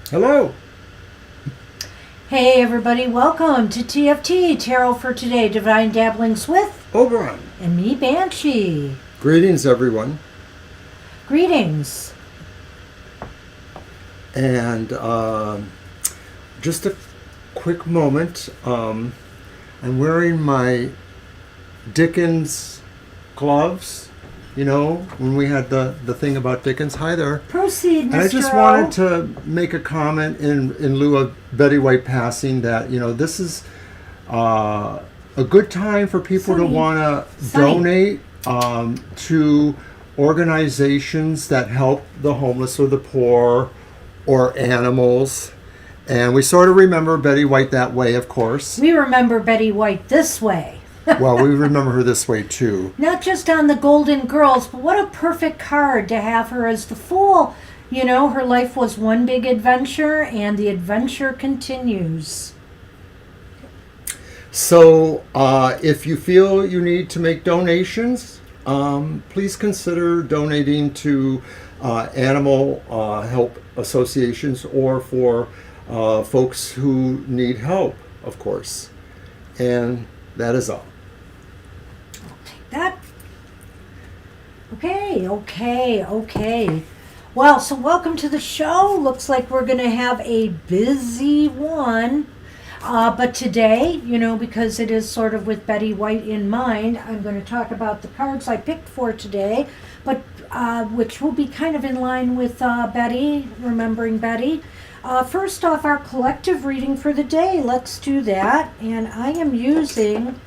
Hello. Hey everybody, welcome to TFT, Tarot for Today, Divine Dabblings with Oberon. And me, Banshee. Greetings, everyone. Greetings. And just a quick moment. I'm wearing my Dickens gloves. You know, when we had the thing about Dickens. Hi there. Proceed, Mr. And I just wanted to make a comment in lieu of Betty White passing that, you know, this is a good time for people to want to donate to organizations that help the homeless or the poor or animals. And we sort of remember Betty White that way, of course. We remember Betty White this way. Well, we remember her this way, too. Not just on the Golden Girls, but what a perfect card to have her as the Fool. You know, her life was one big adventure, and the adventure continues. So, if you feel you need to make donations, please consider donating to animal help associations or for folks who need help, of course. And that is all. That. Okay. Well, so welcome to the show. Looks like we're going to have a busy one. But today, you know, because it is sort of with Betty White in mind, I'm going to talk about the cards I picked for today, but which will be kind of in line with Betty, remembering Betty. First off, our collective reading for the day. Let's do that. And I am using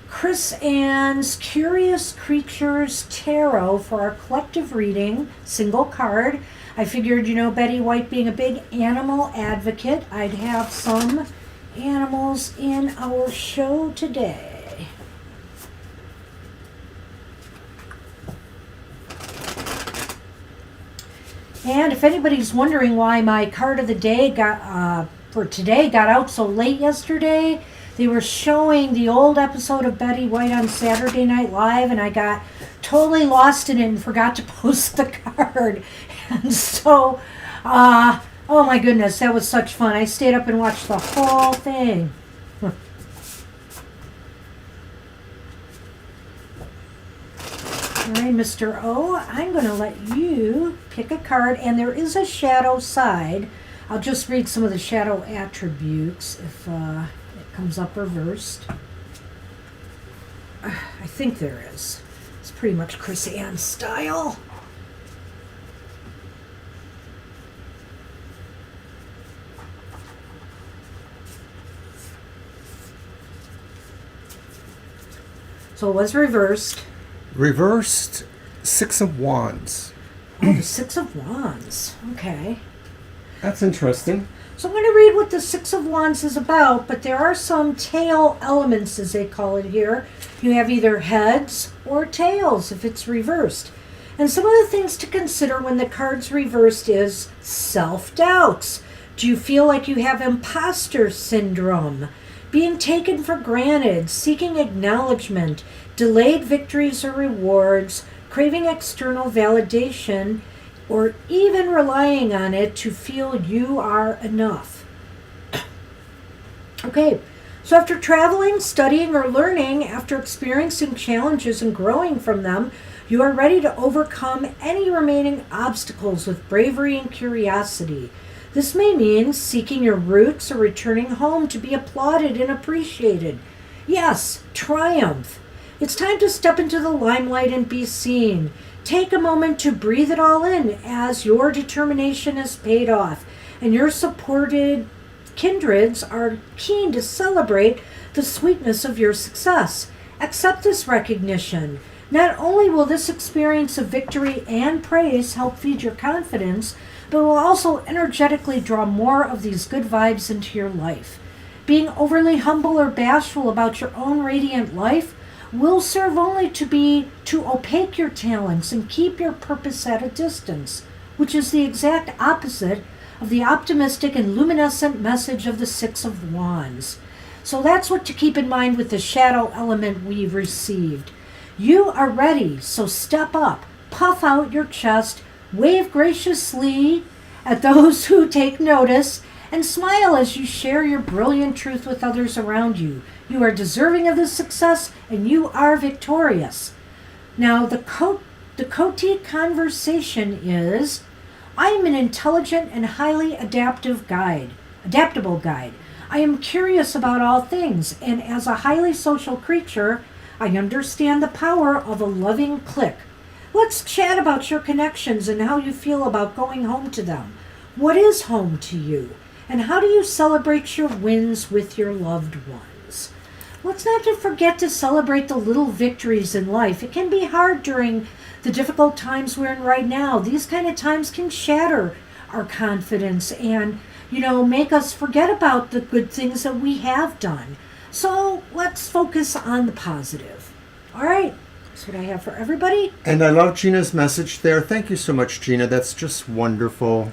Chris Ann's Curious Creatures Tarot for our collective reading, single card. I figured, you know, Betty White being a big animal advocate, I'd have some animals in our show today. And if anybody's wondering why my card of the day for today got out so late yesterday, they were showing the old episode of Betty White on Saturday Night Live, and I got totally lost in it and forgot to post the card. And so, oh my goodness, that was such fun. I stayed up and watched the whole thing. All right, Mr. O, I'm going to let you pick a card, and there is a shadow side. I'll just read some of the shadow attributes if it comes up reversed. I think there is. It's pretty much Chris Ann style. So it was reversed. Reversed Six of Wands. Oh, the Six of Wands. Okay. That's interesting. So I'm going to read what the Six of Wands is about, but there are some tail elements, as they call it here. You have either heads or tails if it's reversed. And some of the things to consider when the card's reversed is self-doubts. Do you feel like you have imposter syndrome? Being taken for granted, seeking acknowledgement, delayed victories or rewards, craving external validation, or even relying on it to feel you are enough. Okay, so after traveling, studying, or learning, after experiencing challenges and growing from them, you are ready to overcome any remaining obstacles with bravery and curiosity. This may mean seeking your roots or returning home to be applauded and appreciated. Yes, triumph. It's time to step into the limelight and be seen. Take a moment to breathe it all in as your determination has paid off and your supported kindreds are keen to celebrate the sweetness of your success. Accept this recognition. Not only will this experience of victory and praise help feed your confidence, but will also energetically draw more of these good vibes into your life. Being overly humble or bashful about your own radiant life will serve only to opaque your talents and keep your purpose at a distance, which is the exact opposite of the optimistic and luminescent message of the Six of Wands. So that's what to keep in mind with the shadow element we've received. You are ready, so step up, puff out your chest, wave graciously at those who take notice, and smile as you share your brilliant truth with others around you. You are deserving of this success, and you are victorious. Now, the Koti conversation is, I am an intelligent and highly adaptable guide. I am curious about all things, and as a highly social creature, I understand the power of a loving click. Let's chat about your connections and how you feel about going home to them. What is home to you? And how do you celebrate your wins with your loved ones? Let's not forget to celebrate the little victories in life. It can be hard during the difficult times we're in right now. These kind of times can shatter our confidence and, make us forget about the good things that we have done. So let's focus on the positive. All right, that's what I have for everybody. And I love Gina's message there. Thank you so much, Gina. That's just wonderful.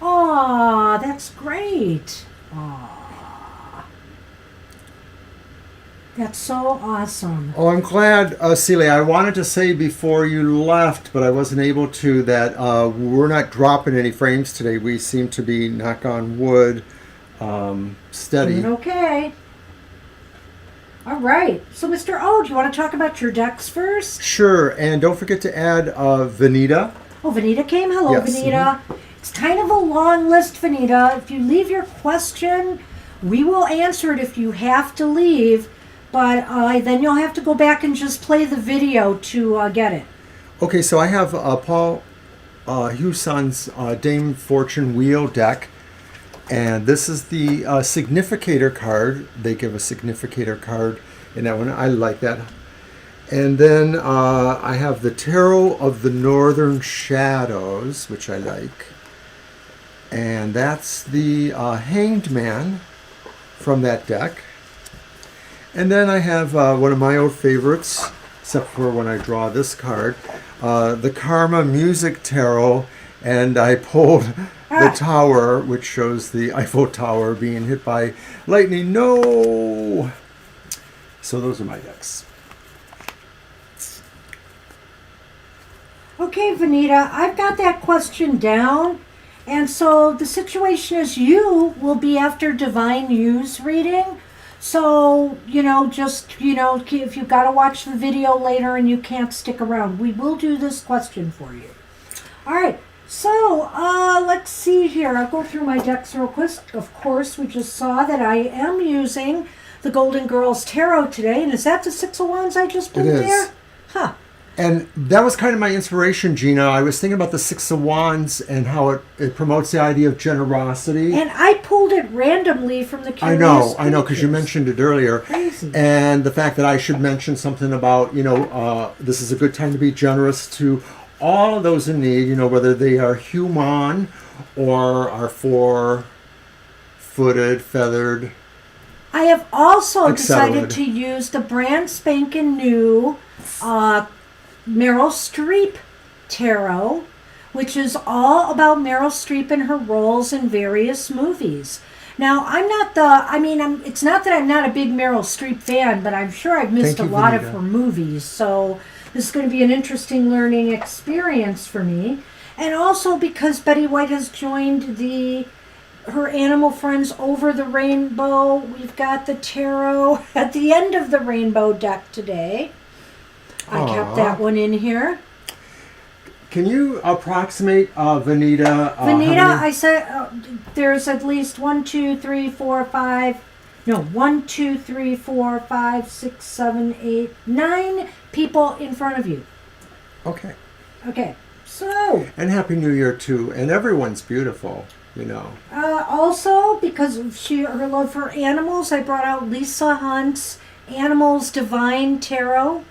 Aw, that's great. Aw. That's so awesome. Oh, I'm glad, Celia. I wanted to say before you left, but I wasn't able to, that we're not dropping any frames today. We seem to be, knock on wood, steady. Doing okay. All right. So, Mr. O, do you want to talk about your decks first? Sure. And don't forget to add Vanita. Oh, Vanita came. Hello, Yes. Vanita. It's kind of a long list, Vanita. If you leave your question, we will answer it if you have to leave. But then you'll have to go back and just play the video to get it. Okay, so I have Paul Hewson's Dame Fortune Wheel deck. And this is the significator card. They give a significator card in that one. I like that. And then I have the Tarot of the Northern Shadows, which I like. And that's the Hanged Man from that deck. And then I have one of my old favorites, except for when I draw this card, the Karma Music Tarot. And I pulled the Tower, which shows the Eiffel Tower being hit by lightning. No! So those are my decks. Okay, Vanita, I've got that question down. And so the situation is you will be after Divine News reading. So, if you've got to watch the video later and you can't stick around, we will do this question for you. All right. So, let's see here. I'll go through my decks real quick. Of course, we just saw that I am using the Golden Girls Tarot today. And is that the Six of Wands I just pulled there? Huh. And that was kind of my inspiration, Gina. I was thinking about the Six of Wands and how it promotes the idea of generosity. And I pulled it randomly from the Curious I know, because you mentioned it earlier. Crazy. And the fact that I should mention something about, this is a good time to be generous to all of those in need, whether they are human or are four-footed, feathered. I have also decided etc. to use the brand spanking new Meryl Streep Tarot, which is all about Meryl Streep and her roles in various movies. Now, it's not that I'm not a big Meryl Streep fan, but I'm sure I've missed a lot of her movies. So this is going to be an interesting learning experience for me. And also because Betty White has joined her animal friends over the rainbow. We've got the tarot at the end of the rainbow deck today. I kept that one in here. Can you approximate Vanita? Vanita, I said there's at least 1, 2, 3, 4, 5. No, 1, 2, 3, 4, 5, 6, 7, 8, 9 people in front of you. Okay. Okay, so. And Happy New Year too. And everyone's beautiful, Also, because of her love for animals, I brought out Lisa Hunt's Animals Divine Tarot.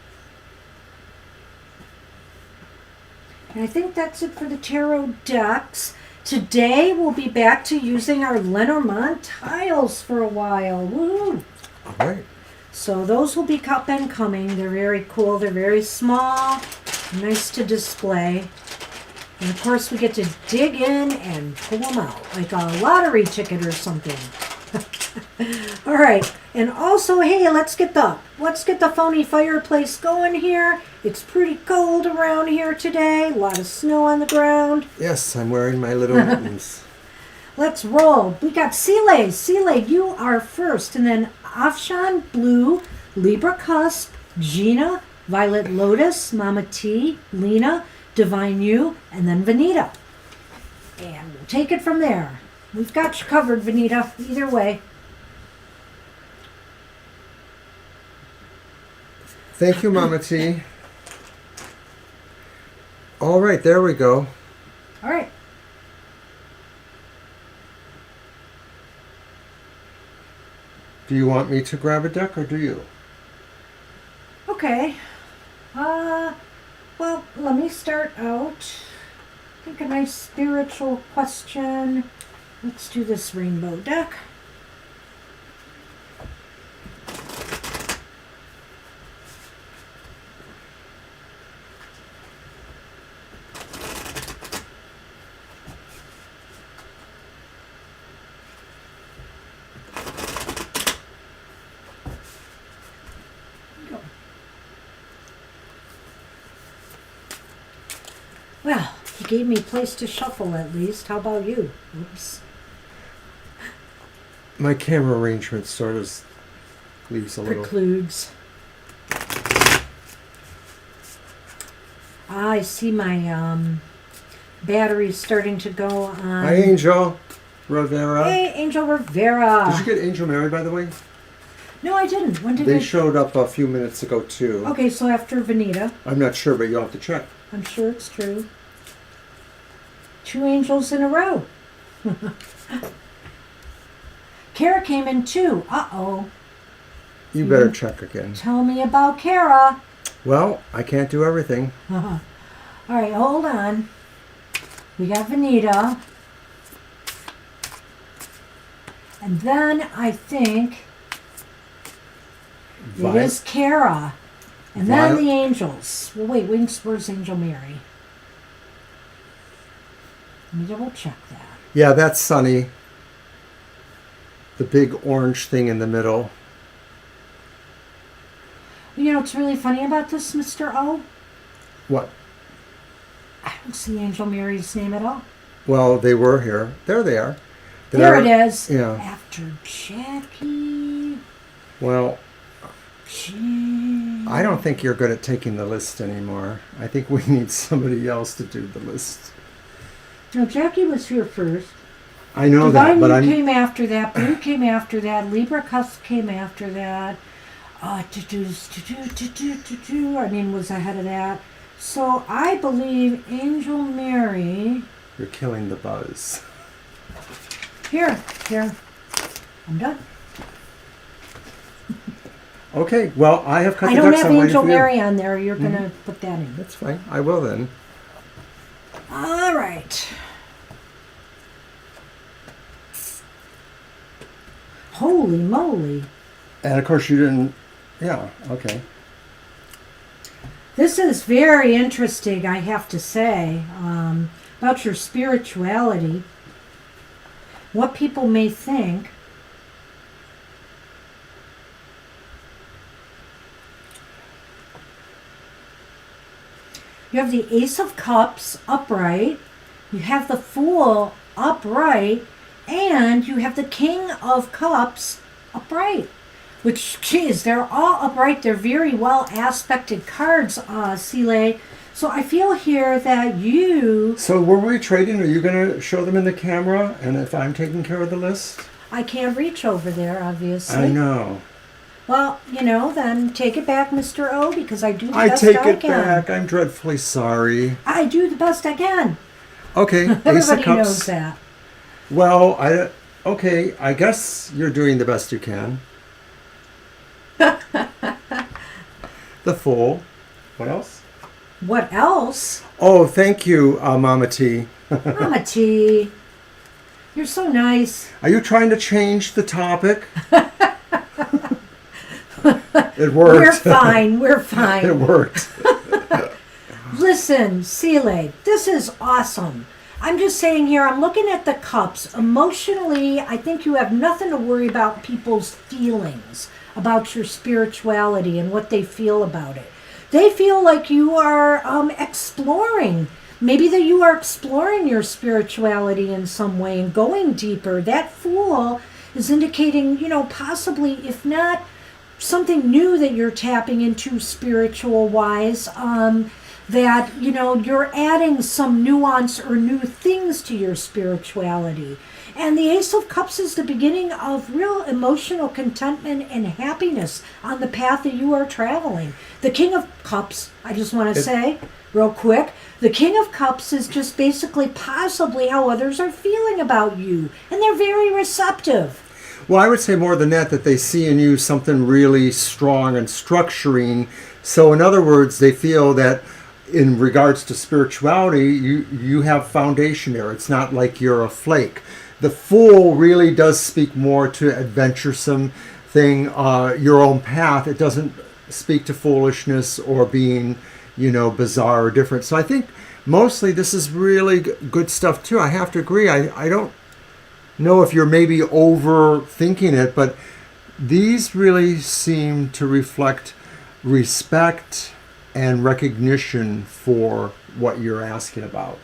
And I think that's it for the tarot decks. Today we'll be back to using our Lenormand tiles for a while. Woo! All right. So those will be up and coming. They're very cool. They're very small, nice to display. And of course, we get to dig in and pull them out like a lottery ticket or something. All right, and also, hey, let's get the phony fireplace going here. It's pretty cold around here today. A lot of snow on the ground. Yes, I'm wearing my little mittens. Let's roll. We got Sile. Sile, you are first, and then Afshan, Blue, Libra Cusp, Gina, Violet Lotus, Mama T, Lena, Divine You, and then Vanita. And we'll take it from there. We've got you covered, Vanita, either way. Thank you, Mama T. All right, there we go. All right. Do you want me to grab a deck or do you? Okay. Well, let me start out. I think a nice spiritual question. Let's do this rainbow deck. Well, he gave me a place to shuffle at least. How about you? Oops. My camera arrangement sort of leaves a little... Precludes. I see my battery starting to go on. Hi, Angel Rivera. Hey, Angel Rivera. Did you get Angel Mary, by the way? No, I didn't. When did They I? showed up a few minutes ago, too. Okay, so after Vanita. I'm not sure, but you'll have to check. I'm sure it's true. 2 angels in a row. Kara came in 2. Uh-oh. You better check again. Tell me about Kara. Well, I can't do everything. All right, hold on. We got Vanita. And then I think it is Kara. And then the angels. Well, wait, where's Angel Mary? Let me double check that. Yeah, that's Sunny. The big orange thing in the middle. You know what's really funny about this, Mr. O? What? I don't see Angel Mary's name at all. Well, they were here. There they are. There it is. Yeah. After Jackie. Well, Gee. I don't think you're good at taking the list anymore. I think we need somebody else to do the list. No, Jackie was here first. I know Divine that, but came after that. Blue came after that. Libra Cusp came after that. I mean, was ahead of that. So I believe Angel Mary. You're killing the buzz. Here. I'm done. Okay, well, I have cut I the don't ducks. have I'm waiting Angel for you. Mary on there. You're going to put that in. That's fine. I will then. All right. Holy moly. And of course you didn't... Yeah, okay. This is very interesting, I have to say, about your spirituality. What people may think. You have the Ace of Cups upright. You have the Fool upright. And you have the King of Cups upright. Which, geez, they're all upright. They're very well aspected cards, Sile. So I feel here that you... So were we trading? Are you going to show them in the camera? And if I'm taking care of the list? I can't reach over there, obviously. I know. Well, you know, then take it back, Mr. O, because I do the I best take I it can. back. I'm dreadfully sorry. I do the best I can. Okay, Ace of Everybody Cups. knows that. Well, okay, I guess you're doing the best you can. The Fool. What else? What else? Oh, thank you, Mama T. Mama T. You're so nice. Are you trying to change the topic? It worked. We're fine. We're fine. It worked. Listen, Sile, this is awesome. I'm just saying here, I'm looking at the cups. Emotionally, I think you have nothing to worry about people's feelings about your spirituality and what they feel about it. They feel like you are exploring. Maybe that you are exploring your spirituality in some way and going deeper. That Fool is indicating, possibly, if not something new that you're tapping into spiritual wise, that, you're adding some nuance or new things to your spirituality. And the Ace of Cups is the beginning of real emotional contentment and happiness on the path that you are traveling. The King of Cups, I just want to say real quick, the King of Cups is just basically possibly how others are feeling about you. And they're very receptive. Well, I would say more than that they see in you something really strong and structuring. So in other words, they feel that in regards to spirituality, you have foundation there. It's not like you're a flake. The Fool really does speak more to adventuresome thing, your own path. It doesn't speak to foolishness or being, bizarre or different. So I think mostly this is really good stuff too. I have to agree. I don't know if you're maybe overthinking it, but these really seem to reflect respect and recognition for what you're asking about.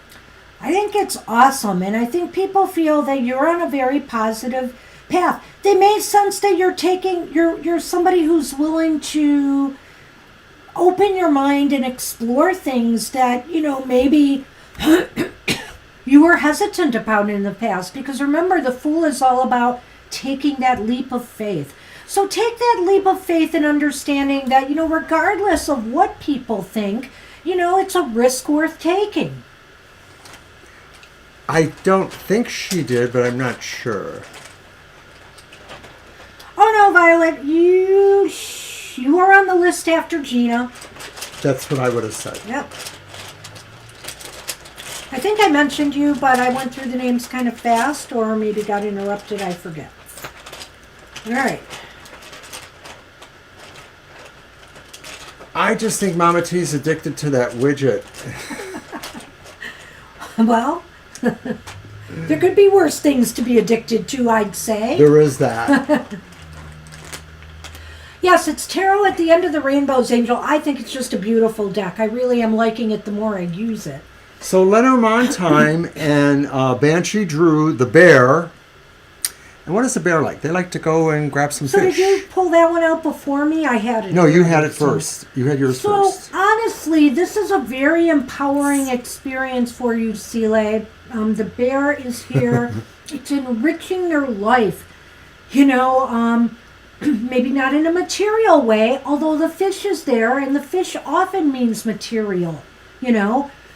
I think it's awesome, and I think people feel that you're on a very positive path. They may sense that you're somebody who's willing to open your mind and explore things that, maybe you were hesitant about in the past. Because remember, the Fool is all about taking that leap of faith. So take that leap of faith and understanding that, regardless of what people think, it's a risk worth taking. I don't think she did, but I'm not sure. Oh no, Violet, you are on the list after Gina. That's what I would have said. Yep. I think I mentioned you, but I went through the names kind of fast, or maybe got interrupted, I forget. All right. I just think Mama T's addicted to that widget. Well, there could be worse things to be addicted to, I'd say. There is that. Yes, it's Tarot at the End of the Rainbows, Angel. I think it's just a beautiful deck. I really am liking it the more I use it. So Lenormand time and Banshee drew the bear. And what is the bear like? They like to go and grab some So fish. did you pull that one out before me? I had it. No, you had it so- first. You had yours So first. honestly, this is a very empowering experience for you, Sile. The bear is here. It's enriching your life. Maybe not in a material way, although the fish is there, and the fish often means material,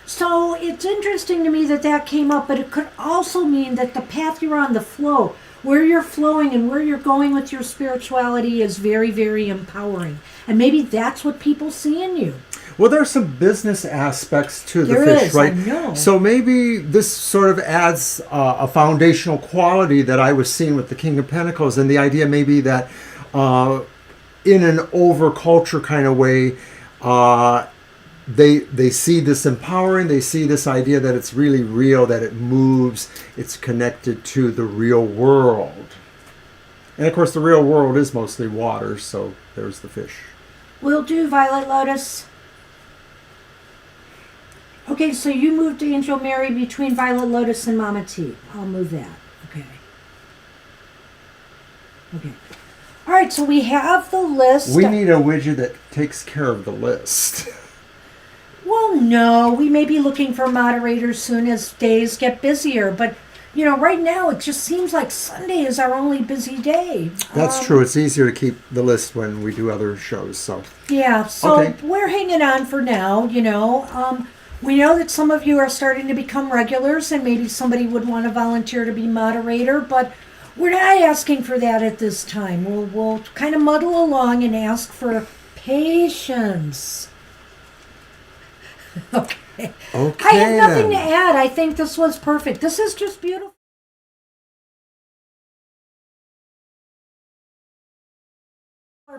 So it's interesting to me that came up, but it could also mean that the path you're on, the flow, where you're flowing and where you're going with your spirituality is very, very empowering. And maybe that's what people see in you. Well, there's some business aspects to the There fish, is, right? I know. So maybe this sort of adds a foundational quality that I was seeing with the King of Pentacles, and the idea maybe that in an over-culture kind of way, they see this empowering, they see this idea that it's really real, that it moves, it's connected to the real world. And of course, the real world is mostly water, so there's the fish. Will do, Violet Lotus. Okay, so you moved Angel Mary between Violet Lotus and Mama T. I'll move that. Okay. All right, so we have the list. We need a widget that takes care of the list. Well, no, we may be looking for moderators soon as days get busier, but right now it just seems like Sunday is our only busy day. That's true. It's easier to keep the list when we do other shows. So Yeah, so Okay. we're hanging on for now, We know that some of you are starting to become regulars, and maybe somebody would want to volunteer to be moderator, but we're not asking for that at this time. We'll kind of muddle along and ask for patience. Okay. I have nothing to add. I think this was perfect. This is just beautiful.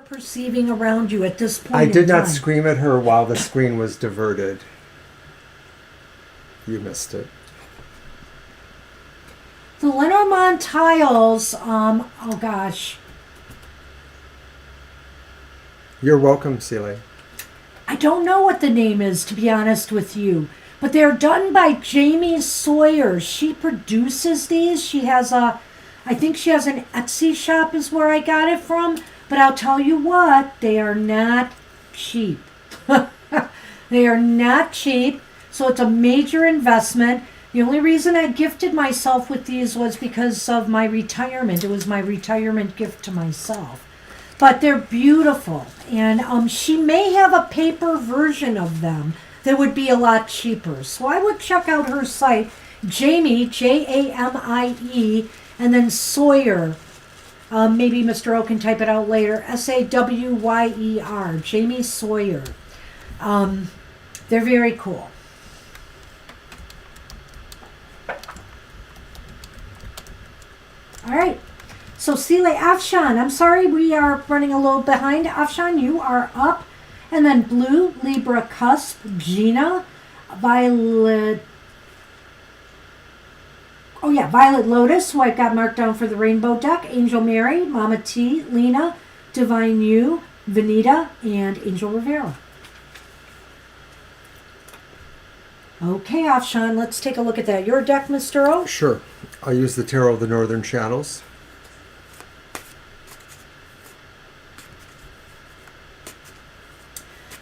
perceiving around you at this point I did in not time? scream at her while the screen was diverted. You missed it. The Lenormand tiles, oh gosh. You're welcome, Celie. I don't know what the name is, to be honest with you. But they're done by Jamie Sawyer. She produces these. She has I think she has an Etsy shop is where I got it from. But I'll tell you what, they are not cheap. They are not cheap. So it's a major investment. The only reason I gifted myself with these was because of my retirement. It was my retirement gift to myself. But they're beautiful. And she may have a paper version of them that would be a lot cheaper. So I would check out her site, Jamie, Jamie, and then Sawyer. Maybe Mr. O can type it out later. Sawyer, Jamie Sawyer. They're very cool. All right. So Celie, Afshan, I'm sorry we are running a little behind. Afshan, you are up. And then Blue, Libra, Cusp, Gina, Violet. Oh yeah, Violet Lotus, who I've got marked down for the rainbow deck. Angel Mary, Mama T, Lena, Divine You, Vanita, and Angel Rivera. Okay, Afshan, let's take a look at that. Your deck, Mr. O? Sure. I'll use the Tarot of the Northern Shadows.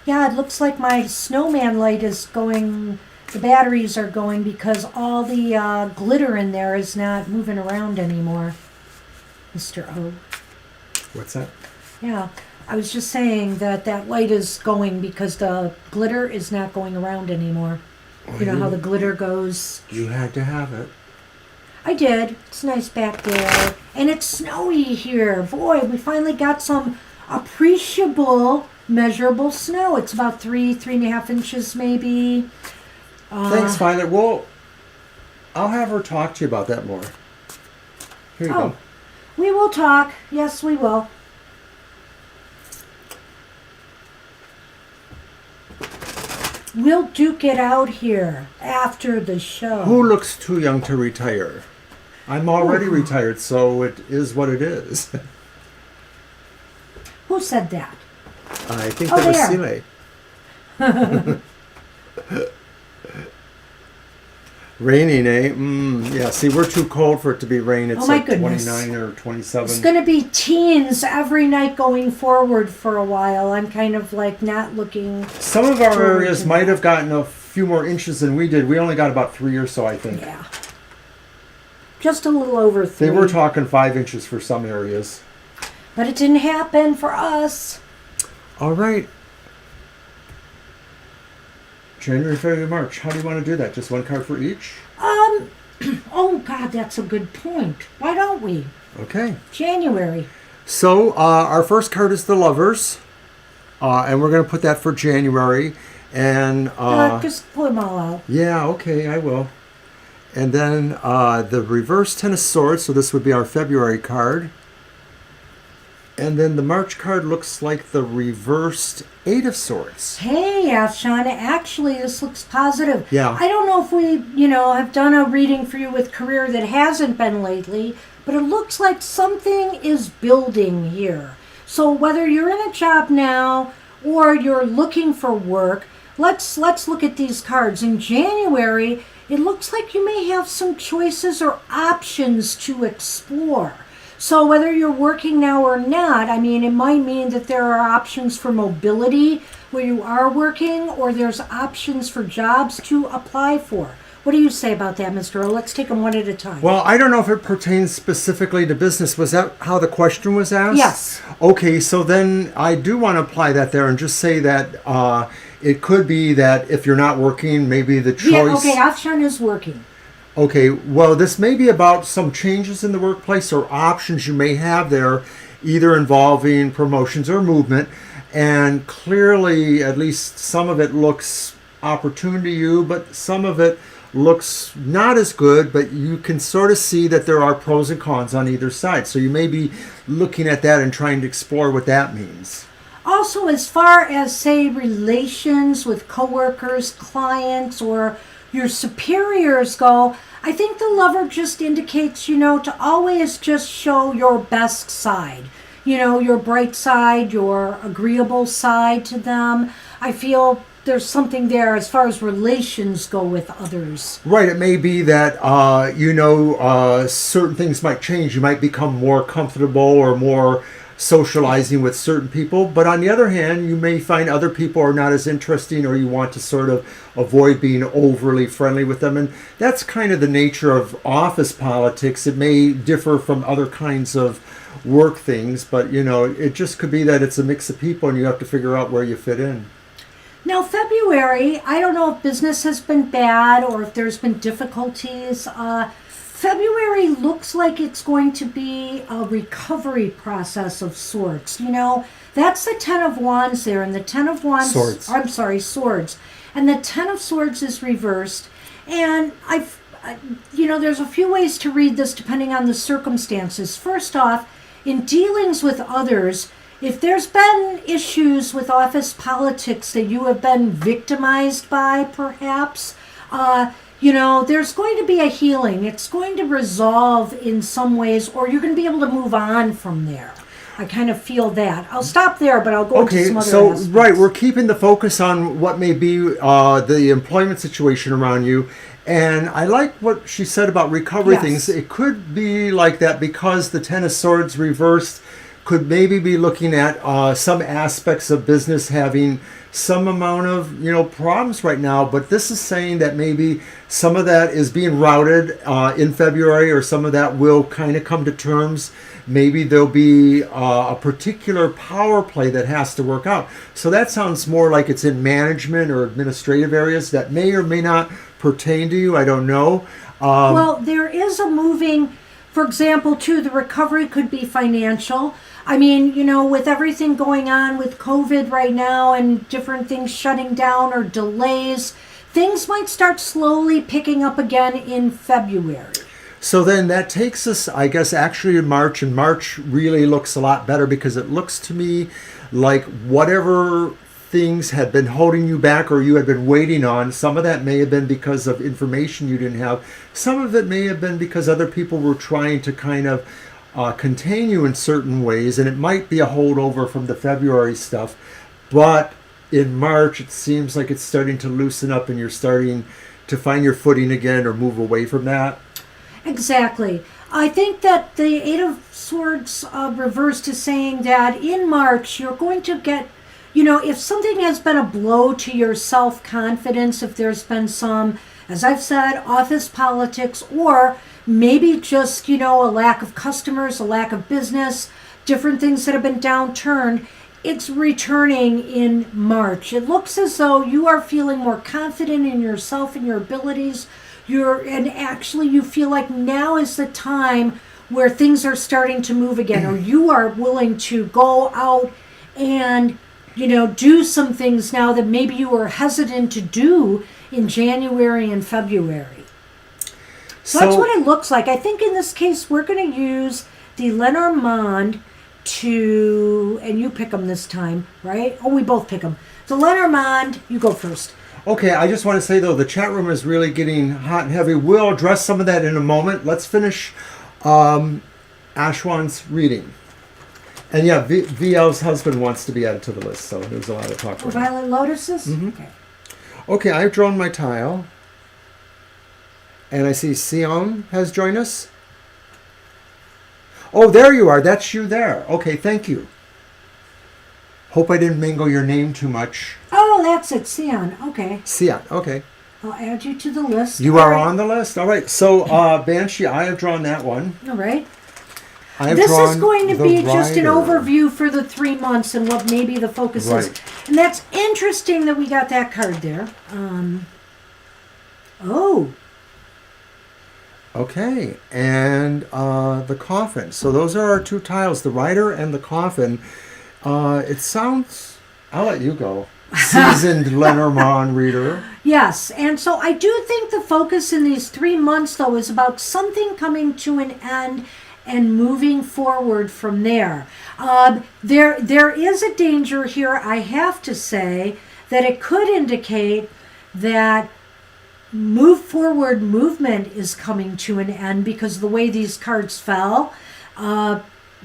Yeah, it looks like my snowman light is going, the batteries are going because all the glitter in there is not moving around anymore, Mr. O. What's that? Yeah, I was just saying that that light is going because the glitter is not going around anymore. Oh, You know how the glitter goes? You had to have it. I did. It's nice back there. And it's snowy here. Boy, we finally got some appreciable measurable snow. It's about 3.5 inches maybe. Thanks, Violet. Well, I'll have her talk to you about that more. Here you go. We will talk. Yes, we will. We'll duke it out here after the show. Who looks too young to retire? I'm already retired, so it is what it is. Who said that? I think Oh, that was there. Celie. Raining, eh? Yeah, see, we're too cold for it to be rain. It's Oh, my like goodness. 29 or 27. It's going to be teens every night going forward for a while. I'm kind of like not looking. Some of our forward areas to might that. have gotten a few more inches than we did. We only got about 3 or so, I think. Yeah. Just a little over 3. They were talking 5 inches for some areas. But it didn't happen for us. All right. January, February, March. How do you want to do that? Just one card for each? Oh God, that's a good point. Why don't we? Okay. January. So our first card is the Lovers. And we're going to put that for January. And Just pull them all out. yeah, okay, I will. And then the reverse Ten of Swords. So this would be our February card. And then the March card looks like the reversed Eight of Swords. Hey, Afshan, actually, this looks positive. Yeah. I don't know if we, have done a reading for you with career that hasn't been lately, but it looks like something is building here. So whether you're in a job now or you're looking for work, let's look at these cards. In January, it looks like you may have some choices or options to explore. So whether you're working now or not, I mean, it might mean that there are options for mobility where you are working, or there's options for jobs to apply for. What do you say about that, Mr. O? Let's take them one at a time. Well, I don't know if it pertains specifically to business. Was that how the question was asked? Yes. Okay, so then I do want to apply that there and just say that it could be that if you're not working, maybe the choice... Yeah, okay, Afshan is working. Okay, well, this may be about some changes in the workplace or options you may have there, either involving promotions or movement. And clearly, at least some of it looks opportune to you, but some of it looks not as good, but you can sort of see that there are pros and cons on either side. So you may be looking at that and trying to explore what that means. Also, as far as, say, relations with coworkers, clients, or your superiors go, I think the Lover just indicates, to always just show your best side. Your bright side, your agreeable side to them. I feel there's something there as far as relations go with others. Right. It may be that, certain things might change. You might become more comfortable or more socializing with certain people. But on the other hand, you may find other people are not as interesting, or you want to sort of avoid being overly friendly with them. And that's kind of the nature of office politics. It may differ from other kinds of work things, but, it just could be that it's a mix of people and you have to figure out where you fit in. Now, February, I don't know if business has been bad or if there's been difficulties. February looks like it's going to be a recovery process of sorts. That's the Ten of Wands there, and the Ten of Wands... Swords. I'm sorry, Swords. And the Ten of Swords is reversed. And there's a few ways to read this depending on the circumstances. First off, in dealings with others, if there's been issues with office politics that you have been victimized by, perhaps, there's going to be a healing. It's going to resolve in some ways, or you're going to be able to move on from there. I kind of feel that. I'll stop there, but I'll go into some other aspects. Right, we're keeping the focus on what may be the employment situation around you. And I like what she said about recovery things. It could be like that because the Ten of Swords reversed could maybe be looking at some aspects of business having some amount of problems right now, but this is saying that maybe some of that is being routed in February, or some of that will kind of come to terms. Maybe there'll be a particular power play that has to work out. So that sounds more like it's in management or administrative areas that may or may not pertain to you. I don't know. Well, there is a moving, for example, too, the recovery could be financial. I mean, with everything going on with COVID right now and different things shutting down or delays, things might start slowly picking up again in February. So then that takes us, I guess, actually in March, and March really looks a lot better because it looks to me like whatever things had been holding you back or you had been waiting on, some of that may have been because of information you didn't have. Some of it may have been because other people were trying to kind of contain you in certain ways, and it might be a holdover from the February stuff. But in March, it seems like it's starting to loosen up and you're starting to find your footing again or move away from that. Exactly. I think that the Eight of Swords reversed is saying that in March, you're going to get, if something has been a blow to your self-confidence, if there's been some, as I've said, office politics, or maybe just, a lack of customers, a lack of business, different things that have been downturned, it's returning in March. It looks as though you are feeling more confident in yourself and your abilities. And actually you feel like now is the time where things are starting to move again, or you are willing to go out and, do some things now that maybe you were hesitant to do in January and February. So that's what it looks like. I think in this case, we're going to use the Lenormand and you pick them this time, right? Oh, we both pick them. The Lenormand, you go first. Okay, I just want to say, though, the chat room is really getting hot and heavy. We'll address some of that in a moment. Let's finish Ashwan's reading. And yeah, VL's husband wants to be added to the list, so there's a lot of talk. Violet Lotuses? Mm-hmm. Okay, I've drawn my tile. And I see Sion has joined us. Oh, there you are. That's you there. Okay, thank you. Hope I didn't mangle your name too much. Oh, that's it, Sion. Okay. Sion, okay. I'll add you to the list. You are on the list? All right. So, Banshee, I have drawn that one. All right. This is going to be just an overview for the 3 months and what maybe the focus is. And that's interesting that we got that card there. Okay. And the coffin. So those are our two tiles, the rider and the coffin. It sounds... I'll let you go. seasoned Lenormand reader. Yes, and so I do think the focus in these 3 months, though, is about something coming to an end and moving forward from there. There is a danger here, I have to say, that it could indicate that move forward movement is coming to an end because the way these cards fell.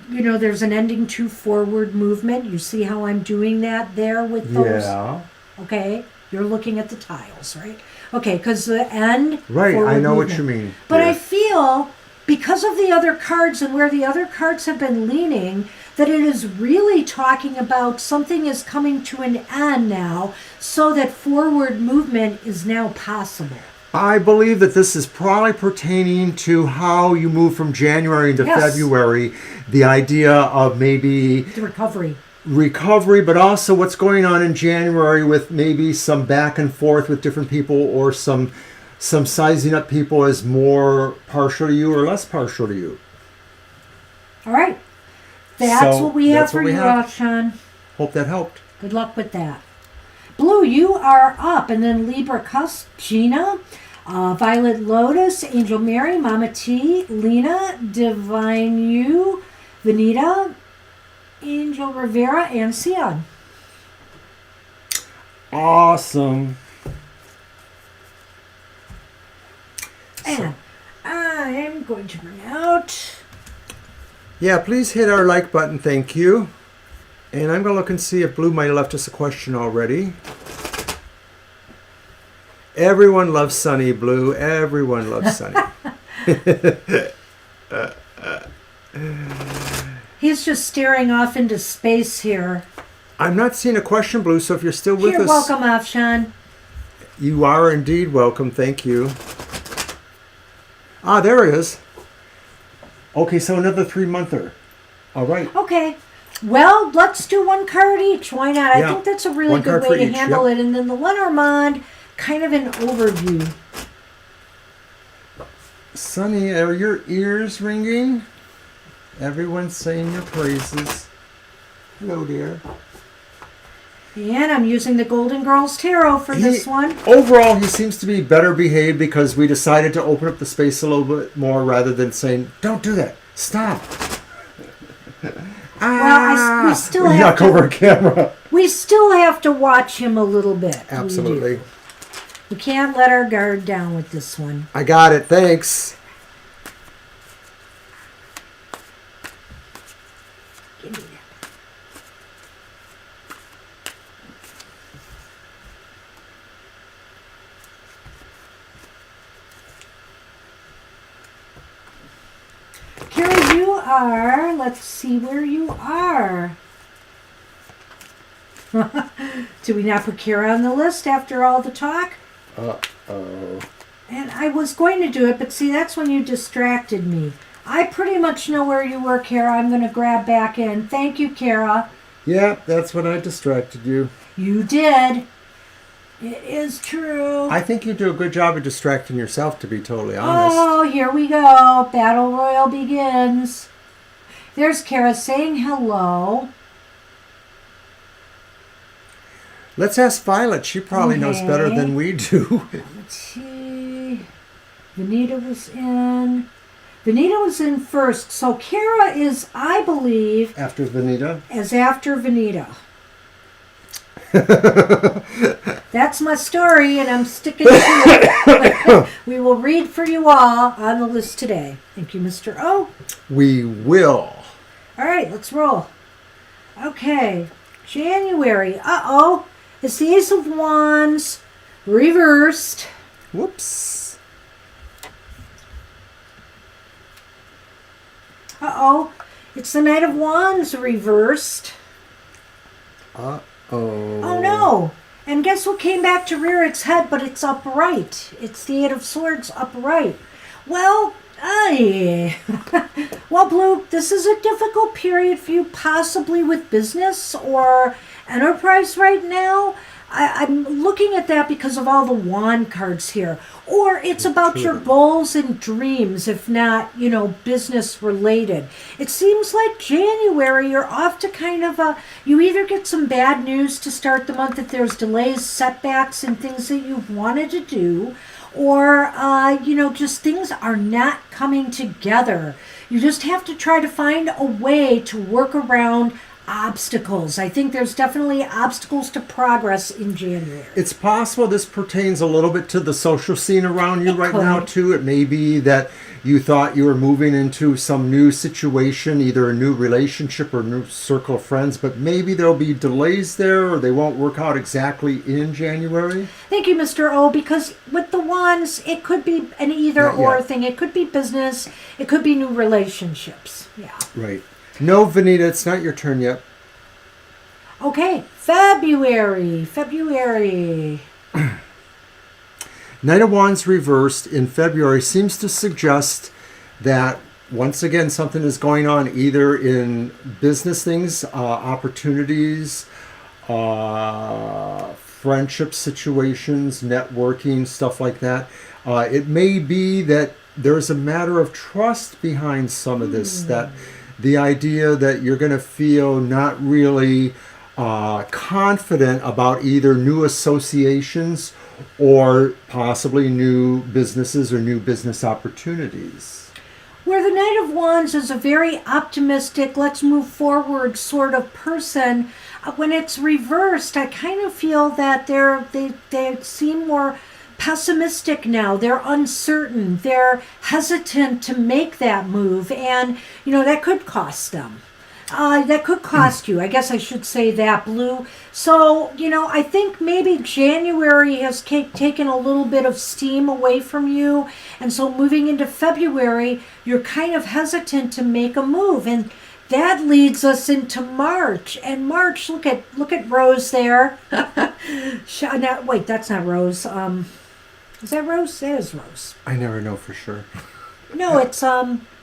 There's an ending to forward movement. You see how I'm doing that there with those? Yeah. Okay, you're looking at the tiles, right? Okay, because the end. Right, I know movement. what you mean. But yeah. I feel, because of the other cards and where the other cards have been leaning, that it is really talking about something is coming to an end now, so that forward movement is now possible. I believe that this is probably pertaining to how you move from January into February. The idea of maybe The recovery, but also what's going on in January with maybe some back and forth with different people, or some sizing up people as more partial to you or less partial to you. All right. That's what we have for you, Sean. Hope that helped. Good luck with that. Blue, you are up. And then Libra Cusp, Gina, Violet Lotus, Angel Mary, Mama T, Lena, Divine You, Vanita, Angel Rivera, and Sion. Awesome. And I am going to bring out... Yeah, please hit our like button, thank you. And I'm going to look and see if Blue might have left us a question already. Everyone loves Sunny, Blue. Everyone loves Sunny. He's just staring off into space here. I'm not seeing a question, Blue, so if you're still with us... You're welcome, Afshan. You are indeed welcome, thank you. Ah, there it is. Okay, so another 3-monther. All right. Okay. Well, let's do one card each. Why not? Yeah. I think that's a really good way to handle it. And then the Lenormand, kind of an overview. Sunny, are your ears ringing? Everyone's saying your praises. Hello, dear. And I'm using the Golden Girls Tarot for this one. Overall, he seems to be better behaved because we decided to open up the space a little bit more rather than saying, don't do that. Stop. We still have to, over camera. We still have to watch him a little bit. Absolutely. We can't let our guard down with this one. I got it. Thanks. Give me that. Carrie, you are, let's see where you are. Did we not put Kara on the list after all the talk? Uh-oh. And I was going to do it, but see, that's when you distracted me. I pretty much know where you were, Kara. I'm going to grab back in. Thank you, Kara. Yeah, that's when I distracted you. You did. It is true. I think you do a good job of distracting yourself, to be totally honest. Oh, here we go. Battle Royal begins. There's Kara saying hello. Let's ask Violet. She probably knows better than we do. Let's see. Vanita was in. Vanita was in first. So Kara is, I believe... After Vanita? As after Vanita. That's my story, and I'm sticking to it. We will read for you all on the list today. Thank you, Mr. O. We will. All right, let's roll. Okay. January. Uh-oh. It's the Ace of Wands reversed. Whoops. Uh-oh. It's the Knight of Wands reversed. Uh-oh. Oh, no. And guess what came back to rear its head, but it's upright. It's the Eight of Swords upright. Well, well, Blue, this is a difficult period for you, possibly with business or enterprise right now. I'm looking at that because of all the wand cards here. Or it's about your goals and dreams, if not, business related. It seems like January, you're off to kind of you either get some bad news to start the month if there's delays, setbacks, and things that you've wanted to do, or, just things are not coming together. You just have to try to find a way to work around obstacles. I think there's definitely obstacles to progress in January. It's possible this pertains a little bit to the social scene around you right now, too. It may be that you thought you were moving into some new situation, either a new relationship or a new circle of friends, but maybe there'll be delays there or they won't work out exactly in January. Thank you, Mr. O, because with the wands, it could be an either-or thing. It could be business. It could be new relationships. Yeah. Right. No, Vanita, it's not your turn yet. Okay, February. Knight of Wands reversed in February seems to suggest that, once again, something is going on either in business things, opportunities, friendship situations, networking, stuff like that. It may be that there's a matter of trust behind some of this, that the idea that you're going to feel not really confident about either new associations or possibly new businesses or new business opportunities. Where the Knight of Wands is a very optimistic, let's move forward sort of person, when it's reversed, I kind of feel that they seem more pessimistic now. They're uncertain. They're hesitant to make that move. And, that could cost them. That could cost you. I guess I should say that, Blue. So, I think maybe January has taken a little bit of steam away from you. And so moving into February, you're kind of hesitant to make a move. And that leads us into March. And March, look at Rose there. Now, wait, that's not Rose. Is that Rose? That is Rose. I never know for sure. No, it's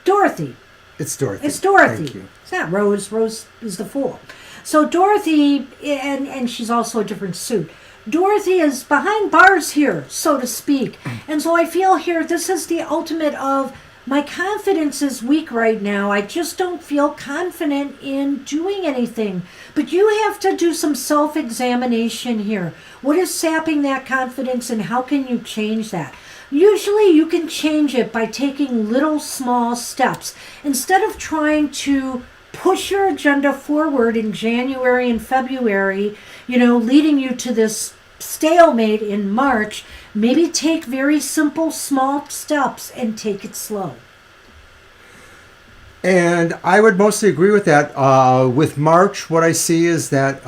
Dorothy. It's Dorothy. It's Dorothy. Thank you. It's not Rose. Rose is the Fool. So Dorothy, and she's also a different suit. Dorothy is behind bars here, so to speak. And so I feel here this is the ultimate of my confidence is weak right now. I just don't feel confident in doing anything. But you have to do some self-examination here. What is sapping that confidence and how can you change that? Usually you can change it by taking little small steps. Instead of trying to push your agenda forward in January and February, leading you to this stalemate in March, maybe take very simple, small steps and take it slow. And I would mostly agree with that. With March, what I see is that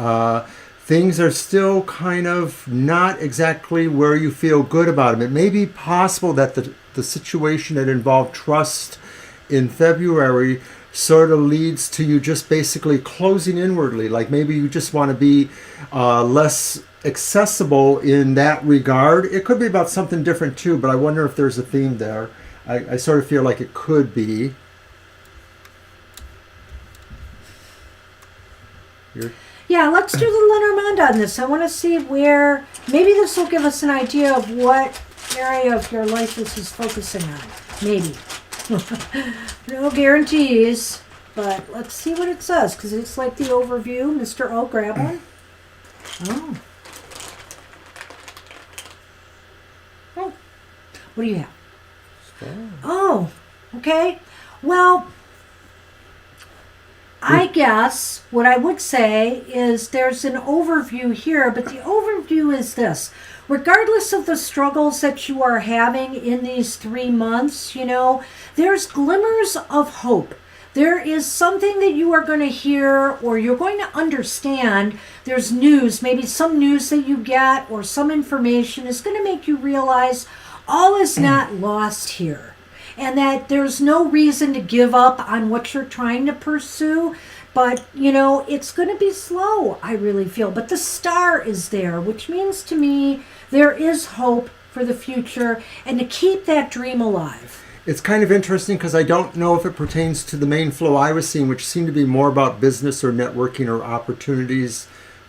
things are still kind of not exactly where you feel good about them. It may be possible that the situation that involved trust in February sort of leads to you just basically closing inwardly. Like maybe you just want to be less accessible in that regard. It could be about something different too, but I wonder if there's a theme there. I sort of feel like it could be. Yeah, let's do the Lenormand on this. I want to see where, maybe this will give us an idea of what area of your life this is focusing on. Maybe. No guarantees, but let's see what it says, because it's like the overview. Mr. O, grab one. Oh. Oh. What do you have? Oh, okay. Well, I guess what I would say is there's an overview here, but the overview is this. Regardless of the struggles that you are having in these 3 months, there's glimmers of hope. There is something that you are going to hear or you're going to understand. There's news, maybe some news that you get or some information is going to make you realize all is not lost here. And that there's no reason to give up on what you're trying to pursue. But, it's going to be slow, I really feel. But the star is there, which means to me there is hope for the future and to keep that dream alive. It's kind of interesting because I don't know if it pertains to the main flow I was seeing, which seemed to be more about business or networking or opportunities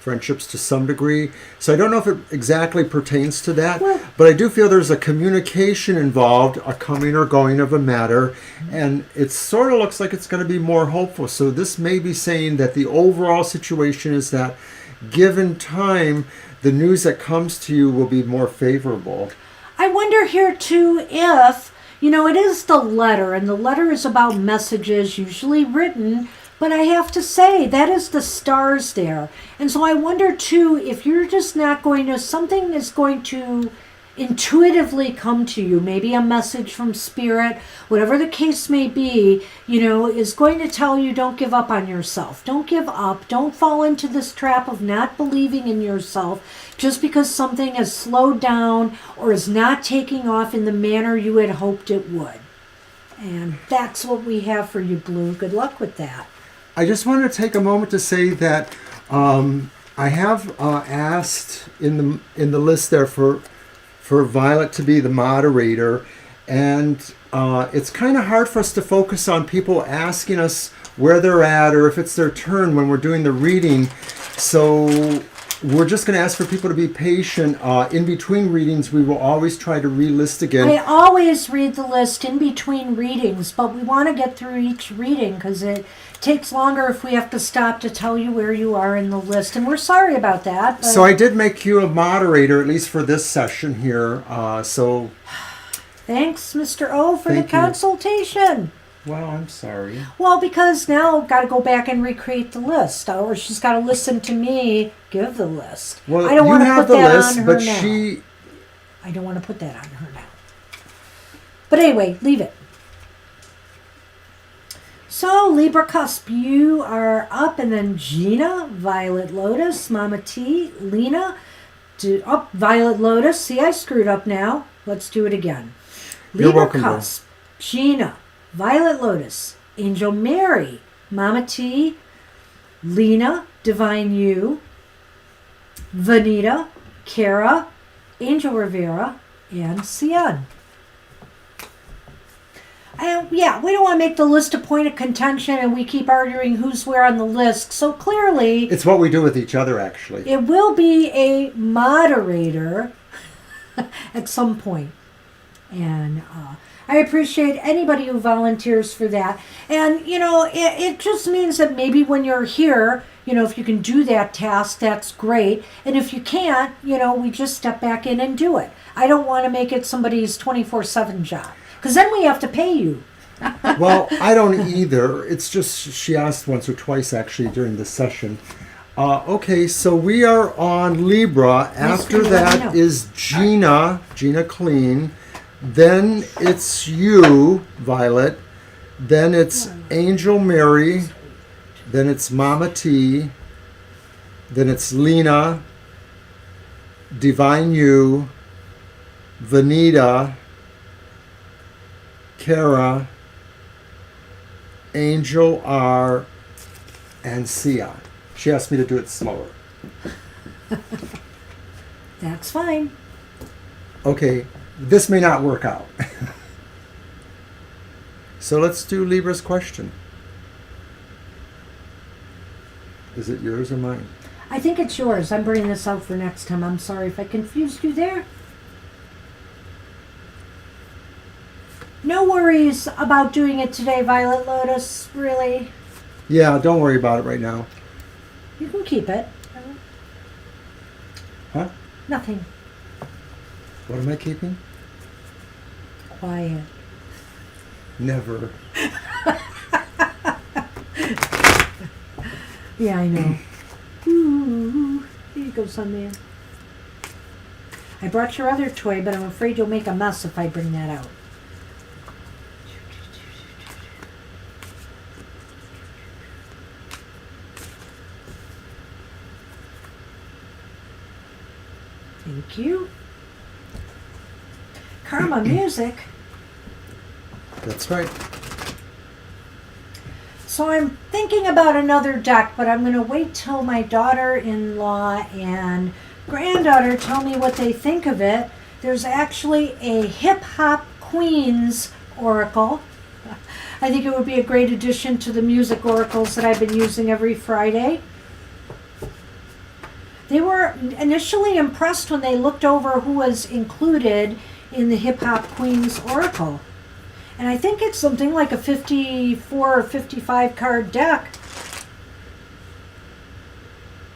friendships to some degree. So I don't know if it exactly pertains to that, Well- but I do feel there's a communication involved, a coming or going of a matter, and it sort of looks like it's going to be more hopeful. So this may be saying that the overall situation is that given time, the news that comes to you will be more favorable. I wonder here too if, it is the letter, and the letter is about messages usually written, but I have to say, that is the stars there. And so I wonder too if you're just not going to, something is going to intuitively come to you, maybe a message from spirit, whatever the case may be, is going to tell you don't give up on yourself. Don't give up. Don't fall into this trap of not believing in yourself just because something has slowed down or is not taking off in the manner you had hoped it would. And that's what we have for you, Blue. Good luck with that. I just wanted to take a moment to say that I have asked in the list there for Violet to be the moderator, and it's kind of hard for us to focus on people asking us where they're at or if it's their turn when we're doing the reading. So we're just going to ask for people to be patient. In between readings, we will always try to relist again. I always read the list in between readings, but we want to get through each reading because it takes longer if we have to stop to tell you where you are in the list, and we're sorry about that. But So I did make you a moderator, at least for this session here. So, thanks, Mr. O, for the Thank you. consultation. well, I'm sorry. Well, because now I've got to go back and recreate the list, or she's got to listen to me give the list. Well, I don't you want to have put the that list, on her but now. I don't want to put that on her now. But anyway, leave it. So, Libra Cusp, you are up, and then Gina, Violet Lotus, Mama T, Lena, Violet Lotus. See, I screwed up now. Let's do it again. You're Libra welcome, Bill. Cusp, Gina, Violet Lotus, Angel Mary, Mama T, Lena, Divine You, Vanita, Kara, Angel Rivera, and Sian. And yeah, we don't want to make the list a point of contention and we keep arguing who's where on the list. So clearly, It's what we do with each other, actually. it will be a moderator at some point. And I appreciate anybody who volunteers for that. And, it just means that maybe when you're here, if you can do that task, that's great. And if you can't, we just step back in and do it. I don't want to make it somebody's 24/7 job. Because then we have to pay you. Well, I don't either. It's just she asked once or twice, actually, during the session. Okay, so we are on Libra. After Let me that know. is Gina Clean. Then it's you, Violet. Then it's Angel Mary. Then it's Mama T. Then it's Lena, Divine You, Vanita, Kara, Angel R, and Sia. She asked me to do it slower. That's fine. Okay, this may not work out. So let's do Libra's question. Is it yours or mine? I think it's yours. I'm bringing this out for next time. I'm sorry if I confused you there. No worries about doing it today, Violet Lotus, really. Yeah, don't worry about it right now. You can keep it. Huh? Nothing. What am I keeping? Quiet. Never. Yeah, I know. Ooh, here you go, Sunman. I brought your other toy, but I'm afraid you'll make a mess if I bring that out. Thank you. Karma Music. That's right. So I'm thinking about another deck, but I'm going to wait till my daughter-in-law and granddaughter tell me what they think of it. There's actually a hip-hop queens oracle. I think it would be a great addition to the music oracles that I've been using every Friday. they were initially impressed when they looked over who was included in the Hip Hop Queens Oracle. And I think it's something like a 54 or 55 card deck,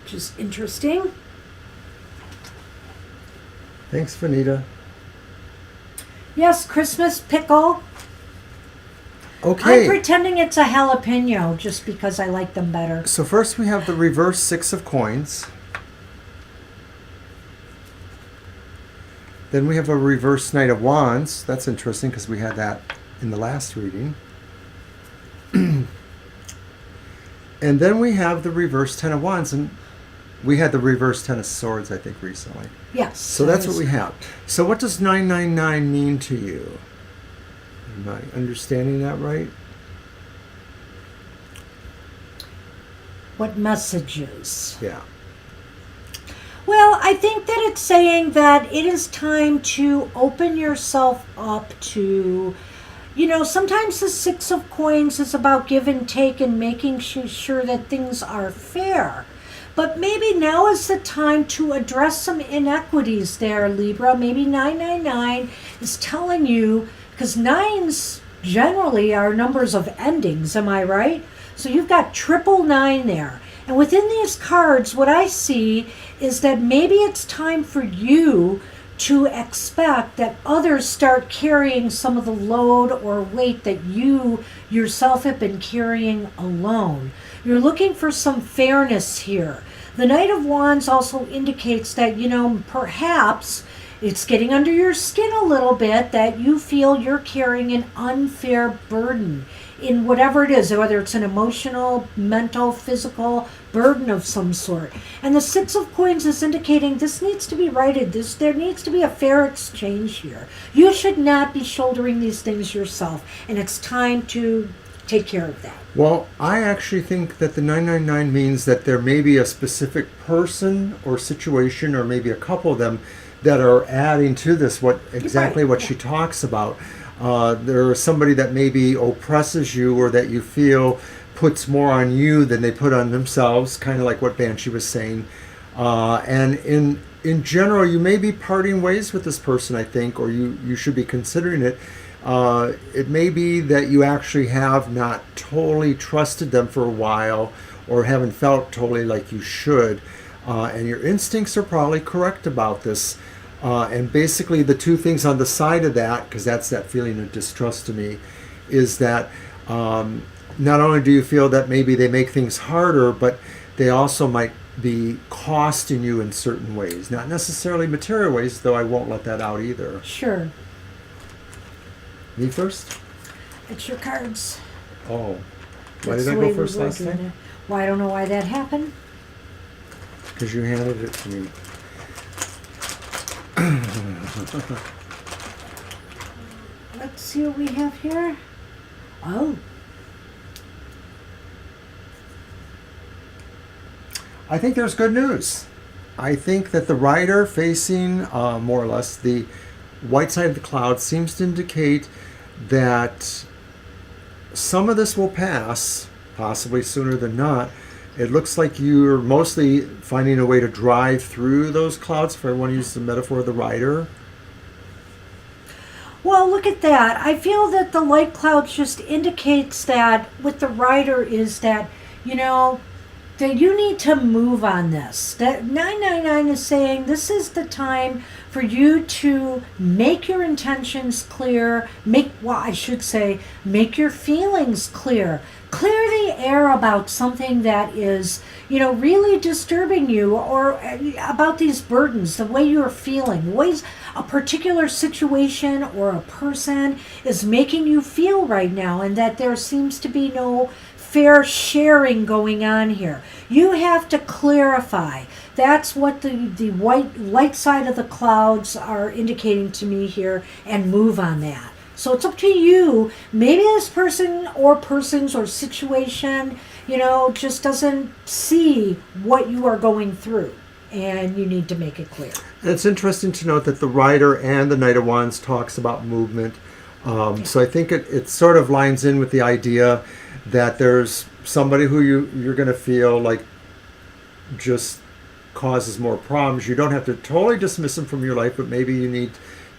which is interesting. Thanks, Vanita. Yes, Christmas pickle. Okay. I'm pretending it's a jalapeno just because I like them better. So first we have the reverse Six of Coins. Then we have a reverse Knight of Wands. That's interesting because we had that in the last reading. And then we have the reverse Ten of Wands, and we had the reverse Ten of Swords, I think, recently. Yes. So that's what we have. So what does 999 mean to you? Am I understanding that right? What messages? Yeah. Well, I think that it's saying that it is time to open yourself up to, sometimes the Six of Coins is about give and take and making sure that things are fair. But maybe now is the time to address some inequities there, Libra. Maybe 999 is telling you, because nines generally are numbers of endings, am I right? So you've got 999 there. And within these cards, what I see is that maybe it's time for you to expect that others start carrying some of the load or weight that you yourself have been carrying alone. You're looking for some fairness here. The Knight of Wands also indicates that, perhaps it's getting under your skin a little bit that you feel you're carrying an unfair burden in whatever it is, whether it's an emotional, mental, physical burden of some sort. And the Six of Coins is indicating this needs to be righted. There needs to be a fair exchange here. You should not be shouldering these things yourself, and it's time to take care of that. Well, I actually think that the 999 means that there may be a specific person or situation, or maybe a couple of them, that are adding to this what she talks about. There is somebody that maybe oppresses you, or that you feel puts more on you than they put on themselves, kind of like what Banshee was saying. And in general, you may be parting ways with this person, I think, or you should be considering it. It may be that you actually have not totally trusted them for a while, or haven't felt totally like you should. And your instincts are probably correct about this. And basically the two things on the side of that, because that's that feeling of distrust to me, is that not only do you feel that maybe they make things harder, but they also might be costing you in certain ways. Not necessarily material ways, though I won't let that out either. Sure. Me first? It's your cards. Oh. Why That's did I the way go first we were last doing time? it. Well, I don't know why that happened. Because you handed it to me. Let's see what we have here. Oh. I think there's good news. I think that the rider facing more or less the white side of the cloud seems to indicate that some of this will pass, possibly sooner than not. It looks like you're mostly finding a way to drive through those clouds, if I want to use the metaphor of the rider. Well, look at that. I feel that the light cloud just indicates that with the rider is that, that you need to move on this. That 999 is saying this is the time for you to make your intentions clear, make your feelings clear. Clear the air about something that is, really disturbing you, or about these burdens, the way you're feeling, ways a particular situation or a person is making you feel right now, and that there seems to be no fair sharing going on here. You have to clarify. That's what the white light side of the clouds are indicating to me here, and move on that. So it's up to you. Maybe this person or persons or situation, just doesn't see what you are going through, and you need to make it clear. It's interesting to note that the rider and the Knight of Wands talks about movement. So I think it sort of lines in with the idea that there's somebody who you're going to feel like just causes more problems. You don't have to totally dismiss them from your life, but maybe you need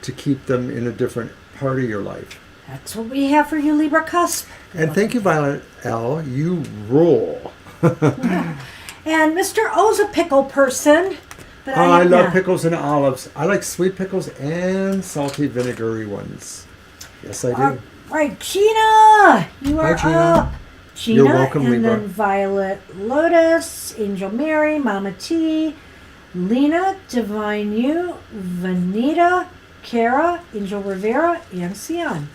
to keep them in a different part of your life. That's what we have for you, Libra Cusp. And thank you, Violet L. You rule. And Mr. O's a pickle person. But I am love not. pickles and olives. I like sweet pickles and salty vinegary ones. Yes, I do. All right, Gina, you are Gina. up. Gina, You're welcome, and Libra. then Violet Lotus, Angel Mary, Mama T, Lena, Divine You, Vanita, Kara, Angel Rivera, and Sion.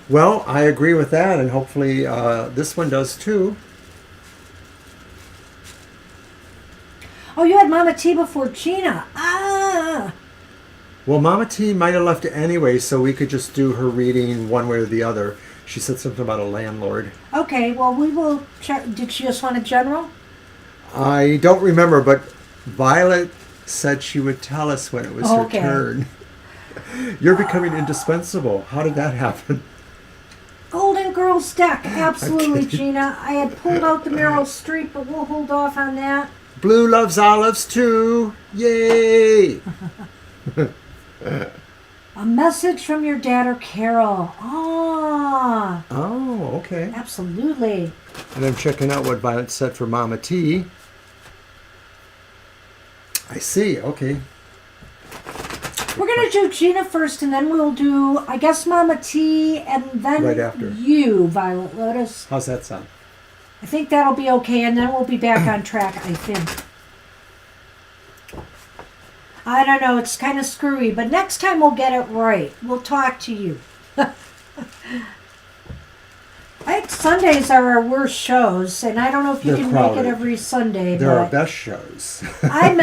Well, I agree with that, and hopefully this one does too. Oh, you had Mama T before Gina. Ah. Well, Mama T might have left anyway, so we could just do her reading one way or the other. She said something about a landlord. Okay, well, we will check. Did she just want a general? I don't remember, but Violet said she would tell us when it was Okay. her turn. You're becoming indispensable. How did that happen? Golden Girls deck. Absolutely, Okay. Gina. I had pulled out the Meryl Streep, but we'll hold off on that. Blue loves olives too. Yay! A message from your dad or Carol. Ah, Oh, okay. absolutely. And I'm checking out what Violet said for Mama T. I see. Okay. We're going to do Gina first, and then we'll do, I guess, Mama T, and then Right after. you, Violet Lotus. How's that sound? I think that'll be okay, and then we'll be back on track, I think. I don't know, it's kind of screwy, but next time we'll get it right. We'll talk to you. I think Sundays are our worst shows, and I don't know if you They're can crowded. make it every Sunday, They're our but best shows. I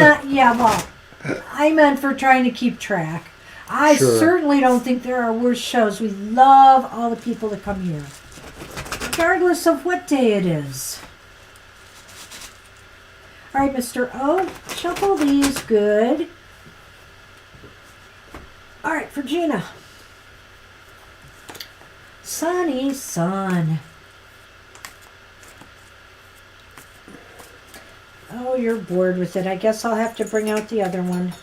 meant for trying to keep track. I Sure. certainly don't think they're our worst shows. We love all the people that come here, regardless of what day it is. All right, Mr. O, shuffle these good. All right, for Gina. Sunny Sun. Oh, you're bored with it. I guess I'll have to bring out the other one.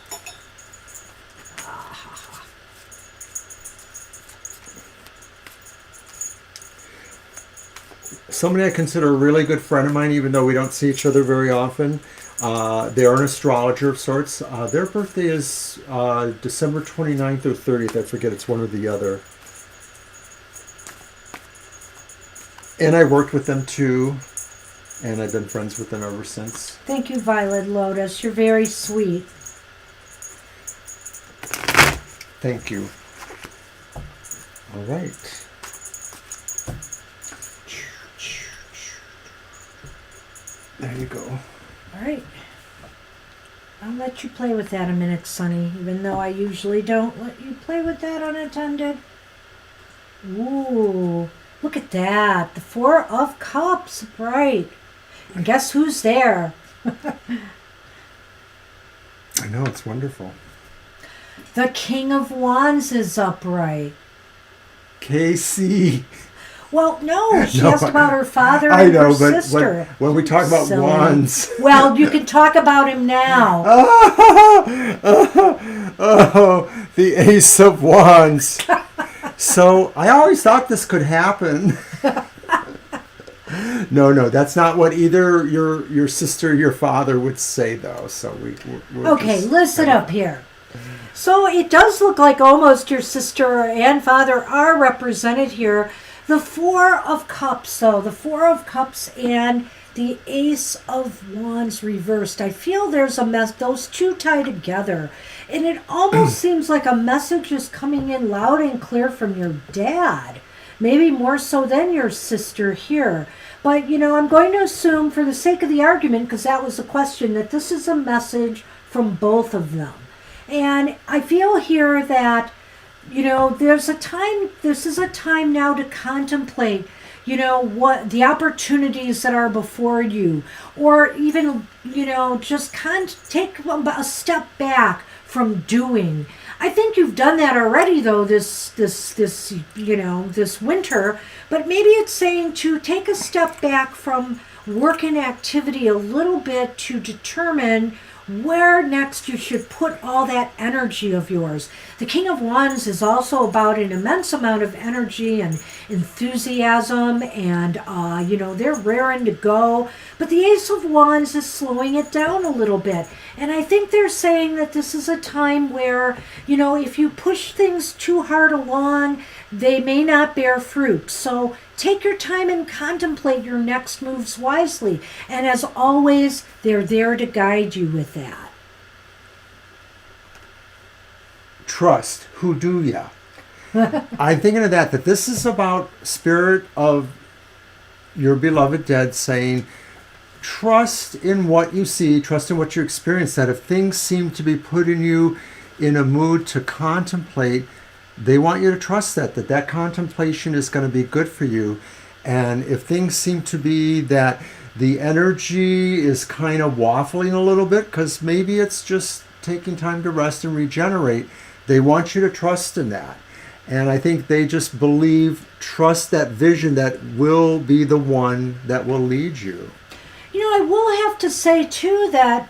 Somebody I consider a really good friend of mine, even though we don't see each other very often. They are an astrologer of sorts. Their birthday is December 29th or 30th. I forget. It's one or the other. And I worked with them too. And I've been friends with them ever since. Thank you, Violet Lotus. You're very sweet. Thank you. All right. There you go. All right. I'll let you play with that a minute, Sonny, even though I usually don't let you play with that unattended. Ooh, look at that. The Four of Cups, bright. And guess who's there? I know, it's wonderful. The King of Wands is upright. Casey. Well, no, she No, asked about her father I and know, her but sister. when we talk about Silly. wands. Well, you can talk about him now. Oh, the Ace of Wands. So I always thought this could happen. No, that's not what either your sister or your father would say, though. So we're Okay, just- listen up here. So it does look like almost your sister and father are represented here. The Four of Cups, though, the Four of Cups and the Ace of Wands reversed. I feel there's a mess. Those two tie together. And it almost seems like a message is coming in loud and clear from your dad. Maybe more so than your sister here. But, I'm going to assume, for the sake of the argument, because that was the question, that this is a message from both of them. And I feel here that, this is a time now to contemplate, what the opportunities that are before you, or even, just take a step back from doing. I think you've done that already, though, this winter, but maybe it's saying to take a step back from work in activity a little bit to determine where next you should put all that energy of yours. The King of Wands is also about an immense amount of energy and enthusiasm, and they're raring to go. But the Ace of Wands is slowing it down a little bit. And I think they're saying that this is a time where, if you push things too hard along, they may not bear fruit. So take your time and contemplate your next moves wisely. And as always, they're there to guide you with that. Trust. Who do ya? I'm thinking of that this is about spirit of your beloved dead saying, trust in what you see, trust in what you experience, that if things seem to be putting you in a mood to contemplate, they want you to trust that contemplation is going to be good for you. And if things seem to be that the energy is kind of waffling a little bit, because maybe it's just taking time to rest and regenerate, they want you to trust in that. And I think they just trust that vision that will be the one that will lead you. I will have to say too that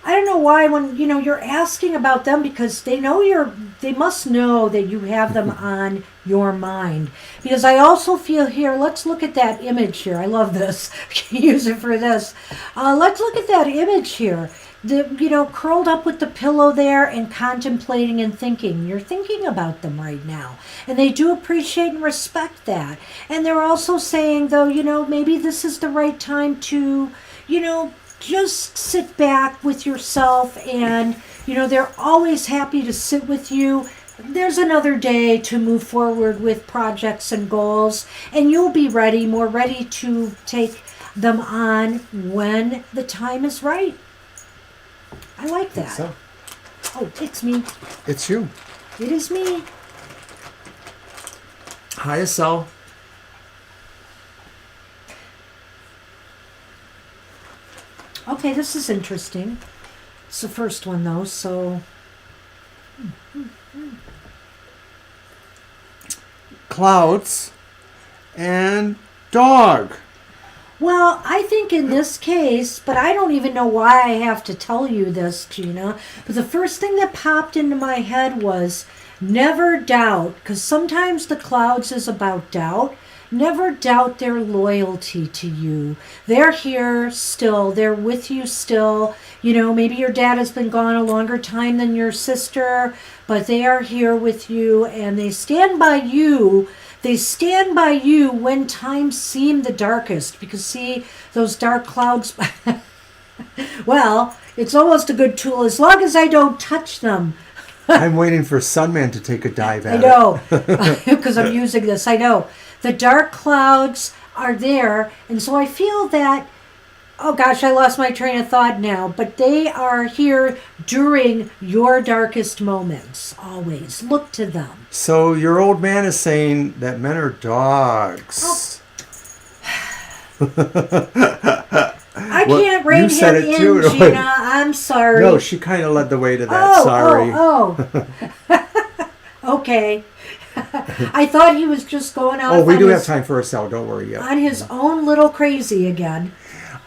I don't know why when you're asking about them, because they must know that you have them on your mind. Because I also feel here, let's look at that image here. I love this. I can use it for this. Let's look at that image here. Curled up with the pillow there and contemplating and thinking. You're thinking about them right now. And they do appreciate and respect that. And they're also saying, though, maybe this is the right time to, just sit back with yourself. And, they're always happy to sit with you. There's another day to move forward with projects and goals. And you'll be more ready to take them on when the time is right. I like that. So. Oh, it's me. It's you. It is me. Highest self. Okay, this is interesting. It's the first one, though, so... Clouds and dog. Well, I think in this case, but I don't even know why I have to tell you this, Gina, but the first thing that popped into my head was never doubt, because sometimes the clouds is about doubt. Never doubt their loyalty to you. They're here still. They're with you still. Maybe your dad has been gone a longer time than your sister, but they are here with you, and they stand by you. They stand by you when times seem the darkest, because see, those dark clouds, well, it's almost a good tool as long as I don't touch them. I'm waiting for Sunman to take a dive at I know, because I'm using this. I know. The dark clouds are there, and so I feel that, oh gosh, I lost my train of thought now, but they are here during your darkest moments, always. Look to them. So your old man is saying that men are dogs. I can't rein him in, too, Gina. I'm sorry. No, she kind of led the way to that. Sorry. Okay. I thought he was just going out. Oh, we do have time for a cell. Don't worry yet. On his own little crazy again.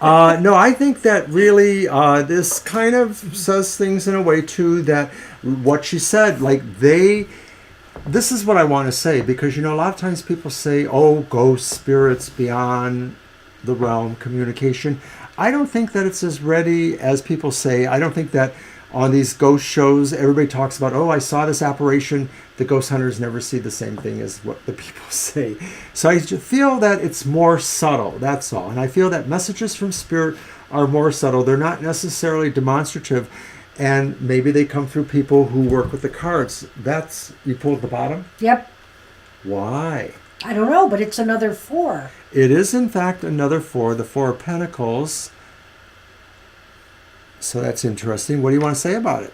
No, I think that really this kind of says things in a way too that what she said, this is what I want to say, because a lot of times people say, oh, ghosts, spirits beyond the realm, communication. I don't think that it's as ready as people say. I don't think that on these ghost shows, everybody talks about, oh, I saw this apparition. The ghost hunters never see the same thing as what the people say. So I feel that it's more subtle, that's all. And I feel that messages from spirit are more subtle. They're not necessarily demonstrative. And maybe they come through people who work with the cards. You pulled the bottom? Yep. Why? I don't know, but it's another 4. It is, in fact, another 4, the 4 of Pentacles. So that's interesting. What do you want to say about it?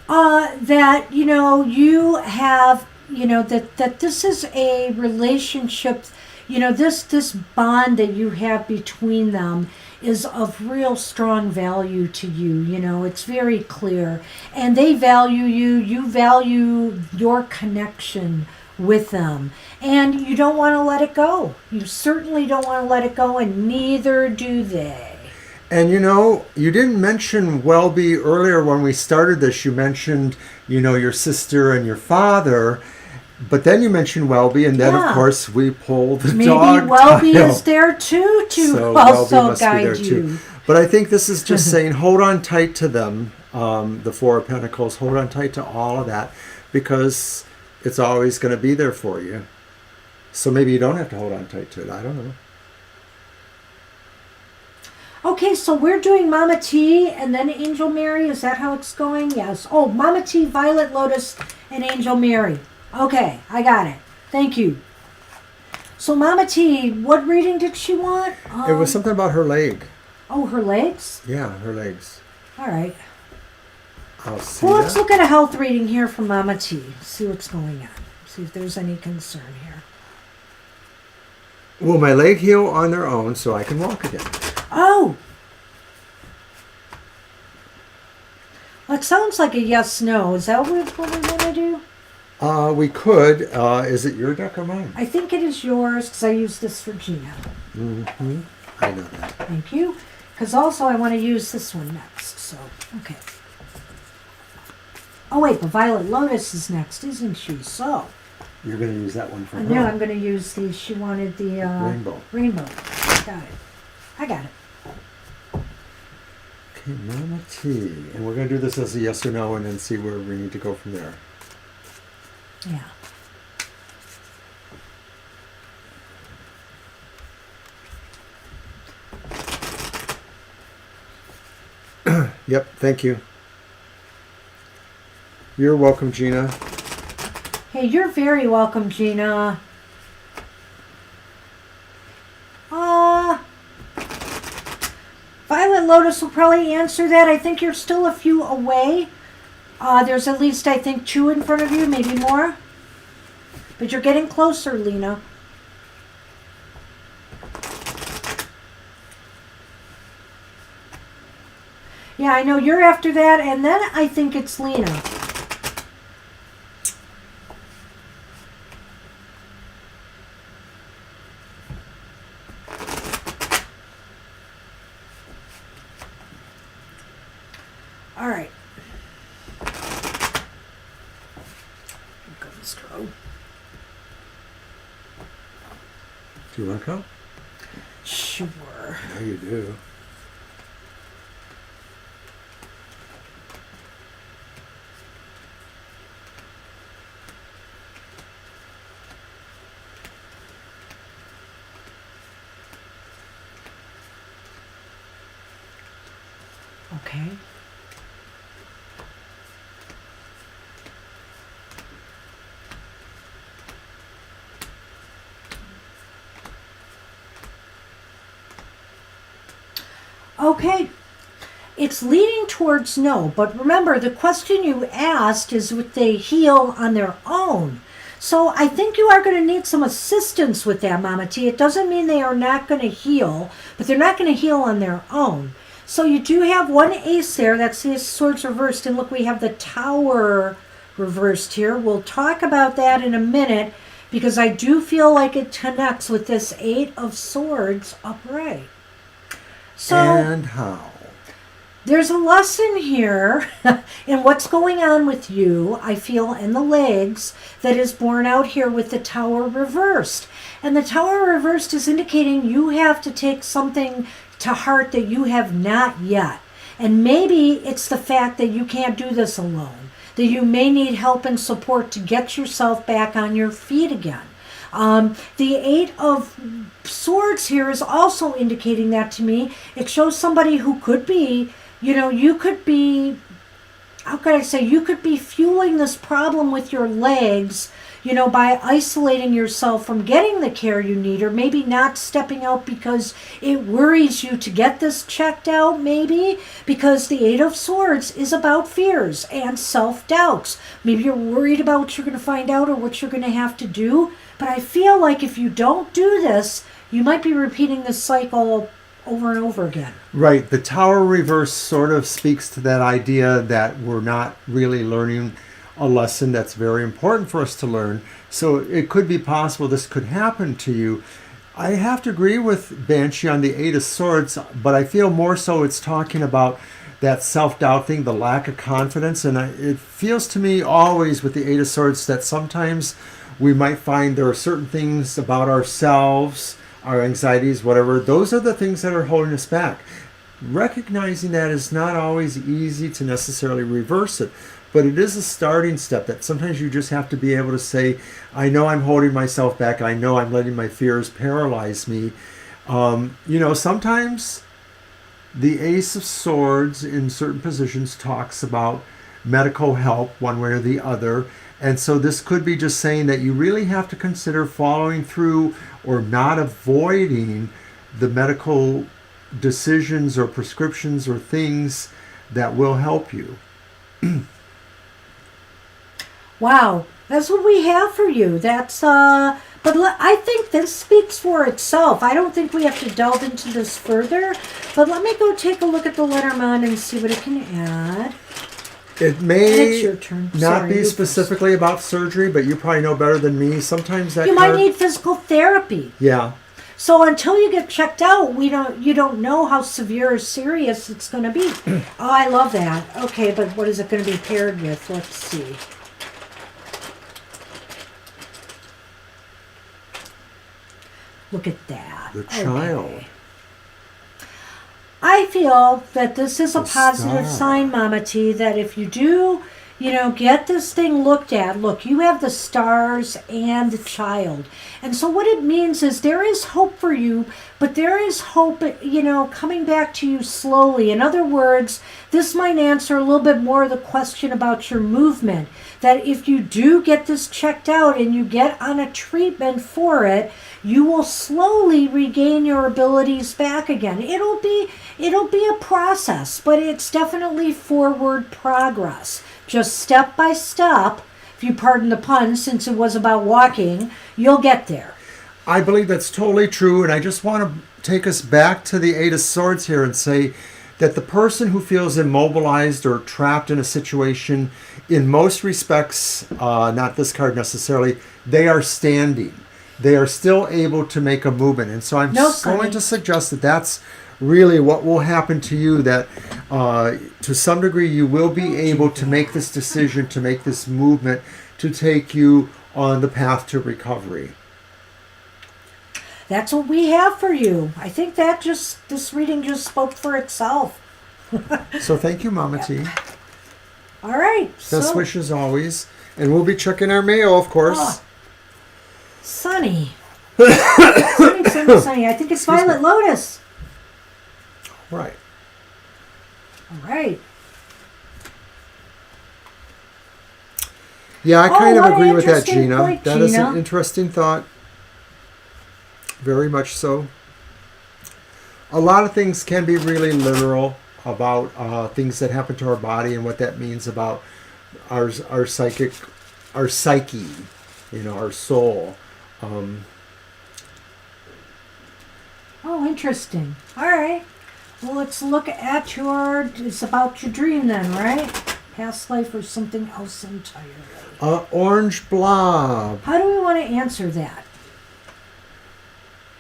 That, you have, that this is a relationship, this bond that you have between them is of real strong value to you. It's very clear. And they value you. You value your connection with them. And you don't want to let it go. You certainly don't want to let it go, and neither do they. And you didn't mention Welby earlier when we started this. You mentioned, your sister and your father, but then you mentioned Welby, and then of course we pulled the dog. Maybe Welby is there too to also guide you. But I think this is just saying, hold on tight to them, the Four of Pentacles. Hold on tight to all of that, because it's always going to be there for you. So maybe you don't have to hold on tight to it. I don't know. Okay, so we're doing Mama T and then Angel Mary. Is that how it's going? Yes. Oh, Mama T, Violet Lotus, and Angel Mary. Okay, I got it. Thank you. So Mama T, what reading did she want? It was something about her leg. Oh, her legs? Yeah, her legs. All right. I'll see. Well, let's look at a health reading here from Mama T. See what's going on. See if there's any concern here. Will my leg heal on their own so I can walk again? Oh! Well, it sounds like a yes-no. Is that what we want to do? We could. Is it your deck or mine? I think it is yours because I use this for Gina. Mm-hmm. I know that. Thank you. Because also I want to use this one next. So, okay. Oh, wait, but Violet Lotus is next, isn't she? So. You're going to use that one for her? No, I'm going to use the, she wanted the... Rainbow. Got it. I got it. Okay, Mama T. And we're going to do this as a yes or no and then see where we need to go from there. Yeah. Yep, thank you. You're welcome, Gina. Hey, you're very welcome, Gina. Violet Lotus will probably answer that. I think you're still a few away. There's at least, I think, 2 in front of you, maybe more. But you're getting closer, Lena. Yeah, I know you're after that, and then I think it's Lena. All right. Here comes Mr. O. Do you want to go? Sure. I know you do. Okay. Okay. It's leading towards no, but remember the question you asked is would they heal on their own? So I think you are going to need some assistance with that, Mama T. It doesn't mean they are not going to heal, but they're not going to heal on their own. So you do have one ace there. That's the swords reversed. And look, we have the Tower reversed here. We'll talk about that in a minute because I do feel like it connects with this 8 of Swords upright. So, and how? There's a lesson here in what's going on with you, I feel, in the legs that is borne out here with the Tower reversed. And the Tower reversed is indicating you have to take something to heart that you have not yet. And maybe it's the fact that you can't do this alone, that you may need help and support to get yourself back on your feet again. The 8 of Swords here is also indicating that to me. It shows somebody who could be, you could be, how could I say, you could be fueling this problem with your legs, by isolating yourself from getting the care you need, or maybe not stepping out because it worries you to get this checked out, maybe because the 8 of Swords is about fears and self-doubts. Maybe you're worried about what you're going to find out or what you're going to have to do. But I feel like if you don't do this, you might be repeating this cycle over and over again. Right. The Tower reverse sort of speaks to that idea that we're not really learning a lesson that's very important for us to learn. So it could be possible this could happen to you. I have to agree with Banshee on the Eight of Swords, but I feel more so it's talking about that self-doubt thing, the lack of confidence. And it feels to me always with the Eight of Swords that sometimes we might find there are certain things about ourselves, our anxieties, whatever. Those are the things that are holding us back. Recognizing that is not always easy to necessarily reverse it, but it is a starting step that sometimes you just have to be able to say, I know I'm holding myself back. I know I'm letting my fears paralyze me. Sometimes the Ace of Swords in certain positions talks about medical help one way or the other. And so this could be just saying that you really have to consider following through or not avoiding the medical decisions or prescriptions or things that will help you. Wow, that's what we have for you. I think this speaks for itself. I don't think we have to delve into this further, but let me go take a look at the Lenormand and see what it can add. It may It's your turn. not Sorry, be you specifically about surgery, but you probably know better than me. Sometimes that You might need physical therapy. Yeah. So until you get checked out, you don't know how severe or serious it's going to be. Oh, I love that. Okay, but what is it going to be paired with? Let's see. Look at that. The child. Okay. I feel that this is a The positive star. sign, Mama T, that if you do, get this thing looked at. Look, you have the stars and the child. And so what it means is there is hope for you, but there is hope, coming back to you slowly. In other words, this might answer a little bit more of the question about your movement. That if you do get this checked out and you get on a treatment for it, you will slowly regain your abilities back again. It'll be a process, but it's definitely forward progress. Just step by step, if you pardon the pun, since it was about walking, you'll get there. I believe that's totally true, and I just want to take us back to the Eight of Swords here and say that the person who feels immobilized or trapped in a situation, in most respects, not this card necessarily, they are standing. They are still able to make a movement. And so I'm going to suggest that that's really what will happen to you, that to some degree you will be able to make this decision, to make this movement, to take you on the path to recovery. That's what we have for you. I think this reading just spoke for itself. So thank you, Mama T. All right. Best wishes always. And we'll be checking our mail, of course. Oh, Sunny. Sunny. I think it's Violet Lotus. Right. All right. Yeah, I kind of what an agree with that, interesting Gina. point, That is Gina. an interesting thought. Very much so. A lot of things can be really literal about things that happen to our body and what that means about our psyche, our soul. Oh, interesting. All right. Well, let's look at it's about your dream then, right? Past life or something else entirely. Orange blob. How do we want to answer that?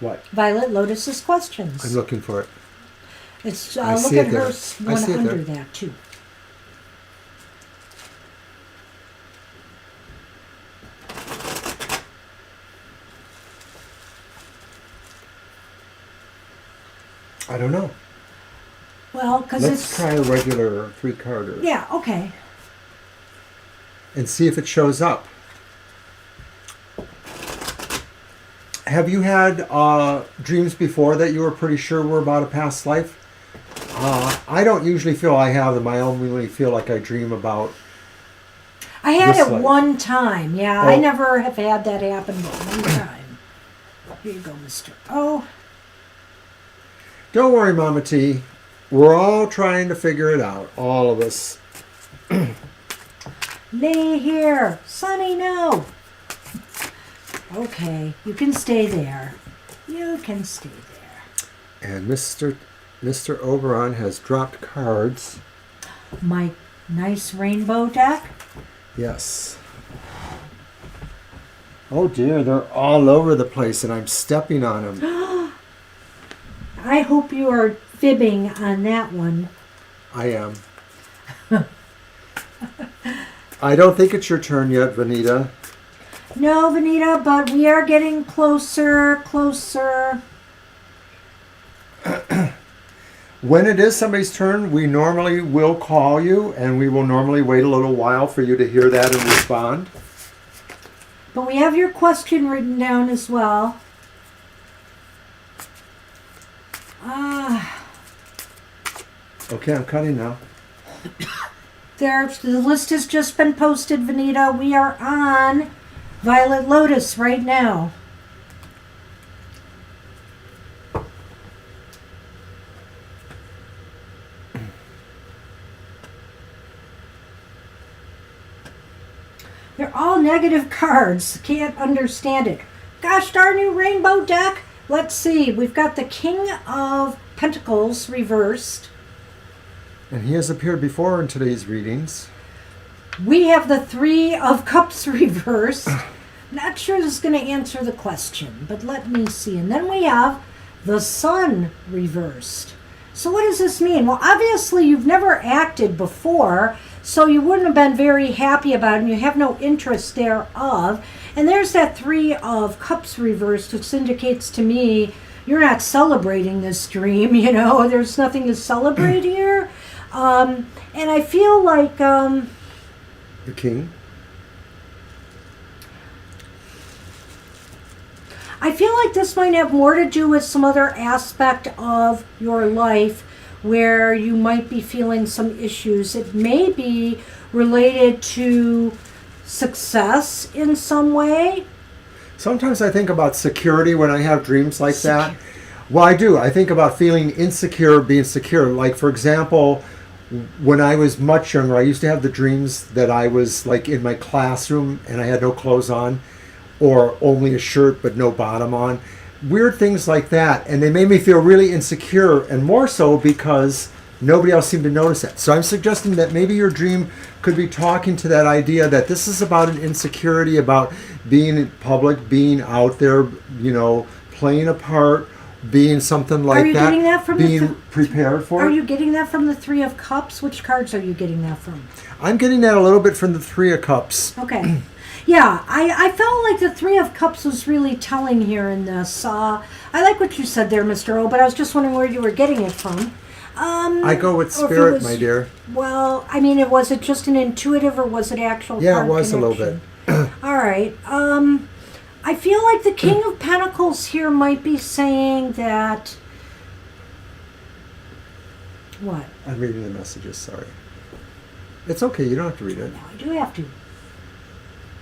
What? Violet Lotus's questions. I'm looking for it. It's I look see at it there. her I one see it under there. that too. I don't know. Well, because Let's try a regular 3-carder. Yeah, okay. And see if it shows up. Have you had dreams before that you were pretty sure were about a past life? I don't usually feel I have them. I only feel like I dream about. I had this it life. one time. Yeah, Oh. I never have had that happen but one time. Here you go, Mr. O. Don't worry, Mama T. We're all trying to figure it out. All of us. Lay here. Sonny, no. Okay, you can stay there. You can stay there. And Mr. Oberon has dropped cards. My nice rainbow deck. Yes. Oh dear, they're all over the place and I'm stepping on them. I hope you are fibbing on that one. I am. I don't think it's your turn yet, Vanita. No, Vanita, but we are getting closer. When it is somebody's turn, we normally will call you and we will normally wait a little while for you to hear that and respond. But we have your question written down as well. Okay, I'm cutting now. The list has just been posted, Vanita. We are on Violet Lotus right now. They're all negative cards. Can't understand it. Gosh darn you, Rainbow deck. Let's see. We've got the King of Pentacles reversed. And he has appeared before in today's readings. We have the Three of Cups reversed. Not sure this is going to answer the question, but let me see. And then we have the Sun reversed. So what does this mean? Well, obviously you've never acted before, so you wouldn't have been very happy about it, and you have no interest thereof. And there's that Three of Cups reversed, which indicates to me you're not celebrating this dream, you know. There's nothing to celebrate here. And I feel like... the King? I feel like this might have more to do with some other aspect of your life where you might be feeling some issues. It may be related to success in some way. Sometimes I think about security when I have dreams like that. Well, I do. I think about feeling insecure, being secure. Like, for example, when I was much younger, I used to have the dreams that I was like in my classroom and I had no clothes on, or only a shirt but no bottom on. Weird things like that. And they made me feel really insecure, and more so because nobody else seemed to notice it. So I'm suggesting that maybe your dream could be talking to that idea that this is about an insecurity, about being in public, being out there, you know, playing a part, being something like that. Are you getting that from being prepared for it? Are you getting that from the Three of Cups? Which cards are you getting that from? I'm getting that a little bit from the Three of Cups. Okay. Yeah, I felt like the Three of Cups was really telling here in this. I like what you said there, Mr. O, but I was just wondering where you were getting it from. I go with spirit, my dear. Well, I mean, was it just an intuitive or was it actual Yeah, card it was connection? a little bit. All right. I feel like the King of Pentacles here might be saying that... What? I'm reading the messages, sorry. It's okay, you don't have to read it. No, I do have to.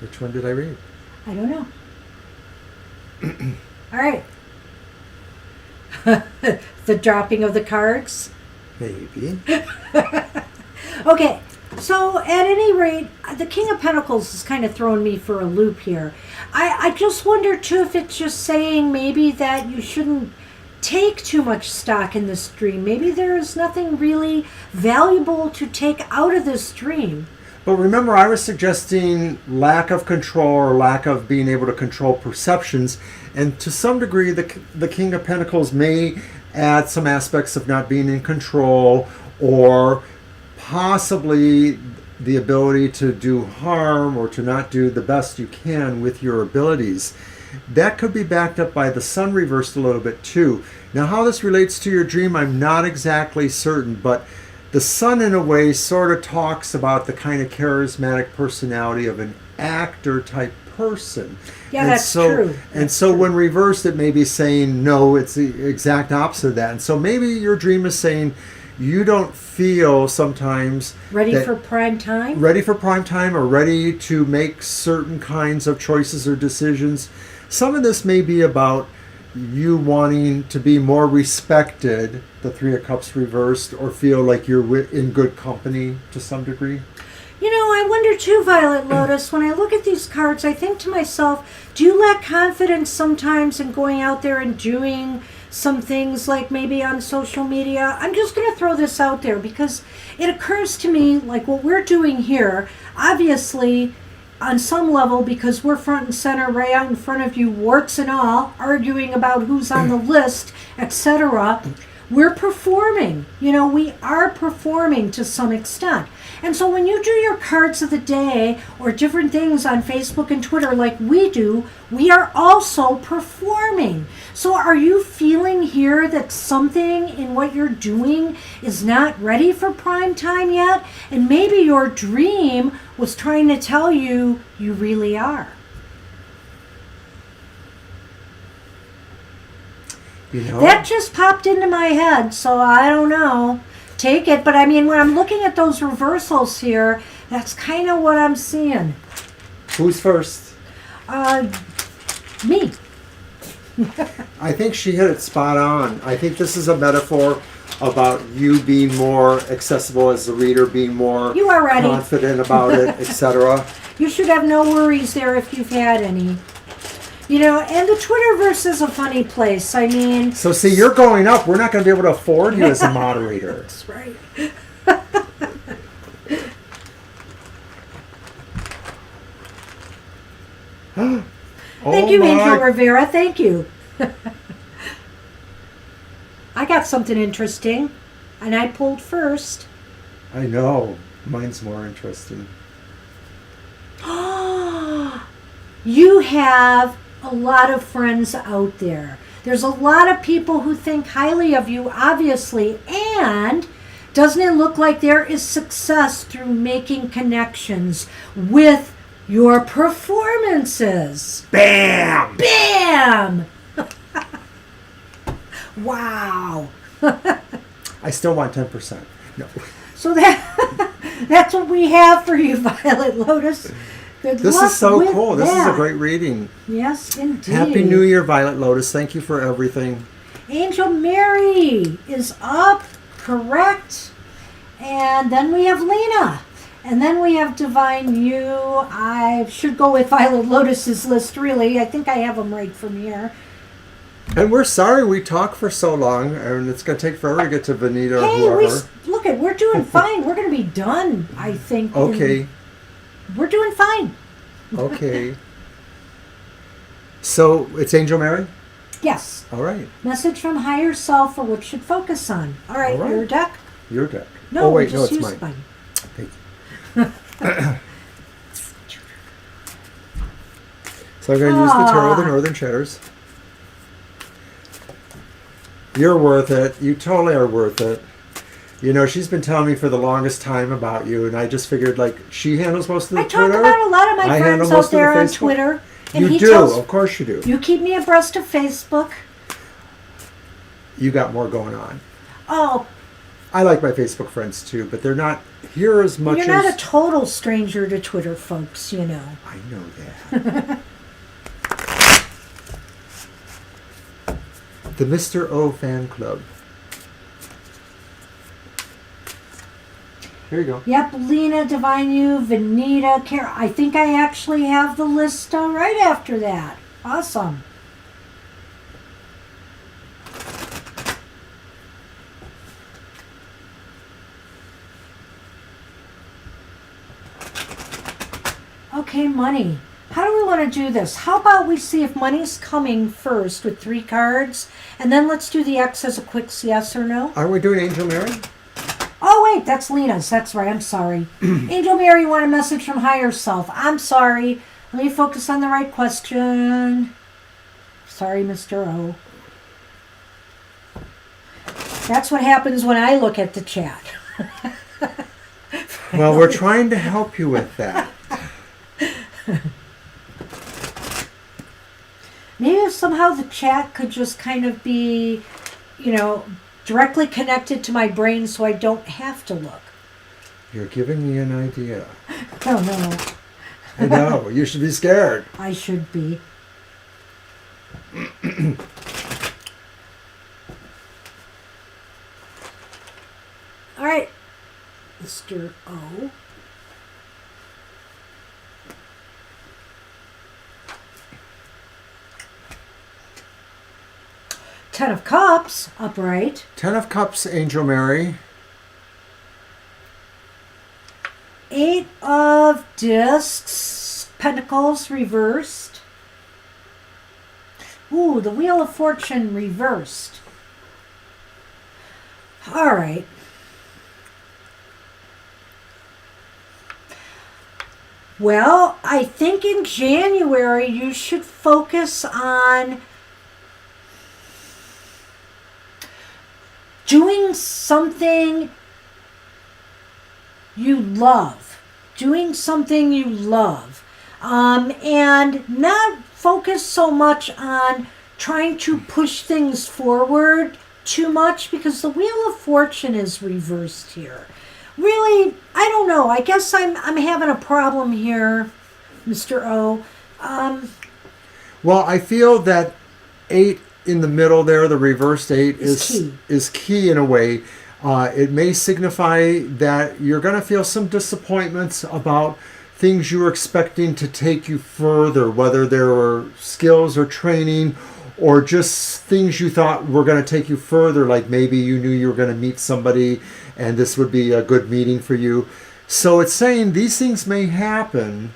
Which one did I read? I don't know. All right. The dropping of the cards. Maybe. Okay, so at any rate, the King of Pentacles is kind of throwing me for a loop here. I just wonder too if it's just saying maybe that you shouldn't take too much stock in this dream. Maybe there is nothing really valuable to take out of this dream. But remember, I was suggesting lack of control or lack of being able to control perceptions. And to some degree, the King of Pentacles may add some aspects of not being in control, or possibly the ability to do harm or to not do the best you can with your abilities. That could be backed up by the Sun reversed a little bit too. Now, how this relates to your dream, I'm not exactly certain, but the Sun, in a way, sort of talks about the kind of charismatic personality of an actor-type person. Yeah, that's true. And so when reversed, it may be saying, no, it's the exact opposite of that. And so maybe your dream is saying you don't feel sometimes... Ready for prime time? Ready for prime time, or ready to make certain kinds of choices or decisions. Some of this may be about you wanting to be more respected, the Three of Cups reversed, or feel like you're in good company to some degree. You know, I wonder too, Violet Lotus, when I look at these cards, I think to myself, do you lack confidence sometimes in going out there and doing some things like maybe on social media. I'm just going to throw this out there because it occurs to me like what we're doing here, obviously on some level, because we're front and center right out in front of you, warts and all, arguing about who's on the list, etc. We're performing. We are performing to some extent. And so when you do your cards of the day or different things on Facebook and Twitter like we do, we are also performing. So are you feeling here that something in what you're doing is not ready for prime time yet? And maybe your dream was trying to tell you you really are. That just popped into my head, so I don't know. Take it, but I mean, when I'm looking at those reversals here, that's kind of what I'm seeing. Who's first? Me. I think she hit it spot on. I think this is a metaphor about you being more accessible as a reader, being more You are ready. confident about it, etc. You should have no worries there if you've had any. And the Twitterverse is a funny place. I mean... So see, you're going up. We're not going to be able to afford you as a moderator. That's right. Thank you, Angel Rivera. Thank you. I got something interesting, and I pulled first. I know. Mine's more interesting. You have a lot of friends out there. There's a lot of people who think highly of you, obviously, and doesn't it look like there is success through making connections with your performances? Bam! Bam! Wow. I still want 10%. No. So that's what we have for you, Violet Lotus. This is so cool. This is a great reading. Yes, indeed. Happy New Year, Violet Lotus. Thank you for everything. Angel Mary is up, correct. And then we have Lena. And then we have Divine You. I should go with Violet Lotus's list, really. I think I have them right from here. And we're sorry we talk for so long, and it's going to take forever to get to Vanita or whoever. We're doing fine. We're going to be done, I think. Okay. We're doing fine. Okay. So, it's Angel Mary? Yes. All right. Message from higher self for what you should focus on. All right, your deck? Your deck. No, wait, it's mine. Thank you. So I'm going to use the Tarot of the Northern Shadows. You're worth it. You totally are worth it. She's been telling me for the longest time about you, and I just figured, she handles most of the Twitter. I talk about a lot of my friends out there on Twitter. And you do. Of course you do. You keep me abreast of Facebook. You got more going on. Oh. I like my Facebook friends, too, but they're not here as much as... You're not a total stranger to Twitter, folks, I know that. The Mr. O fan club. Here you go. Yep, Lena, Divine You, Vanita, Kara. I think I actually have the list right after that. Awesome. Okay, money. How do we want to do this? How about we see if money's coming first with 3 cards, and then let's do the X as a quick yes or no. Are we doing Angel Mary? Oh, wait, that's Lena's. That's right. I'm sorry. Angel Mary, you want a message from higher self. I'm sorry. Let me focus on the right question. Sorry, Mr. O. That's what happens when I look at the chat. Well, we're trying to help you with that. Maybe if somehow the chat could just kind of be, directly connected to my brain so I don't have to look. You're giving me an idea. Oh, no. I know. You should be scared. I should be. All right, Mr. O. Ten of Cups, upright. 10 of Cups, Angel Mary. 8 of Discs, Pentacles reversed. Ooh, the Wheel of Fortune reversed. All right. Well, I think in January you should focus on doing something you love. Doing something you love. And not focus so much on trying to push things forward too much, because the Wheel of Fortune is reversed here. Really, I don't know. I guess I'm having a problem here, Mr. O. Well, I feel that 8 in the middle there, the reversed 8, is key in a way. It may signify that you're going to feel some disappointments about things you were expecting to take you further, whether there were skills or training or just things you thought were going to take you further, like maybe you knew you were going to meet somebody and this would be a good meeting for you. So it's saying these things may happen,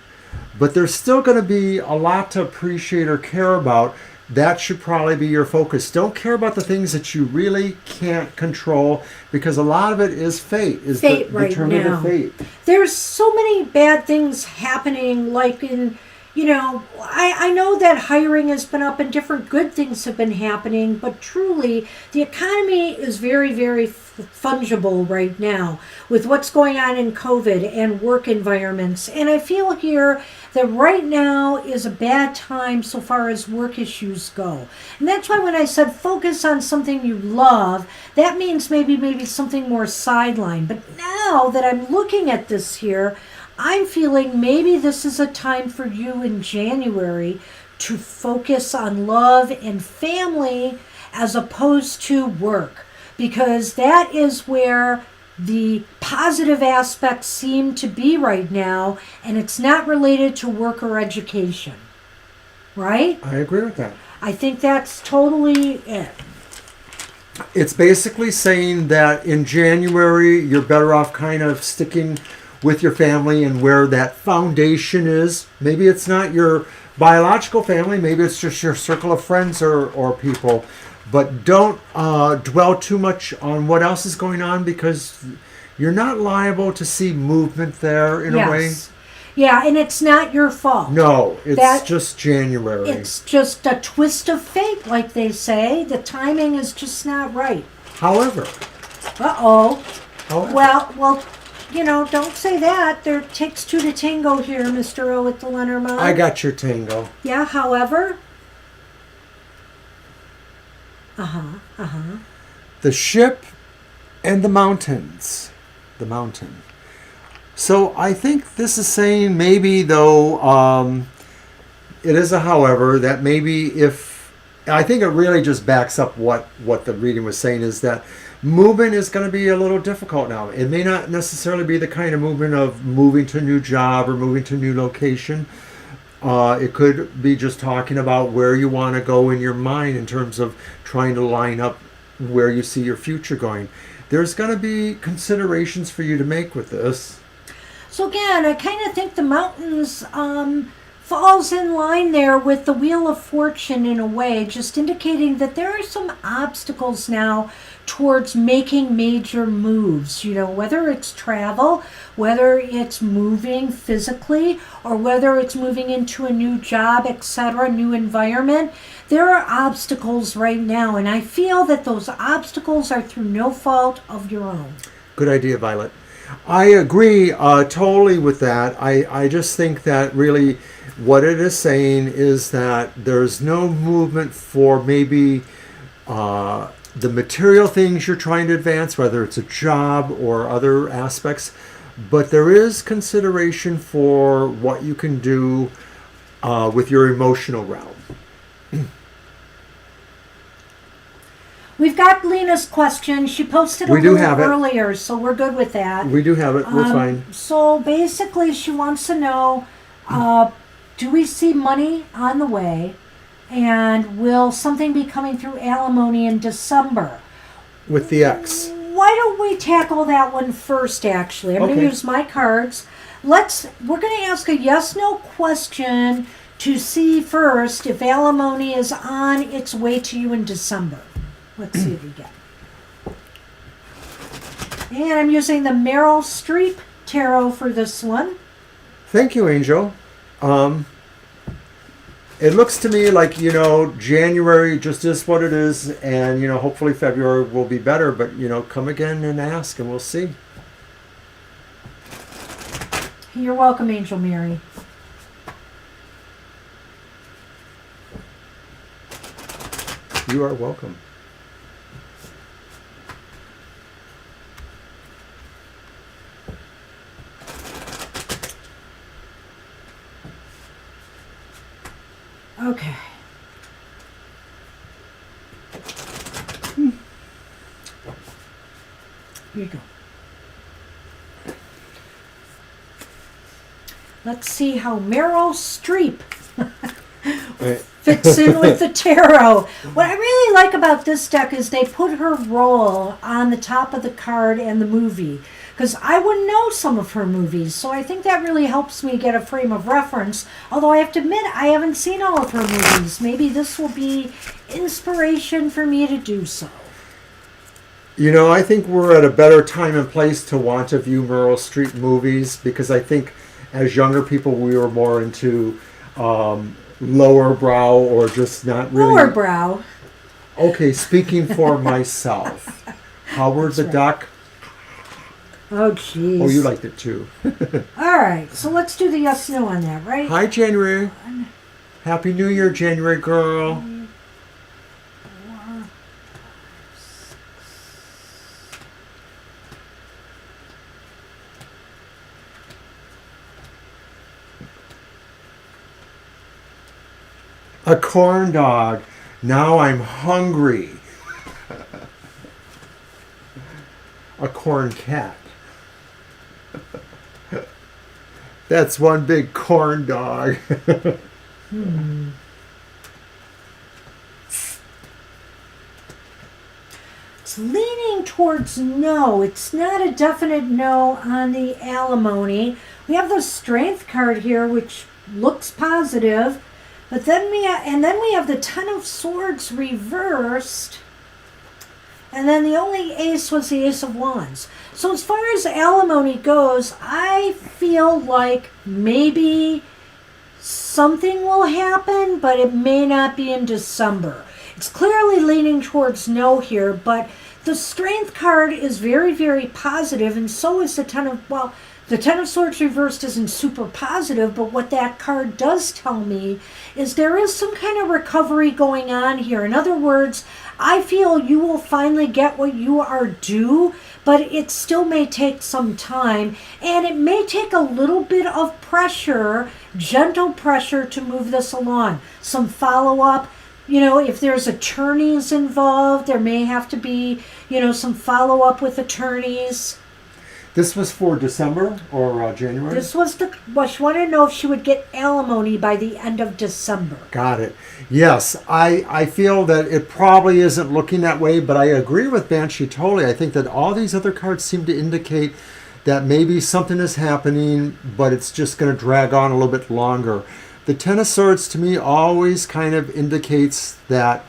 but there's still going to be a lot to appreciate or care about. That should probably be your focus. Don't care about the things that you really can't control, because a lot of it is fate. Is fate right determinative now. Fate. There's so many bad things happening, like in, I know that hiring has been up and different good things have been happening, but truly the economy is very, very fungible right now with what's going on in COVID and work environments. And I feel here that right now is a bad time so far as work issues go. And that's why when I said focus on something you love, that means maybe something more sideline. But now that I'm looking at this here, I'm feeling maybe this is a time for you in January to focus on love and family as opposed to work, because that is where the positive aspects seem to be right now, and it's not related to work or education. Right? I agree with that. I think that's totally it. It's basically saying that in January, you're better off kind of sticking with your family and where that foundation is. Maybe it's not your biological family, maybe it's just your circle of friends or people. But don't dwell too much on what else is going on, because you're not liable to see movement there in a way. Yeah, and it's not your fault. No, it's just January. It's just a twist of fate, like they say. The timing is just not right. However. Uh-oh. Well, don't say that. There takes two to tango here, Mr. O at the Lenormand. I got your tango. Yeah, however. The ship and the mountains. The mountain. So I think this is saying maybe, though, it is a however, that maybe I think it really just backs up what the reading was saying, is that movement is going to be a little difficult now. It may not necessarily be the kind of movement of moving to a new job or moving to a new location. It could be just talking about where you want to go in your mind in terms of trying to line up where you see your future going. There's going to be considerations for you to make with this. So again, I kind of think the mountains falls in line there with the Wheel of Fortune in a way, just indicating that there are some obstacles now towards making major moves, whether it's travel, whether it's moving physically, or whether it's moving into a new job, etc., new environment. There are obstacles right now, and I feel that those obstacles are through no fault of your own. Good idea, Violet. I agree totally with that. I just think that really what it is saying is that there's no movement for maybe the material things you're trying to advance, whether it's a job or other aspects, but there is consideration for what you can do with your emotional realm. We've got Lena's question. She posted a little earlier, so we're good with that. We do have it. We're fine. So basically, she wants to know, do we see money on the way? And will something be coming through alimony in December? With the X. Why don't we tackle that one first, actually? I'm going to use my cards. We're going to ask a yes-no question to see first if alimony is on its way to you in December. Let's see what we get. And I'm using the Meryl Streep Tarot for this one. Thank you, Angel. It looks to me like, January just is what it is, and, hopefully February will be better, but, come again and ask, and we'll see. You're welcome, Angel Mary. You are welcome. Okay. Here you go. Let's see how Meryl Streep fits in with the tarot. What I really like about this deck is they put her role on the top of the card and the movie, because I wouldn't know some of her movies, so I think that really helps me get a frame of reference, although I have to admit I haven't seen all of her movies. Maybe this will be inspiration for me to do so. I think we're at a better time and place to want to view Meryl Streep movies, because I think as younger people we were more into lower brow, or just not really... Lower brow. Okay, speaking for myself. Howard the Duck. Oh, jeez. Oh, you liked it too. All right, so let's do the yes/no on that, right? Hi, January. Happy New Year, January girl. 3, 4, 6. A corn dog. Now I'm hungry. A corn cat. That's one big corn dog. It's leaning towards no. It's not a definite no on the alimony. We have the Strength card here, which looks positive. But then we have the Ten of Swords reversed. And then the only ace was the Ace of Wands. So as far as alimony goes, I feel like maybe something will happen, but it may not be in December. It's clearly leaning towards no here, but the Strength card is very, very positive, and so is the Ten of Swords reversed isn't super positive, but what that card does tell me is there is some kind of recovery going on here. In other words, I feel you will finally get what you are due, but it still may take some time, and it may take a little bit of pressure, gentle pressure, to move this along. Some follow-up. If there's attorneys involved, there may have to be, some follow-up with attorneys. This was for December or January? This was she wanted to know if she would get alimony by the end of December. Got it. Yes, I feel that it probably isn't looking that way, but I agree with Banshee totally. I think that all these other cards seem to indicate that maybe something is happening, but it's just going to drag on a little bit longer. The Ten of Swords to me always kind of indicates that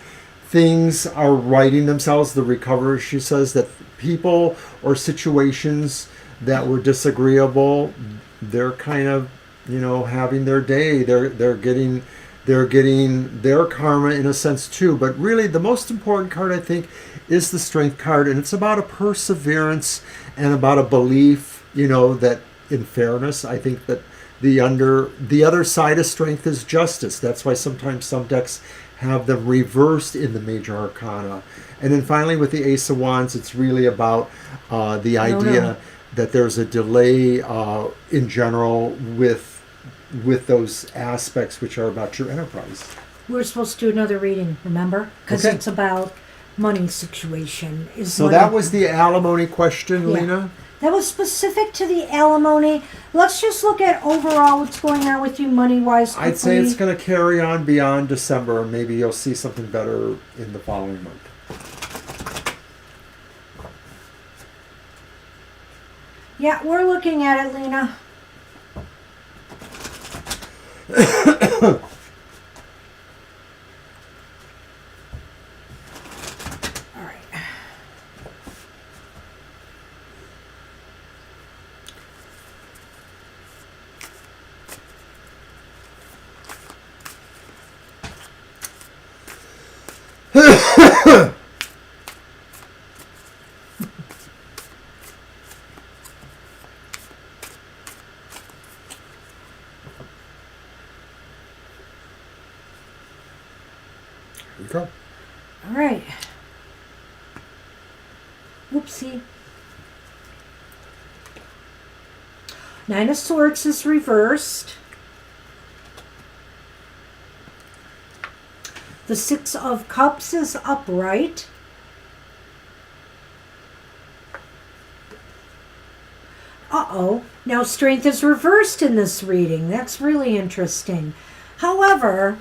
things are righting themselves. The recovery, she says, that people or situations that were disagreeable, they're kind of, having their day. They're getting their karma in a sense too. But really, the most important card, I think, is the Strength card, and it's about a perseverance and about a belief, that in fairness, I think that the other side of Strength is justice. That's why sometimes some decks have them reversed in the major arcana. And then finally, with the Ace of Wands, it's really about the idea that there's a delay in general with those aspects which are about your enterprise. We're supposed to do another reading, remember? Because it's about money situation. So that was the alimony question, Yeah. Lena? That was specific to the alimony. Let's just look at overall what's going on with you money-wise quickly. I'd say it's going to carry on beyond December. Maybe you'll see something better in the following month. Yeah, we're looking at it, Lena. All right. Here you go. All right. Whoopsie. Nine of Swords is reversed. The Six of Cups is upright. Uh-oh. Now Strength is reversed in this reading. That's really interesting. However,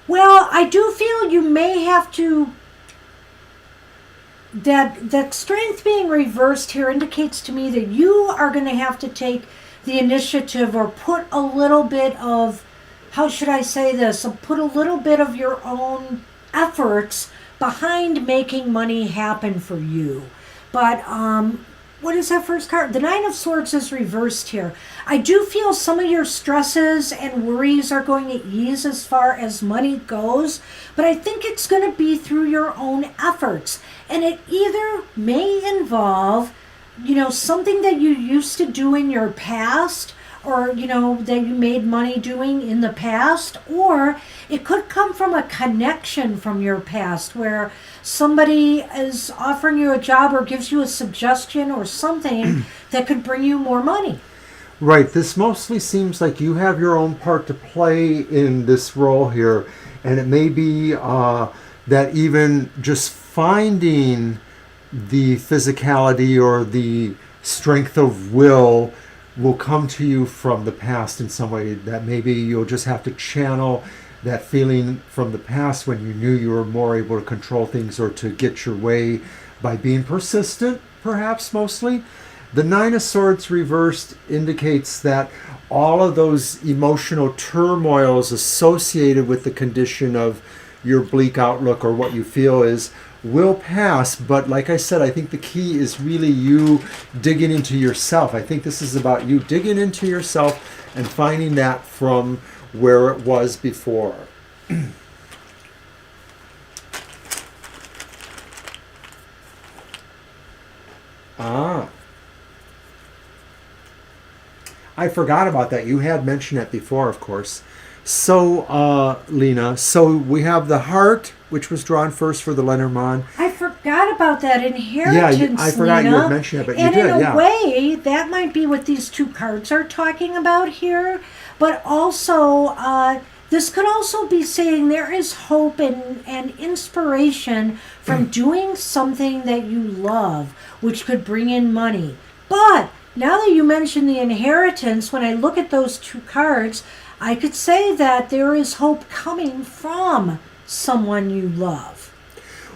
well, I do feel you may have to... That Strength being reversed here indicates to me that you are going to have to take the initiative or put a little bit of... How should I say this? Put a little bit of your own efforts behind making money happen for you. But, what is that first card? The Nine of Swords is reversed here. I do feel some of your stresses and worries are going to ease as far as money goes, but I think it's going to be through your own efforts. And it either may involve, something that you used to do in your past, or, that you made money doing in the past, or it could come from a connection from your past where somebody is offering you a job or gives you a suggestion or something that could bring you more money. Right. This mostly seems like you have your own part to play in this role here. And it may be that even just finding the physicality or the strength of will come to you from the past in some way, that maybe you'll just have to channel that feeling from the past when you knew you were more able to control things or to get your way by being persistent, perhaps mostly. The Nine of Swords reversed indicates that all of those emotional turmoils associated with the condition of your bleak outlook or what you feel will pass, but like I said, I think the key is really you digging into yourself. I think this is about you digging into yourself and finding that from where it was before. I forgot about that. You had mentioned it before, of course. So, Lena, so we have the heart, which was drawn first for the Lenormand. I forgot about that inheritance, Yeah, I forgot Lena. you had mentioned it, but and you did, in a way, that might be what these two cards are talking about here. But also, this could also be saying there is hope and inspiration from doing something that you love, which could bring in money. But now that you mention the inheritance, when I look at those two cards, I could say that there is hope coming from someone you love.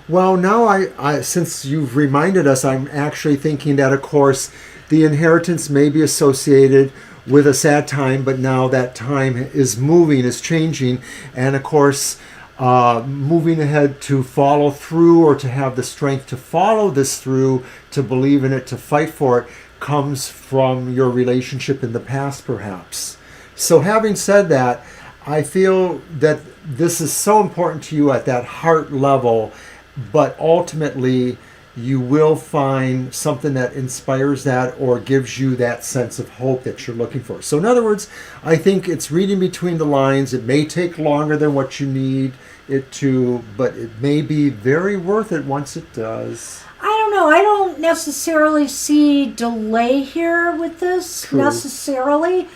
Well, now I since you've reminded us, I'm actually thinking that, of course, the inheritance may be associated with a sad time, but now that time is moving, is changing, and of course, moving ahead to follow through or to have the strength to follow this through, to believe in it, to fight for it, comes from your relationship in the past, perhaps. So having said that, I feel that this is so important to you at that heart level, but ultimately you will find something that inspires that or gives you that sense of hope that you're looking for. So in other words, I think it's reading between the lines. It may take longer than what you need it to, but it may be very worth it once it does. I don't know. I don't necessarily see delay here with this. True. Necessarily.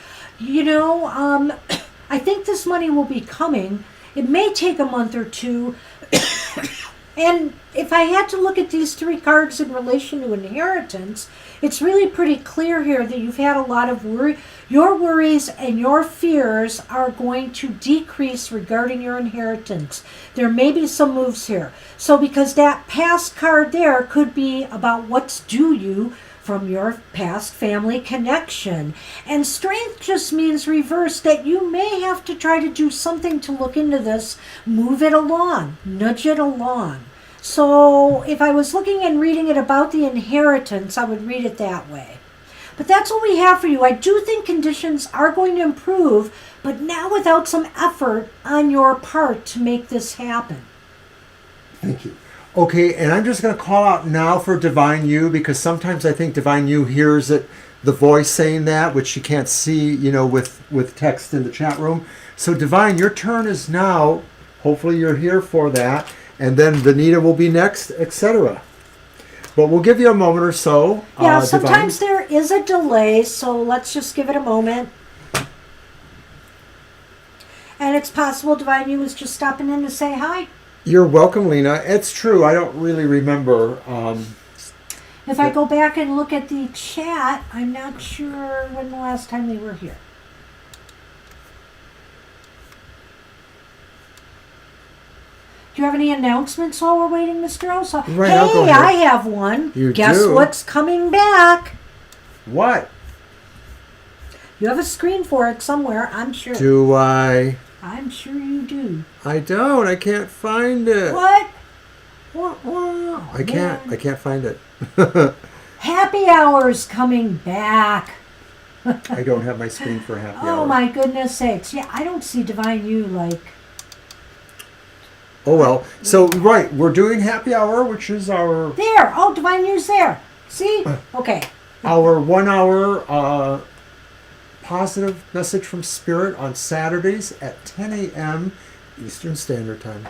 I think this money will be coming. It may take a month or two. And if I had to look at these three cards in relation to inheritance, it's really pretty clear here that you've had a lot of worry. Your worries and your fears are going to decrease regarding your inheritance. There may be some moves here. So because that past card there could be about what's due you from your past family connection. And strength just means reverse, that you may have to try to do something to look into this, move it along, nudge it along. So if I was looking and reading it about the inheritance, I would read it that way. But that's what we have for you. I do think conditions are going to improve, but now without some effort on your part to make this happen. Thank you. Okay, and I'm just going to call out now for Divine You, because sometimes I think Divine You hears it, the voice saying that, which she can't see, with text in the chat room. So Divine, your turn is now. Hopefully you're here for that. And then Vanita will be next, etc. But we'll give you a moment or so. Yeah, sometimes there is a delay, so let's just give it a moment. And it's possible Divine You was just stopping in to say hi. You're welcome, Lena. It's true. I don't really remember. If I go back and look at the chat, I'm not sure when the last time they were here. Do you have any announcements while we're waiting, Mr. Osa? Right, hey, I'll go ahead. I have one. You Guess do? what's coming back? What? You have a screen for it somewhere, I'm sure. Do I? I'm sure you do. I don't. I can't find it. What? I can't. Man. I can't find it. Happy Hour's coming back. I don't have my screen for happy hour. Oh my goodness sakes. Yeah, I don't see Divine You like... Oh well. So right, we're doing happy hour, which is our There! Oh, Divine You's there. See? Okay. our 1 hour positive message from Spirit on Saturdays at 10 a.m. Eastern Standard Time.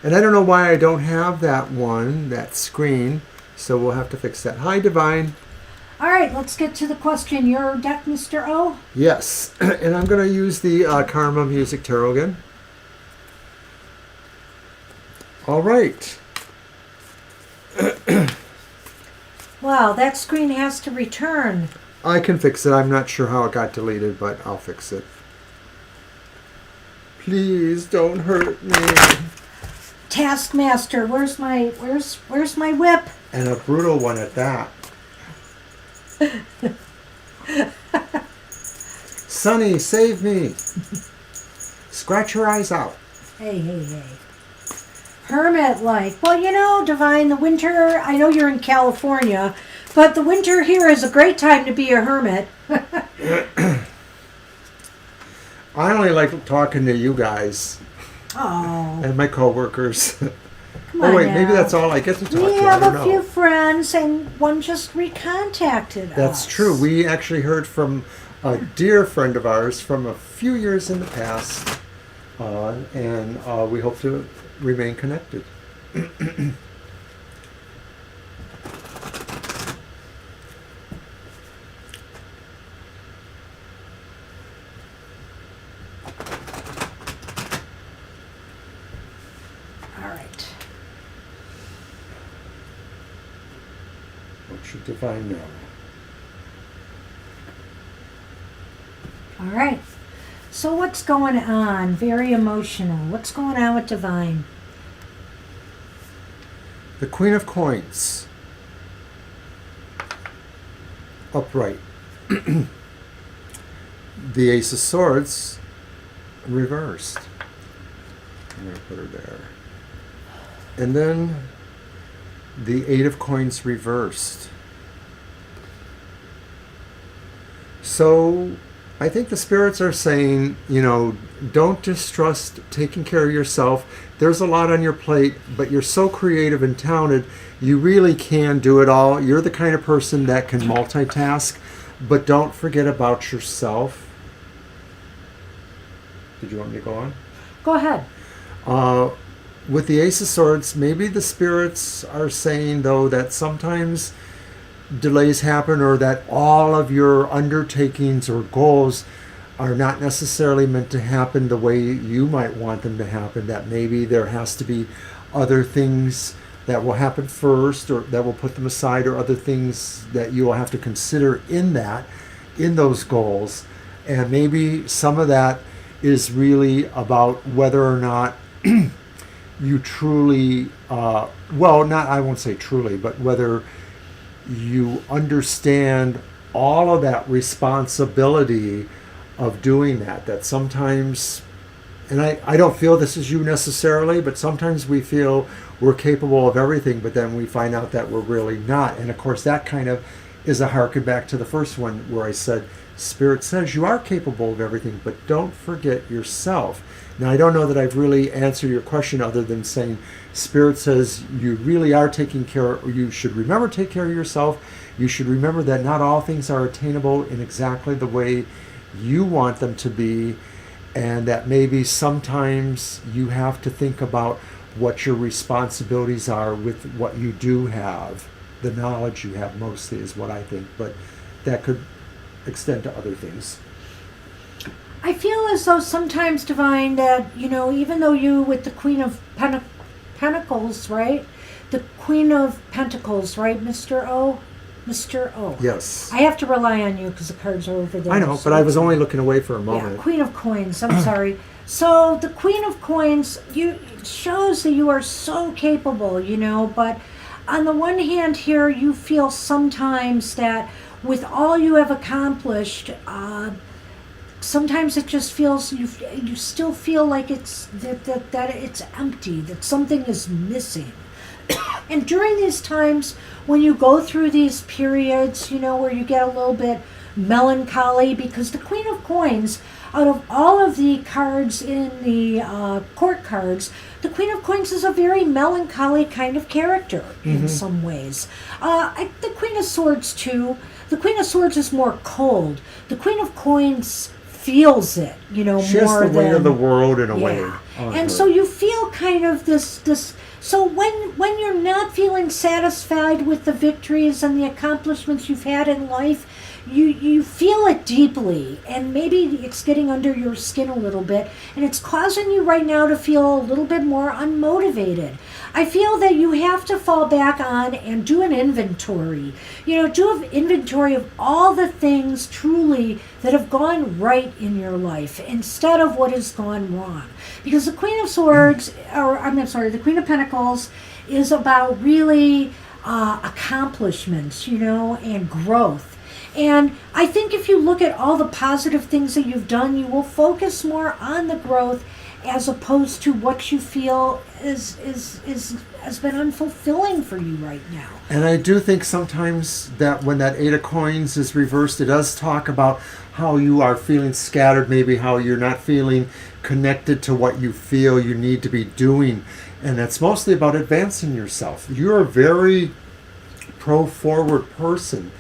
And I don't know why I don't have that screen, so we'll have to fix that. Hi, Divine. All right, let's get to the question. Your deck, Mr. O? Yes, and I'm going to use the Karma Music Tarot again. All right. Wow, that screen has to return. I can fix it. I'm not sure how it got deleted, but I'll fix it. Please don't hurt me. Taskmaster, where's my whip? And a brutal one at that. Sonny, save me. Scratch your eyes out. Hey. Hermit like. Well, Divine, the winter, I know you're in California, but the winter here is a great time to be a hermit. I only like talking to you guys Oh. and my coworkers. Come on wait, maybe now. that's all I get to talk We to. I have don't a know. few friends, and one just recontacted us. That's true. We actually heard from a dear friend of ours from a few years in the past, and we hope to remain connected. All right. What should Divine know? All right. So what's going on? Very emotional. What's going on with Divine? The Queen of Coins. Upright. The Ace of Swords. Reversed. I'm going to put her there. And then the Eight of Coins reversed. So I think the spirits are saying, don't distrust taking care of yourself. There's a lot on your plate, but you're so creative and talented, you really can do it all. You're the kind of person that can multitask, but don't forget about yourself. Did you want me to go on? Go ahead. With the Ace of Swords, maybe the spirits are saying, though, that sometimes delays happen, or that all of your undertakings or goals are not necessarily meant to happen the way you might want them to happen, that maybe there has to be other things that will happen first, or that will put them aside, or other things that you will have to consider in those goals. And maybe some of that is really about whether or not you truly, I won't say truly, but whether you understand all of that responsibility of doing that. That sometimes, and I don't feel this is you necessarily, but sometimes we feel we're capable of everything, but then we find out that we're really not. And of course, that kind of is a harken back to the first one where I said, Spirit says you are capable of everything, but don't forget yourself. Now, I don't know that I've really answered your question other than saying Spirit says you really are taking care, or you should remember to take care of yourself. You should remember that not all things are attainable in exactly the way you want them to be, and that maybe sometimes you have to think about what your responsibilities are with what you do have. The knowledge you have mostly is what I think, but that could extend to other things. I feel as though sometimes, Divine, that, even though you with the Queen of Pentacles, right? The Queen of Pentacles, right, Mr. O? Mr. O. Yes. I have to rely on you because the cards are over there. I know, but I was only looking away for a moment. Yeah, Queen of Coins, I'm sorry. So the Queen of Coins shows that you are so capable, but on the one hand here, you feel sometimes that with all you have accomplished, sometimes it just feels you still feel like it's that it's empty, that something is missing. And during these times when you go through these periods, where you get a little bit melancholy, because the Queen of Coins, out of all of the cards in the court cards, the Queen of Coins is a very melancholy kind of character in some ways. The Queen of Swords too. The Queen of Swords is more cold. The Queen of Coins feels it, she has the weight of the world in a way. And so you feel kind of this. So when you're not feeling satisfied with the victories and the accomplishments you've had in life, you feel it deeply, and maybe it's getting under your skin a little bit, and it's causing you right now to feel a little bit more unmotivated. I feel that you have to fall back on and do an inventory. Do an inventory of all the things truly that have gone right in your life instead of what has gone wrong. Because the Queen of Swords, the Queen of Pentacles is about really accomplishments, and growth. And I think if you look at all the positive things that you've done, you will focus more on the growth as opposed to what you feel has been unfulfilling for you right now. And I do think sometimes that when that Eight of Coins is reversed, it does talk about how you are feeling scattered, maybe how you're not feeling connected to what you feel you need to be doing. And that's mostly about advancing yourself. You're a very pro-forward person,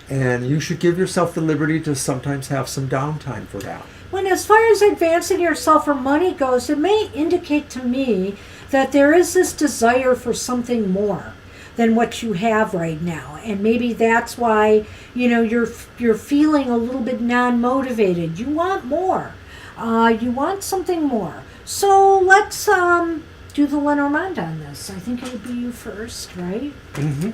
and you should give yourself the liberty to sometimes have some downtime for that. When as far as advancing yourself or money goes, it may indicate to me that there is this desire for something more than what you have right now. And maybe that's why, you're feeling a little bit non-motivated. You want more. You want something more. So let's do the Lenormand on this. I think it would be you first, right? Mm-hmm.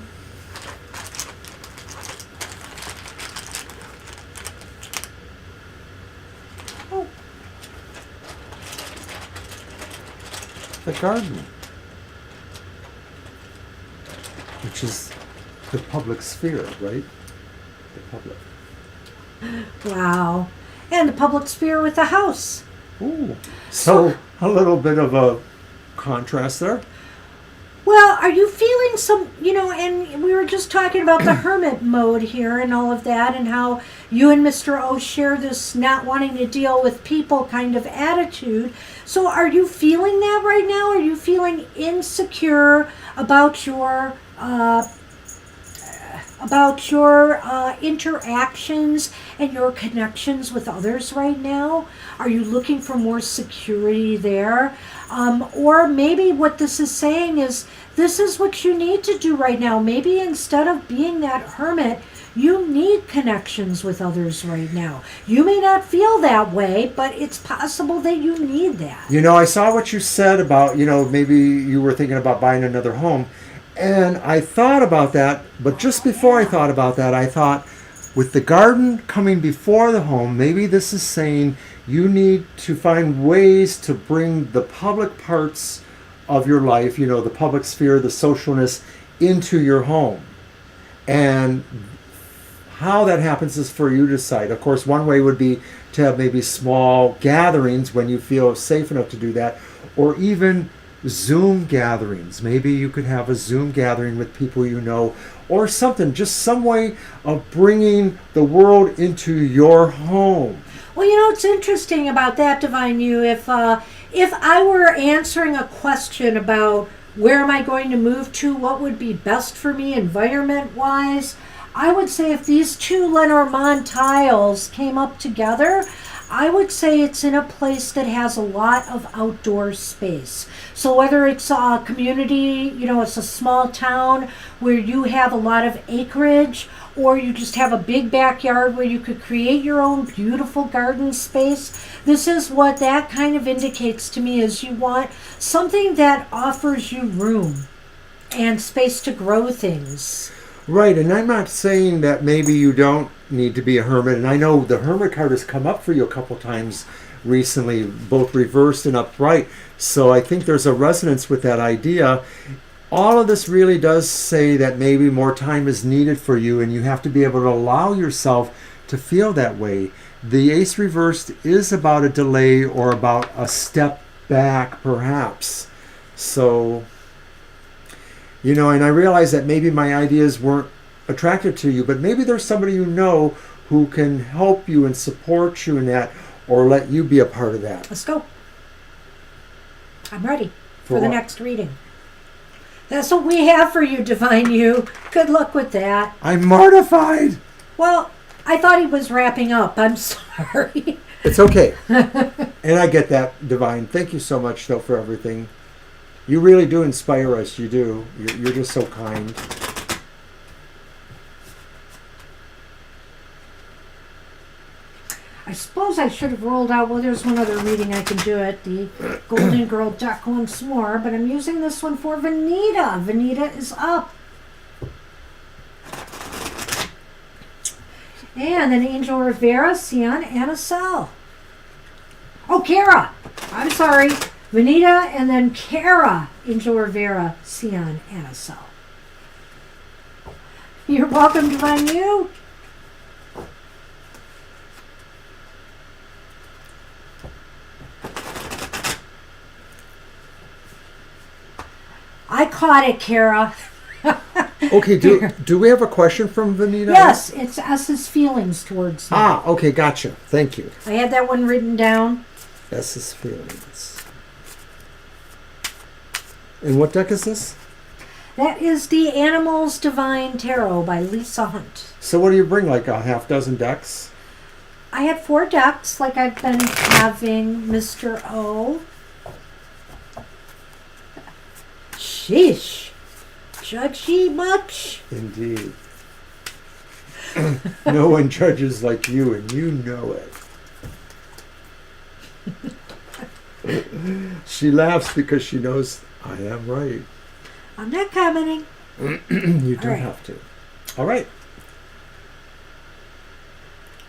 The garden, which is the public sphere, right? The public. Wow. And the public sphere with the house. Ooh. So a little bit of a contrast there. Well, are you feeling some, and we were just talking about the hermit mode here and all of that, and how you and Mr. O share this not wanting to deal with people kind of attitude. So are you feeling that right now? Are you feeling insecure about your interactions and your connections with others right now? Are you looking for more security there? Or maybe what this is saying is this is what you need to do right now. Maybe instead of being that hermit, You need connections with others right now. You may not feel that way, but it's possible that you need that. You know, I saw what you said about, maybe you were thinking about buying another home. And I thought about that, but just before I thought about that, I thought with the garden coming before the home, maybe this is saying you need to find ways to bring the public parts of your life, the public sphere, the socialness, into your home. And how that happens is for you to decide. Of course, one way would be to have maybe small gatherings when you feel safe enough to do that, or even Zoom gatherings. Maybe you could have a Zoom gathering with people you know, or something, just some way of bringing the world into your home. Well, it's interesting about that, Divine You. If I were answering a question about where am I going to move to, what would be best for me environment-wise, I would say if these two Lenormand tiles came up together, I would say it's in a place that has a lot of outdoor space. So whether it's a community, it's a small town where you have a lot of acreage, or you just have a big backyard where you could create your own beautiful garden space. This is what that kind of indicates to me, is you want something that offers you room and space to grow things. Right, and I'm not saying that maybe you don't need to be a hermit, and I know the hermit card has come up for you a couple times recently, both reversed and upright, so I think there's a resonance with that idea. All of this really does say that maybe more time is needed for you, and you have to be able to allow yourself to feel that way. The Ace reversed is about a delay or about a step back, perhaps. So, and I realize that maybe my ideas weren't attractive to you, but maybe there's somebody you know who can help you and support you in that, or let you be a part of that. Let's go. I'm ready for the next reading. That's what we have for you, Divine You. Good luck with that. I'm mortified. Well, I thought he was wrapping up. I'm sorry. It's okay. And I get that, Divine. Thank you so much, though, for everything. You really do inspire us. You do. You're just so kind. I suppose I should have rolled out, well, there's one other reading I can do at the Golden Girl deck once more, but I'm using this one for Vanita. Vanita is up. And then Angel Rivera, Cian, Anna Sal. Oh, Kara. I'm sorry. Vanita and then Kara, Angel Rivera, Cian, Anna Sal. You're welcome, Divine You. I caught it, Kara. Okay, do we have a question from Vanita? Yes, it's S's feelings towards me. Ah, okay, gotcha. Thank you. I had that one written down. S's feelings. And what deck is this? That is the Animals Divine Tarot by Lisa Hunt. So what do you bring, like a half dozen decks? I had 4 decks, like I've been having, Mr. O. Sheesh. Judgy much? Indeed. No one judges like you, and you know it. She laughs because she knows I am right. I'm not commenting. You don't have to. All right.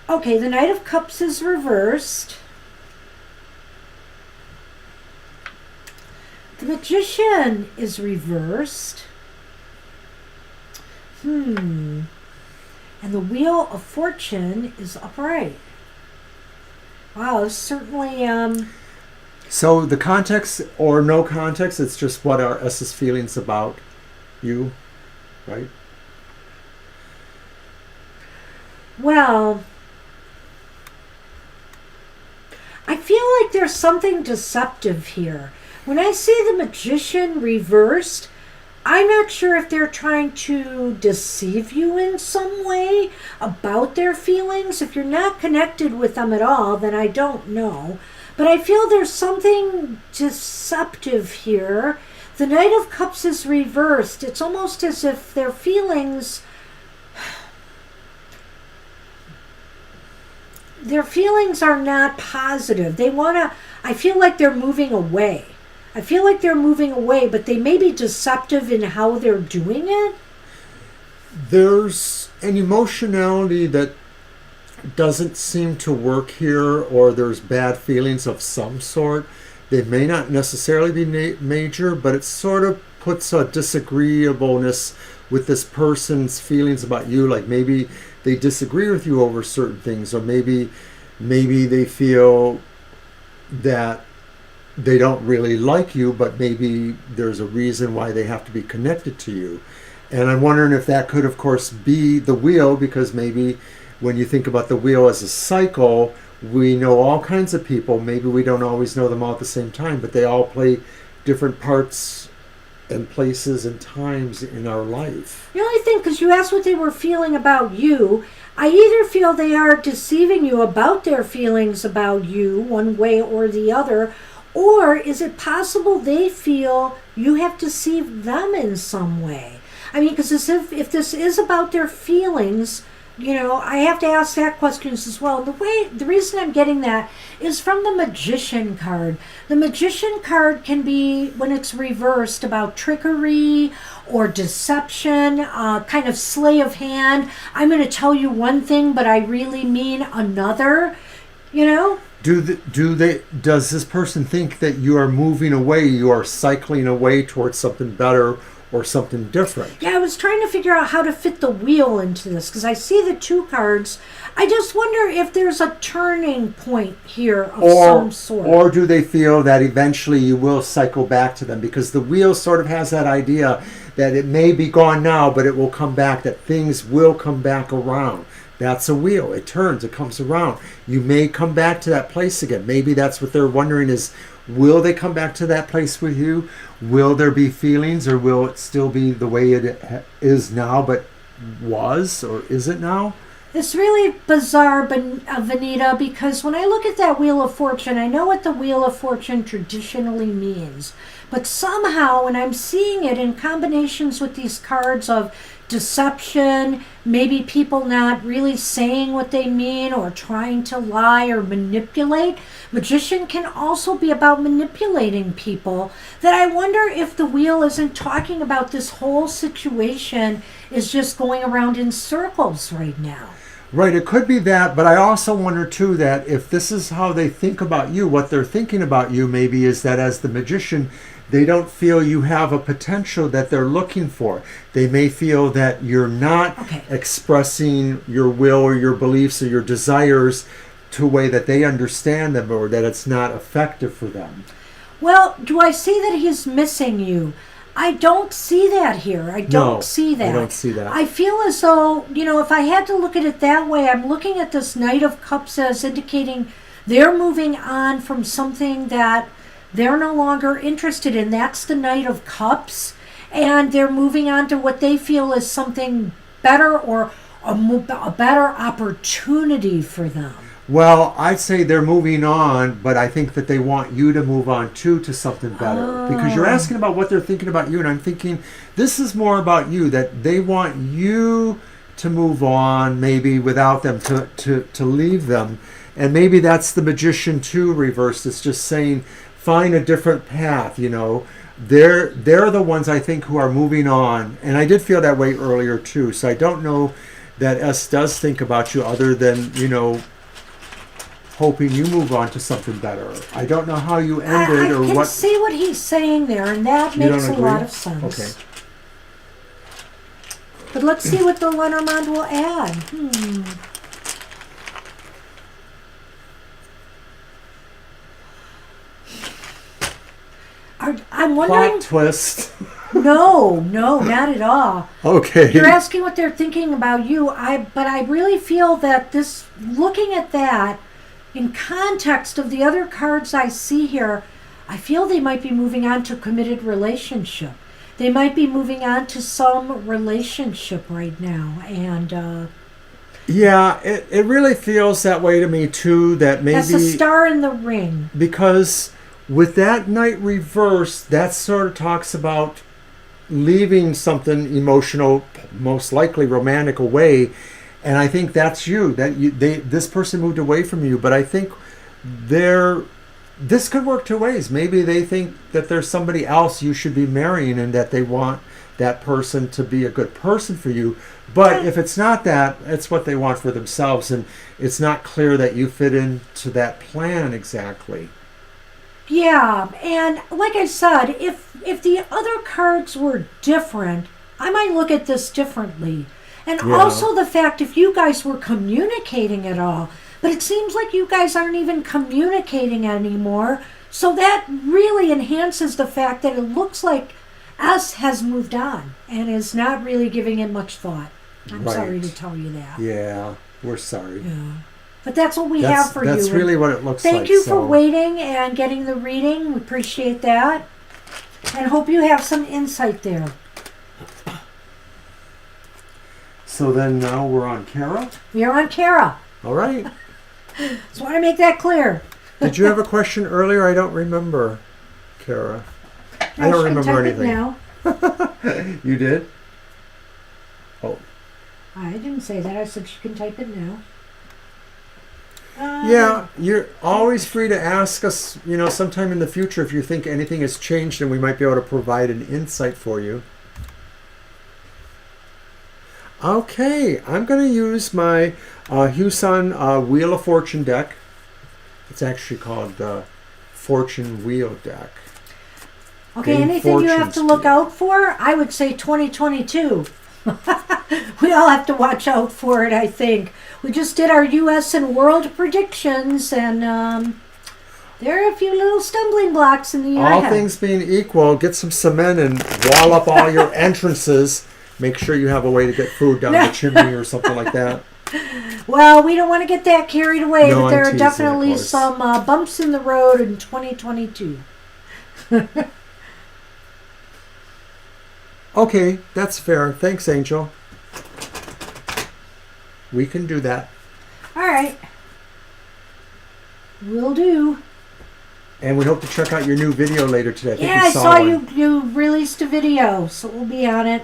Okay, the Knight of Cups is reversed. The Magician is reversed. And the Wheel of Fortune is upright. Wow, this certainly... So the context or no context, it's just what are S's feelings about you, right? Well, I feel like there's something deceptive here. When I see the Magician reversed, I'm not sure if they're trying to deceive you in some way about their feelings. If you're not connected with them at all, then I don't know. But I feel there's something deceptive here. The Knight of Cups is reversed. It's almost as if their feelings their feelings are not positive. They want to, I feel like they're moving away. I feel like they're moving away, but they may be deceptive in how they're doing it. There's an emotionality that doesn't seem to work here, or there's bad feelings of some sort. They may not necessarily be major, but it sort of puts a disagreeableness with this person's feelings about you. Like maybe they disagree with you over certain things, or maybe they feel that they don't really like you, but maybe there's a reason why they have to be connected to you. And I'm wondering if that could, of course, be the wheel, because maybe when you think about the wheel as a cycle, we know all kinds of people. Maybe we don't always know them all at the same time, but they all play different parts and places and times in our life. The only thing, because you asked what they were feeling about you, I either feel they are deceiving you about their feelings about you, one way or the other, or is it possible they feel you have deceived them in some way? I mean, because if this is about their feelings, I have to ask that questions as well. The reason I'm getting that is from the Magician card. The Magician card can be, when it's reversed, about trickery or deception, kind of sleight of hand. I'm going to tell you one thing, but I really mean another, Does this person think that you are moving away, you are cycling away towards something better or something different? Yeah, I was trying to figure out how to fit the wheel into this, because I see the two cards. I just wonder if there's a turning point here of some sort. Or do they feel that eventually you will cycle back to them? Because the wheel sort of has that idea that it may be gone now, but it will come back, that things will come back around. That's a wheel. It turns, it comes around. You may come back to that place again. Maybe that's what they're wondering is, will they come back to that place with you? Will there be feelings, or will it still be the way it is now, but was, or is it now? It's really bizarre, Vanita, because when I look at that Wheel of Fortune, I know what the Wheel of Fortune traditionally means. But somehow, when I'm seeing it in combinations with these cards of deception, maybe people not really saying what they mean or trying to lie or manipulate, Magician can also be about manipulating people, that I wonder if the wheel isn't talking about this whole situation is just going around in circles right now. Right, it could be that, but I also wonder too that if this is how they think about you, what they're thinking about you maybe is that as the Magician, they don't feel you have a potential that they're looking for. They may feel that you're not expressing your will or your beliefs or your desires to a way that they understand them, or that it's not effective for them. Well, do I see that he's missing you? I don't see that here. I don't see that. I don't see that. I feel as though, if I had to look at it that way, I'm looking at this Knight of Cups as indicating they're moving on from something that they're no longer interested in. That's the Knight of Cups. And they're moving on to what they feel is something better, or a better opportunity for them. Well, I'd say they're moving on, but I think that they want you to move on too to something better. Because you're asking about what they're thinking about you, and I'm thinking this is more about you, that they want you to move on, maybe without them, to leave them. And maybe that's the Magician too reversed. It's just saying, find a different path, They're the ones, I think, who are moving on. And I did feel that way earlier too. So I don't know that S does think about you other than, hoping you move on to something better. I don't know how you ended or what. I can see what he's saying there, and that makes a lot of sense. Okay. But let's see what the Lenormand will add. I'm wondering. Plot twist. No, not at all. Okay. You're asking what they're thinking about you. But I really feel that this, looking at that, in context of the other cards I see here, I feel they might be moving on to committed relationship. They might be moving on to some relationship right now. And yeah, it really feels that way to me too, that maybe that's a star in the ring. Because with that Knight reversed, that sort of talks about leaving something emotional, most likely romantic, away. And I think that's you. This person moved away from you, but I think this could work two ways. Maybe they think that there's somebody else you should be marrying, and that they want that person to be a good person for you. But if it's not that, it's what they want for themselves, and it's not clear that you fit into that plan exactly. Yeah, and like I said, if the other cards were different, I might look at this differently. And also the fact if you guys were communicating at all, but it seems like you guys aren't even communicating anymore, so that really enhances the fact that it looks like S has moved on and is not really giving it much thought. I'm sorry to tell you that. Yeah, we're sorry. Yeah. But that's what we have for you. That's really what it looks like. Thank you for waiting and getting the reading. We appreciate that. And hope you have some insight there. So then now we're on Kara? We are on Kara. All right. Just want to make that clear. Did you have a question earlier? I don't remember, Kara. I don't remember anything. Now. You did? Oh. I didn't say that. I said you can type it now. Yeah, you're always free to ask us, sometime in the future if you think anything has changed and we might be able to provide an insight for you. Okay, I'm going to use my Huson Wheel of Fortune deck. It's actually called the Fortune Wheel deck. Okay, anything you have to look out for? I would say 2022. We all have to watch out for it, I think. We just did our U.S. and world predictions, and there are a few little stumbling blocks in the year All ahead. things being equal, get some cement and wall up all your entrances. Make sure you have a way to get food down the chimney or something like that. Well, we don't want to get that carried away, No, but there I'm are teasing, definitely of course. some bumps in the road in 2022. Okay, that's fair. Thanks, Angel. We can do that. All right. Will do. And we hope to check out your new video later today. Yeah, I saw you released a video, so we'll be on it.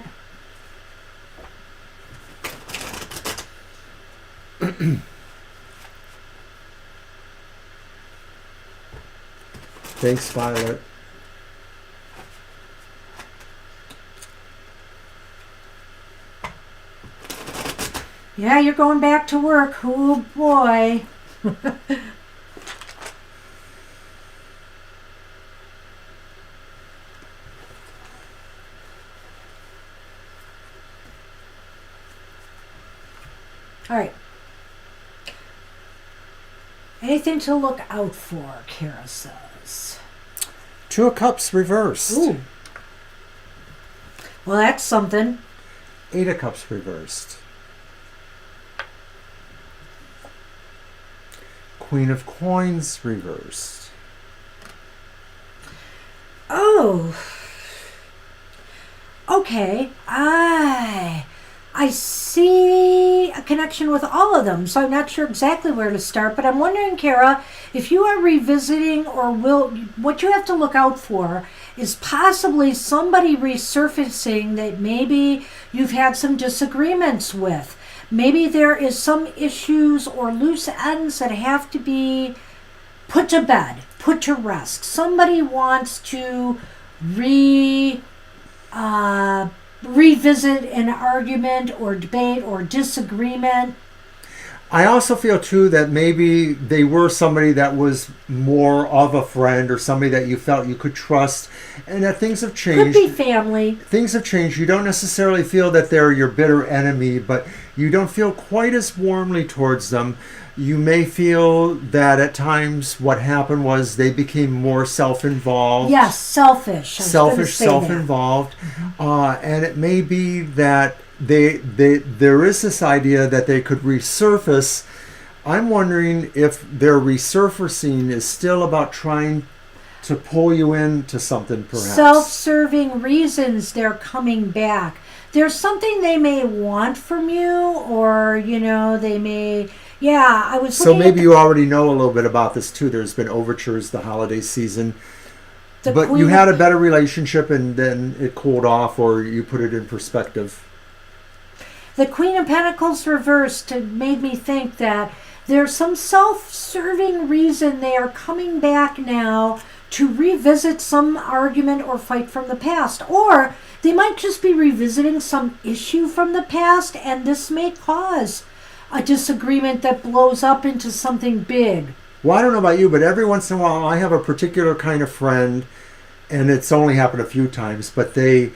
Thanks, Violet. Yeah, you're going back to work. Oh, boy. All right. Anything to look out for, Kara says. Two of Cups reversed. Ooh. Well, that's something. Eight of Cups reversed. Queen of Coins reversed. Oh. Okay. I see a connection with all of them, so I'm not sure exactly where to start, but I'm wondering, Kara, if you are revisiting or what you have to look out for is possibly somebody resurfacing that maybe you've had some disagreements with. Maybe there is some issues or loose ends that have to be put to bed, put to rest. Somebody wants to revisit an argument or debate or disagreement. I also feel too that maybe they were somebody that was more of a friend or somebody that you felt you could trust, and that things have changed. Could be family. Things have changed. You don't necessarily feel that they're your bitter enemy, but you don't feel quite as warmly towards them. You may feel that at times what happened was they became more self-involved. Yes, selfish. Self-involved. Mm-hmm. And it may be that there is this idea that they could resurface. I'm wondering if their resurfacing is still about trying to pull you into something, perhaps. Self-serving reasons they're coming back. There's something they may want from you, or, they may... Yeah, I was... So maybe you already know a little bit about this, too. There's been overtures the holiday season. But you had a better relationship and then it cooled off, or you put it in perspective. The Queen of Pentacles reversed made me think that there's some self-serving reason they are coming back now to revisit some argument or fight from the past. Or they might just be revisiting some issue from the past, and this may cause a disagreement that blows up into something big. Well, I don't know about you, but every once in a while I have a particular kind of friend, and it's only happened a few times, but they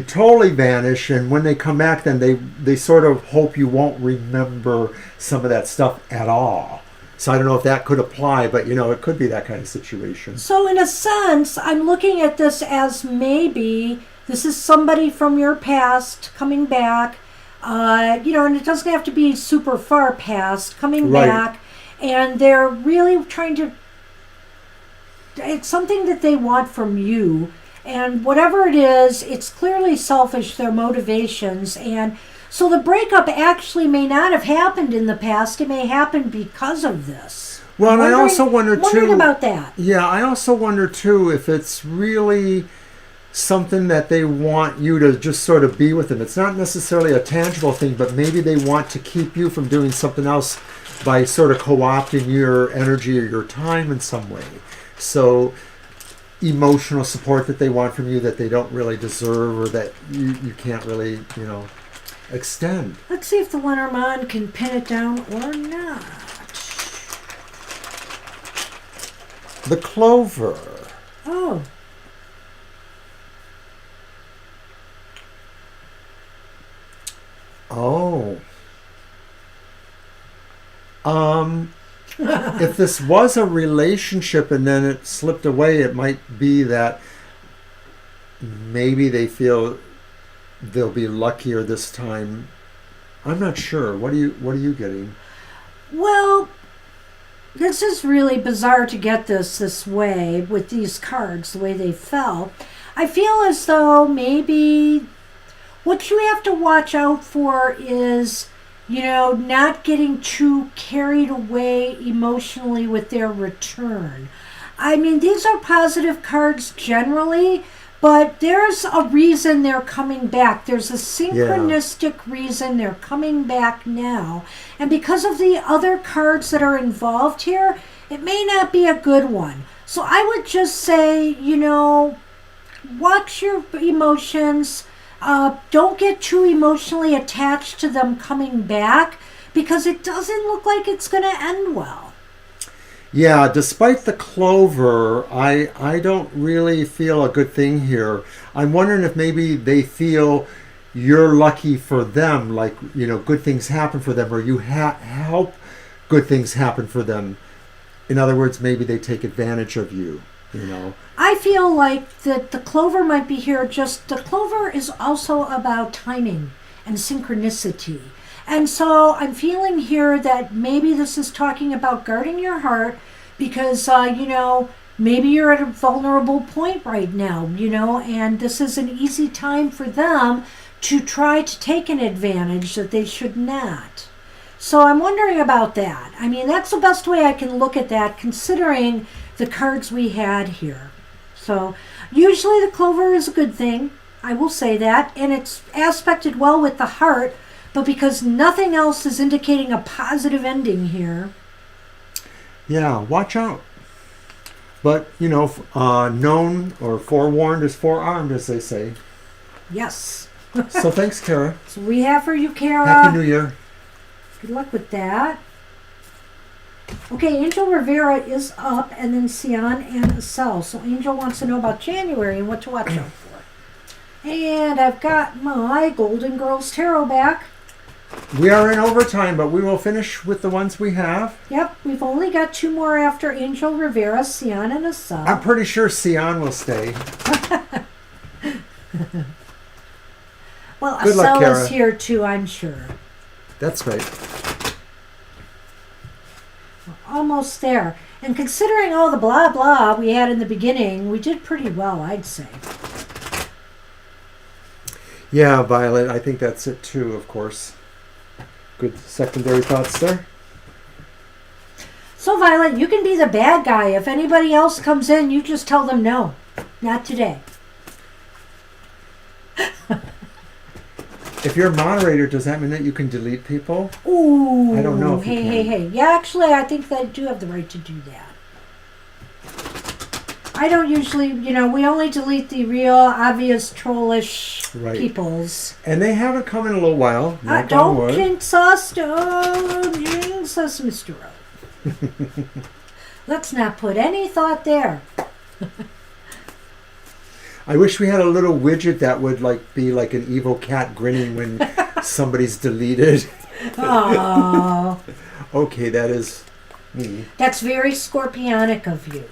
totally vanish, and when they come back, then they sort of hope you won't remember some of that stuff at all. So I don't know if that could apply, but it could be that kind of situation. So in a sense, I'm looking at this as maybe this is somebody from your past coming back, and it doesn't have to be super far past, coming back, and they're really trying to, it's something that they want from you. And whatever it is, it's clearly selfish, their motivations. And so the breakup actually may not have happened in the past. It may happen because of this. Well, and I also wondering about that. Yeah, I also wonder, too, if it's really something that they want you to just sort of be with them. It's not necessarily a tangible thing, but maybe they want to keep you from doing something else by sort of co-opting your energy or your time in some way. So emotional support that they want from you that they don't really deserve, or that you can't really, extend. Let's see if the Lenormand can pin it down or not. The Clover. Oh. Oh. If this was a relationship and then it slipped away, it might be that maybe they feel they'll be luckier this time. I'm not sure. What are you getting? Well, this is really bizarre to get this way with these cards, the way they fell. I feel as though maybe what you have to watch out for is, not getting too carried away emotionally with their return. I mean, these are positive cards generally, but there's a reason they're coming back. There's a synchronistic reason they're coming back now. And because of the other cards that are involved here, it may not be a good one. So I would just say, watch your emotions. Don't get too emotionally attached to them coming back, because it doesn't look like it's going to end well. Yeah, despite the Clover, I don't really feel a good thing here. I'm wondering if maybe they feel you're lucky for them, like, good things happen for them, or you help good things happen for them. In other words, maybe they take advantage of you, I feel like that the Clover might be here, the Clover is also about timing and synchronicity. And so I'm feeling here that maybe this is talking about guarding your heart, because, maybe you're at a vulnerable point right now, and this is an easy time for them to try to take an advantage that they should not. So I'm wondering about that. I mean, that's the best way I can look at that, considering the cards we had here. So usually the Clover is a good thing. I will say that. And it's aspected well with the heart. But because nothing else is indicating a positive ending here. Yeah, watch out. But, known or forewarned is forearmed, as they say. Yes. So thanks, Kara. So we have for you, Kara. Happy New Year. Good luck with that. Okay, Angel Rivera is up, and then Sian and Acel. So Angel wants to know about January and what to watch out for. And I've got my Golden Girls Tarot back. We are in overtime, but we will finish with the ones we have. Yep, we've only got 2 more after Angel Rivera, Sian and Acel. I'm pretty sure Sian will stay. Well, Good luck, Acel Kara. is here too, I'm sure. That's right. We're almost there. And considering all the blah blah we had in the beginning, we did pretty well, I'd say. Yeah, Violet, I think that's it too, of course. Good secondary thoughts there. So, Violet, you can be the bad guy. If anybody else comes in, you just tell them no. Not today. If you're a moderator, does that mean that you can delete people? Ooh. I don't know if you hey, can. hey. Yeah, actually, I think they do have the right to do that. I don't usually, we only delete the real obvious trollish peoples. And they haven't come in a little while. Don't jinx us, Mr. O. Let's not put any thought there. I wish we had a little widget that would be like an evil cat grinning when somebody's deleted. Oh. Okay, that is me. That's very scorpionic of you.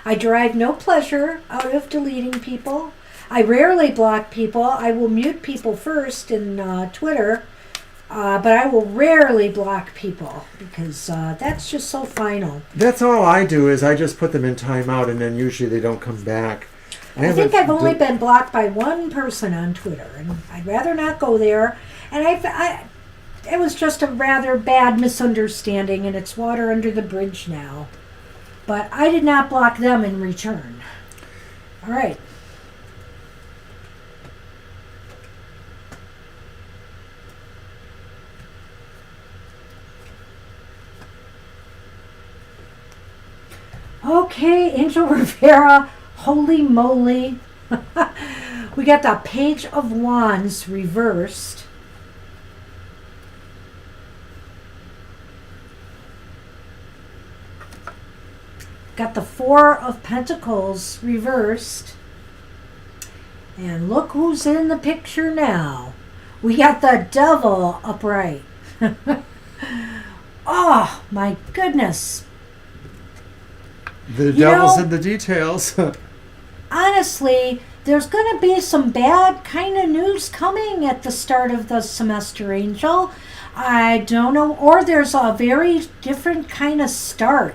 I derive no pleasure out of deleting people. I rarely block people. I will mute people first in Twitter, but I will rarely block people because that's just so final. That's all I do is I just put them in timeout, and then usually they don't come back. I think I've only been blocked by one person on Twitter, and I'd rather not go there. And it was just a rather bad misunderstanding, and it's water under the bridge now. But I did not block them in return. All right. Okay, Angel Rivera, holy moly. We got the Page of Wands reversed. Got the Four of Pentacles reversed. And look who's in the picture now. We got the Devil upright. Oh, my goodness. The devil's in the details. Honestly, there's going to be some bad kind of news coming at the start of the semester, Angel. I don't know. Or there's a very different kind of start.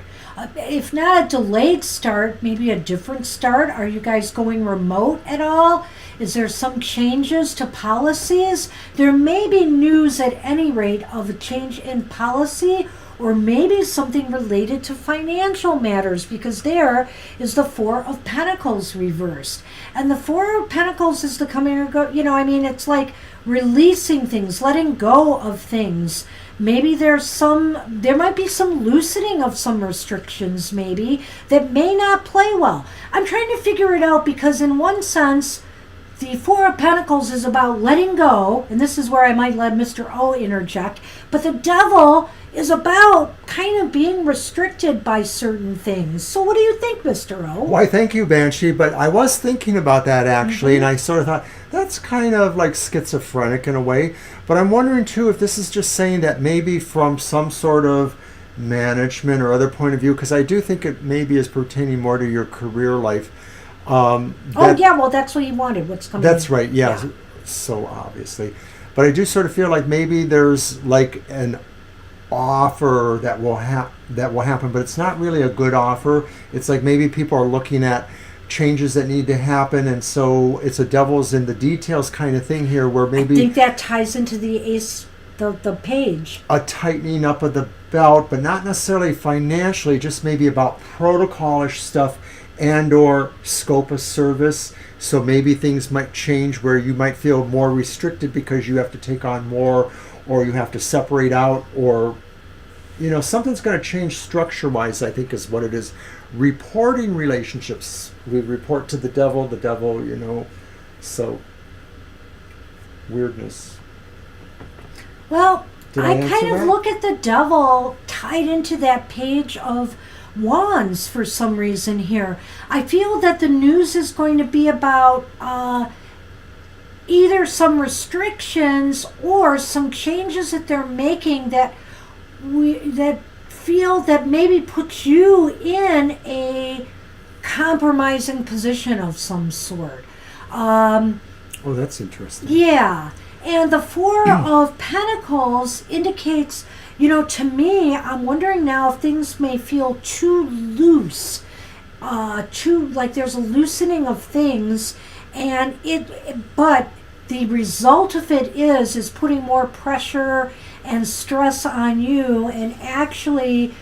If not a delayed start, maybe a different start. Are you guys going remote at all? Is there some changes to policies? There may be news at any rate of a change in policy, or maybe something related to financial matters, because there is the Four of Pentacles reversed. And the Four of Pentacles is the coming or go, it's like releasing things, letting go of things. Maybe there might be some loosening of some restrictions maybe that may not play well. I'm trying to figure it out because in one sense, the Four of Pentacles is about letting go, and this is where I might let Mr. O interject, but the Devil is about kind of being restricted by certain things. So what do you think, Mr. O? Why, thank you, Banshee, but I was thinking about that actually, and I sort of thought, that's kind of like schizophrenic in a way, but I'm wondering too if this is just saying that maybe from some sort of management or other point of view, because I do think it maybe is pertaining more to your career life. That's what he wanted. What's coming? That's right. Yeah. So obviously, but I do sort of feel like maybe there's like an offer that will happen, but it's not really a good offer. It's like maybe people are looking at changes that need to happen, and so it's a devil's in the details kind of thing here, where maybe I think that ties into the ace, the page. A tightening up of the belt, but not necessarily financially, just maybe about protocolish stuff and or scope of service. So maybe things might change where you might feel more restricted because you have to take on more, or you have to separate out, or something's going to change structure-wise, I think is what it is. Reporting relationships. We report to the devil, so weirdness. Well, I kind of look at the Devil tied into that Page of Wands for some reason here. I feel that the news is going to be about either some restrictions or some changes that they're making that feel that maybe puts you in a compromising position of some sort. That's interesting. Yeah. And the Four of Pentacles indicates, to me, I'm wondering now if things may feel too loose, like there's a loosening of things, and but the result of it is putting more pressure and stress on you, and actually,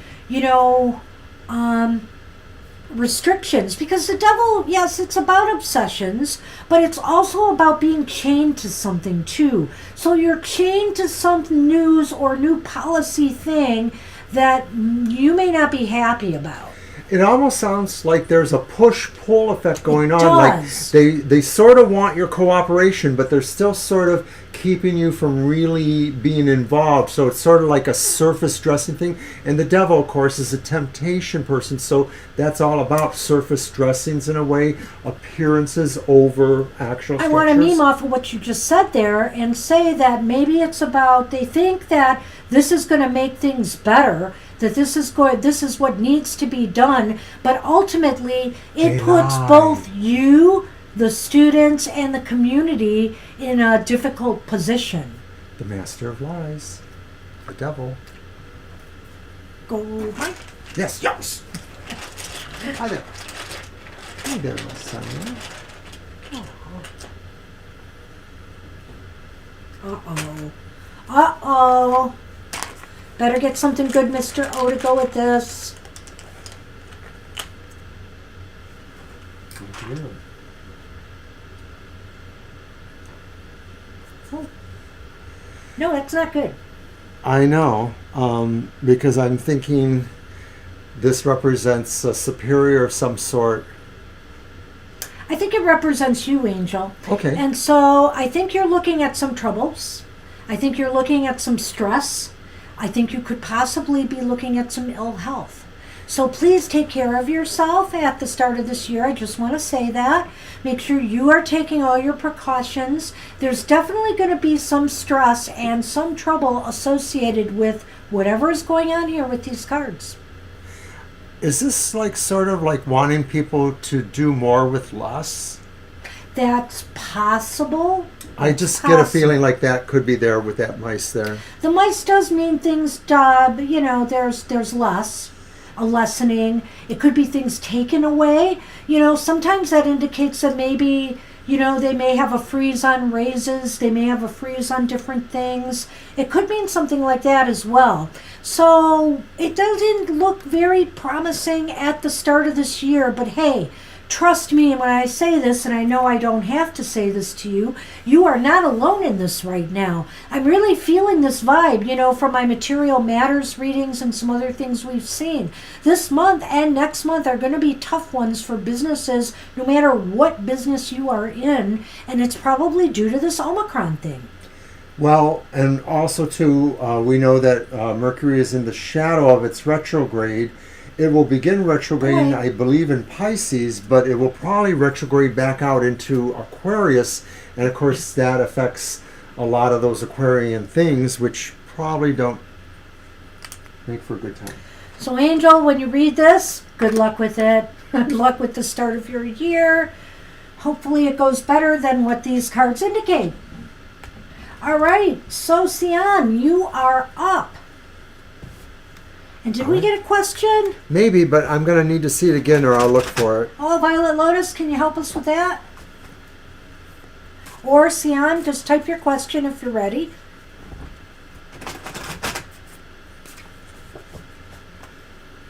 restrictions, because the devil, yes, it's about obsessions, but it's also about being chained to something too. So you're chained to some news or new policy thing that you may not be happy about. It almost sounds like there's a push-pull effect going on. does. Like they sort of want your cooperation, but they're still sort of keeping you from really being involved. So it's sort of like a surface dressing thing. And the devil, of course, is a temptation person. So that's all about surface dressings in a way, appearances over actual structures. I want to meme off of what you just said there and say that maybe it's about, they think that this is going to make things better, that this is what needs to be done, but ultimately it puts both you, the students, and the community in a difficult position. The master of lies, the devil. Go, Mike. Yes, yes. Hi there. Hi there, my son. Uh-oh. Uh-oh. Better get something good, Mr. O, to go with this. Oh. No, that's not good. I know, because I'm thinking this represents a superior of some sort. I think it represents you, Angel. Okay. And so I think you're looking at some troubles. I think you're looking at some stress. I think you could possibly be looking at some ill health. So please take care of yourself at the start of this year. I just want to say that. Make sure you are taking all your precautions. There's definitely going to be some stress and some trouble associated with whatever is going on here with these cards. Is this like sort of like wanting people to do more with less? That's possible. I just get a feeling like that could be there with that mice there. The mice does mean things, there's less, a lessening. It could be things taken away. Sometimes that indicates that maybe, they may have a freeze on raises. They may have a freeze on different things. It could mean something like that as well. So it doesn't look very promising at the start of this year, but hey, trust me when I say this, and I know I don't have to say this to you, you are not alone in this right now. I'm really feeling this vibe, from my Material Matters readings and some other things we've seen. This month and next month are going to be tough ones for businesses, no matter what business you are in, and it's probably due to this Omicron thing. Well, and also too, we know that Mercury is in the shadow of its retrograde. It will begin retrograding, I believe, in Pisces, but it will probably retrograde back out into Aquarius. And of course, that affects a lot of those Aquarian things, which probably don't make for a good time. So, Angel, when you read this, good luck with it. Good luck with the start of your year. Hopefully it goes better than what these cards indicate. All right, so Sian, you are up. And did we get a question? Maybe, but I'm going to need to see it again or I'll look for it. Oh, Violet Lotus, can you help us with that? Or Sian, just type your question if you're ready.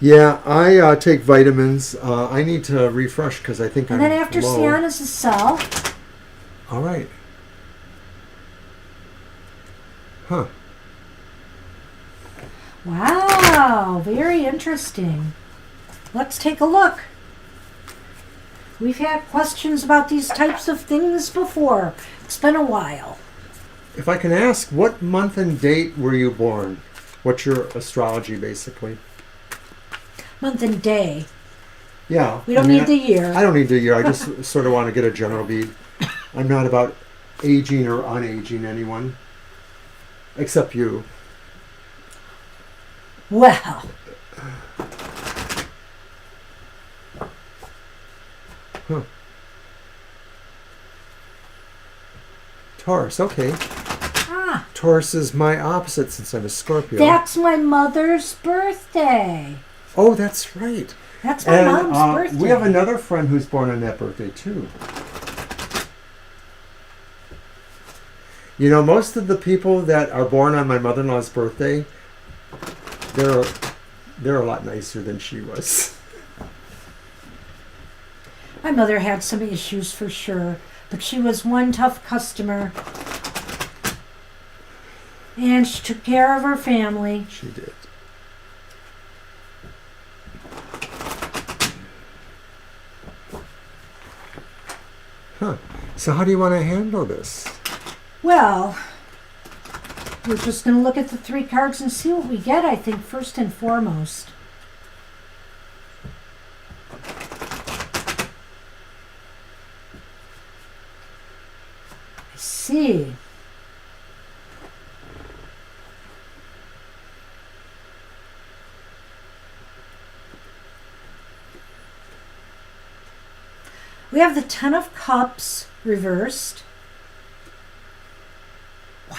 Yeah, I take vitamins. I need to refresh because I think and I'm then after low. Sian is the cell. All right. Huh. Wow, very interesting. Let's take a look. We've had questions about these types of things before. It's been a while. If I can ask, what month and date were you born? What's your astrology, basically? Month and day. Yeah. We don't need the year. I don't need the year. I just sort of want to get a general bead. I'm not about aging or unaging anyone. Except you. Well. Huh. Taurus, okay. Ah. Taurus is my opposite since I'm a Scorpio. That's my mother's birthday. Oh, that's right. That's my mom's birthday. We have another friend who's born on that birthday, too. Most of the people that are born on my mother-in-law's birthday, they're a lot nicer than she was. My mother had some issues for sure, but she was one tough customer. And she took care of her family. She did. Huh. So how do you want to handle this? Well, we're just going to look at the 3 cards and see what we get, I think, first and foremost. I see. We have the 10 of Cups reversed. Wow.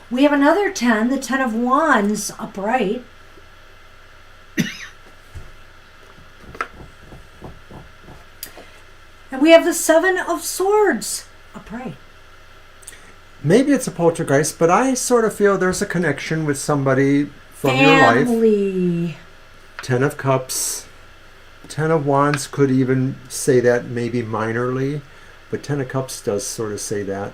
We have another 10, the 10 of Wands upright. And we have the 7 of Swords upright. Maybe it's a poltergeist, but I sort of feel there's a connection with somebody from your life. Family. 10 of Cups. 10 of Wands could even say that maybe minorly, but 10 of Cups does sort of say that.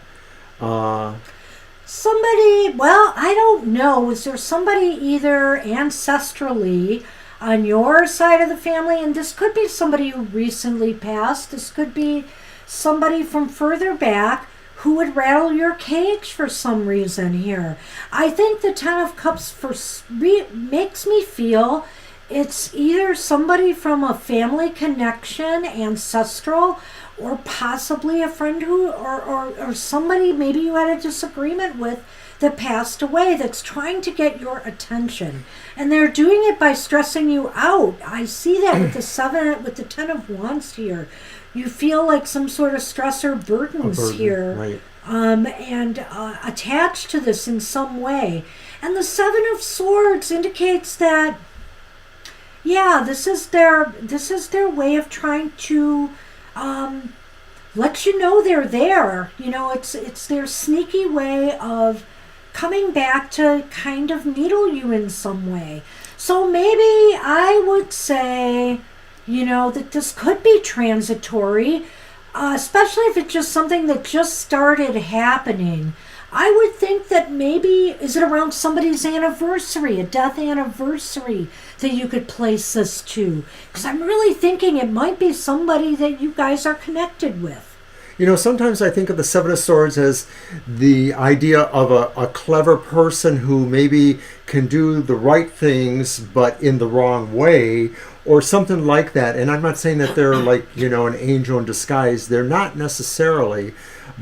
Somebody, well, I don't know. Is there somebody either ancestrally on your side of the family? And this could be somebody who recently passed. This could be somebody from further back who would rattle your cage for some reason here. I think the 10 of Cups makes me feel it's either somebody from a family connection, ancestral, or possibly a friend who, or somebody maybe you had a disagreement with that passed away that's trying to get your attention. And they're doing it by stressing you out. I see that with the 10 of Wands here. You feel like some sort of stress or burdens here. Right. And attached to this in some way. And the 7 of Swords indicates that, yeah, this is their way of trying to let you know they're there. You know, it's their sneaky way of coming back to kind of needle you in some way. So maybe I would say, you know, that this could be transitory, especially if it's just something that just started happening. I would think that maybe, is it around somebody's anniversary, a death anniversary, that you could place this to? Because I'm really thinking it might be somebody that you guys are connected with. You know, sometimes I think of the 7 of Swords as the idea of a clever person who maybe can do the right things, but in the wrong way, or something like that. And I'm not saying that they're like, you know, an angel in disguise. They're not necessarily.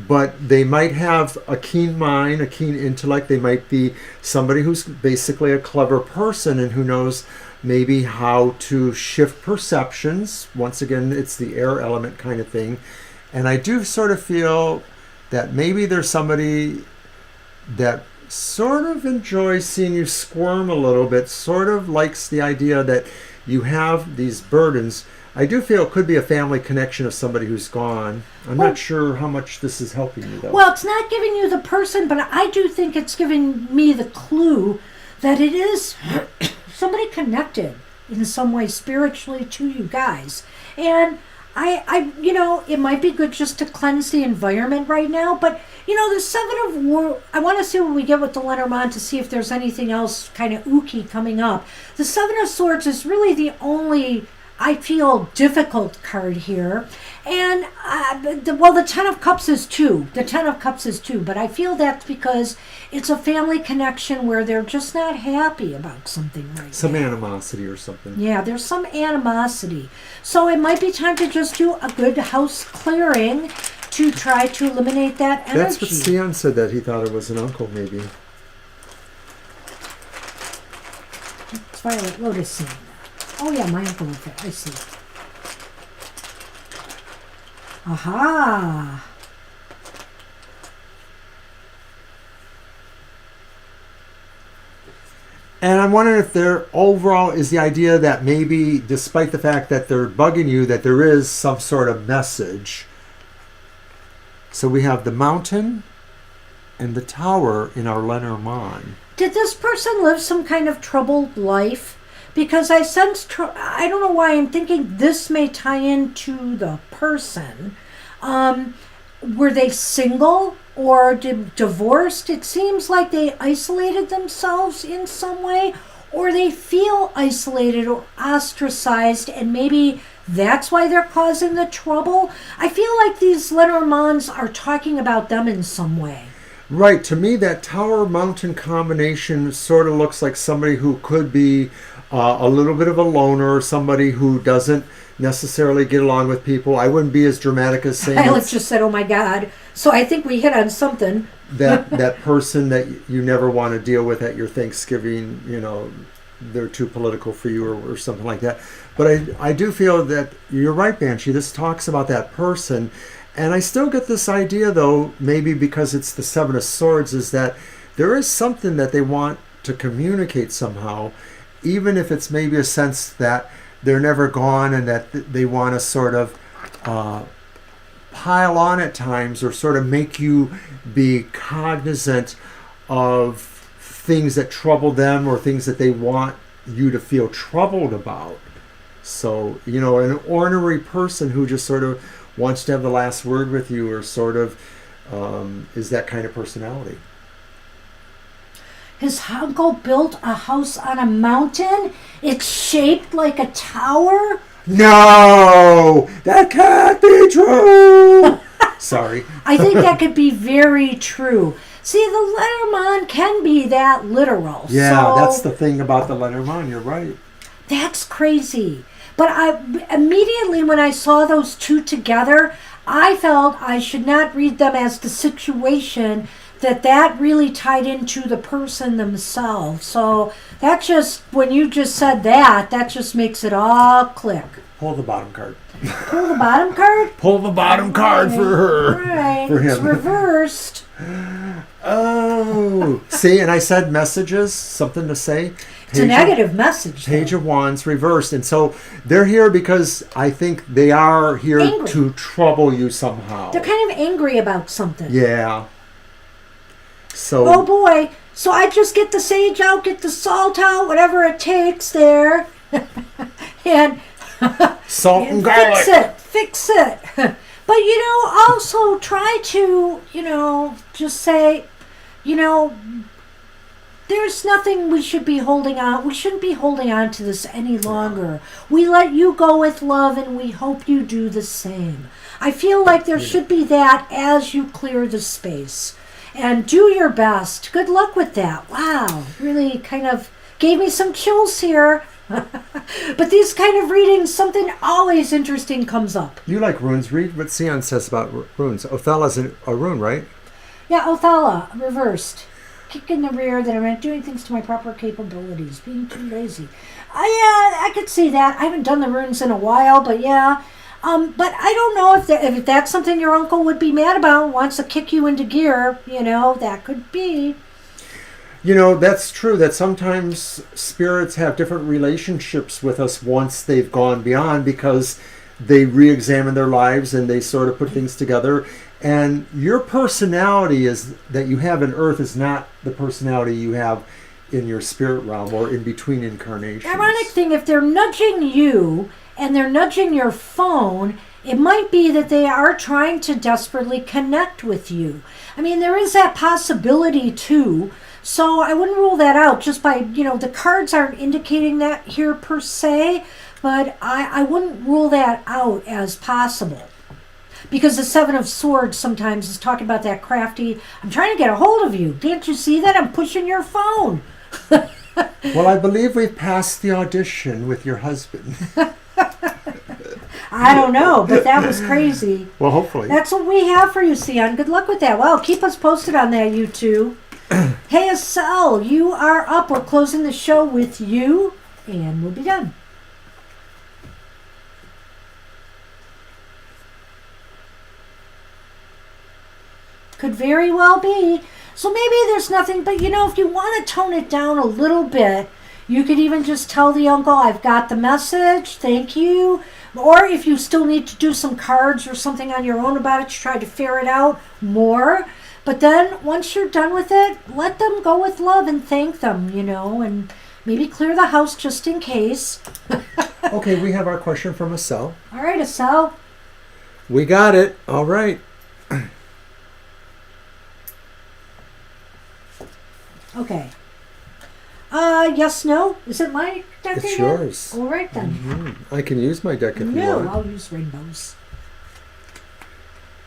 But they might have a keen mind, a keen intellect. They might be somebody who's basically a clever person and who knows maybe how to shift perceptions. Once again, it's the air element kind of thing. And I do sort of feel that maybe there's somebody that sort of enjoys seeing you squirm a little bit, sort of likes the idea that you have these burdens. I do feel it could be a family connection of somebody who's gone. I'm not sure how much this is helping you, though. Well, it's not giving you the person, but I do think it's giving me the clue that it is somebody connected in some way spiritually to you guys. And I you know, it might be good just to cleanse the environment right now, but, you know, the 7 of War, I want to see what we get with the Lenormand to see if there's anything else kind of ooky coming up. The 7 of Swords is really the only, I feel, difficult card here. And, the 10 of Cups is too. The 10 of Cups is too. But I feel that's because it's a family connection where they're just not happy about something right Some now. animosity or something. Yeah, there's some animosity. So it might be time to just do a good house clearing to try to eliminate that energy. That's what Sion said, that he thought it was an uncle, maybe. It's Violet Lotus saying that. Oh yeah, my uncle went there. I see. Aha! And I'm wondering if there overall is the idea that maybe, despite the fact that they're bugging you, that there is some sort of message. So we have the Mountain and the Tower in our Lenormand. Did this person live some kind of troubled life? because I sense, I don't know why I'm thinking this may tie into the person. Were they single or divorced? It seems like they isolated themselves in some way, or they feel isolated or ostracized, and maybe that's why they're causing the trouble. I feel like these Lenormands are talking about them in some way. Right. To me, that Tower Mountain combination sort of looks like somebody who could be a little bit of a loner, somebody who doesn't necessarily get along with people. I wouldn't be as dramatic as saying I just said, oh my God. So I think we hit on something. that person that you never want to deal with at your Thanksgiving, they're too political for you or something like that. But I do feel that you're right, Banshee. This talks about that person. And I still get this idea, though, maybe because it's the Seven of Swords, is that there is something that they want to communicate somehow, even if it's maybe a sense that they're never gone and that they want to sort of pile on at times or sort of make you be cognizant of things that trouble them or things that they want you to feel troubled about. So, an ordinary person who just sort of wants to have the last word with you or sort of is that kind of personality. His uncle built a house on a mountain. It's shaped like a tower. No, that can't be true. Sorry. I think that could be very true. See, the Lenormand can be that literal. Yeah, so that's the thing about the Lenormand. You're right. That's crazy. But I immediately when I saw those two together, I felt I should not read them as the situation, that really tied into the person themselves. So that just, when you just said that just makes it all click. Pull the bottom card. Pull the bottom card? Pull the bottom card for her. Right. For him. It's reversed. Oh. See, and I said messages, something to say. It's a negative message. Page of Wands reversed. And so they're here because I think they are here angry. To trouble you somehow. They're kind of angry about something. Yeah. So. Oh boy. So I just get the sage out, get the salt out, whatever it takes there. And salt and garlic. Fix it. But, also try to, just say, there's nothing we should be holding on. We shouldn't be holding on to this any longer. We let you go with love, and we hope you do the same. I feel like there should be that as you clear the space. And do your best. Good luck with that. Wow. Really kind of gave me some chills here. But these kind of readings, something always interesting comes up. You like runes. Read what Sion says about runes. Othello's a rune, right? Yeah, Othello, reversed. Kick in the rear that I'm not doing things to my proper capabilities. Being too lazy. I could see that. I haven't done the runes in a while, but yeah. But I don't know if that's something your uncle would be mad about, wants to kick you into gear. That could be. That's true, that sometimes spirits have different relationships with us once they've gone beyond, because they re-examine their lives and they sort of put things together. And your personality that you have in Earth is not the personality you have in your spirit realm or in between incarnations. Ironic thing, if they're nudging you and they're nudging your phone, it might be that they are trying to desperately connect with you. I mean, there is that possibility too. So I wouldn't rule that out just by, the cards aren't indicating that here per se, but I wouldn't rule that out as possible. Because the Seven of Swords sometimes is talking about that crafty, I'm trying to get a hold of you. Can't you see that? I'm pushing your phone. Well, I believe we've passed the audition with your husband. I don't know, but that was crazy. Well, hopefully. That's what we have for you, Sion. Good luck with that. Well, keep us posted on that, you two. Hey, Estelle, you are up. We're closing the show with you, and we'll be done. Could very well be. So maybe there's nothing, but if you want to tone it down a little bit, you could even just tell the uncle, I've got the message, thank you. Or if you still need to do some cards or something on your own about it to try to ferret out more. But then once you're done with it, let them go with love and thank them, and Maybe clear the house just in case. Okay, we have our question from Estelle. All right, Estelle. We got it. All right. Okay. Yes, no? Is it my deck It's again? yours. All right, then. I can use my deck if you No, want. I'll use rainbows.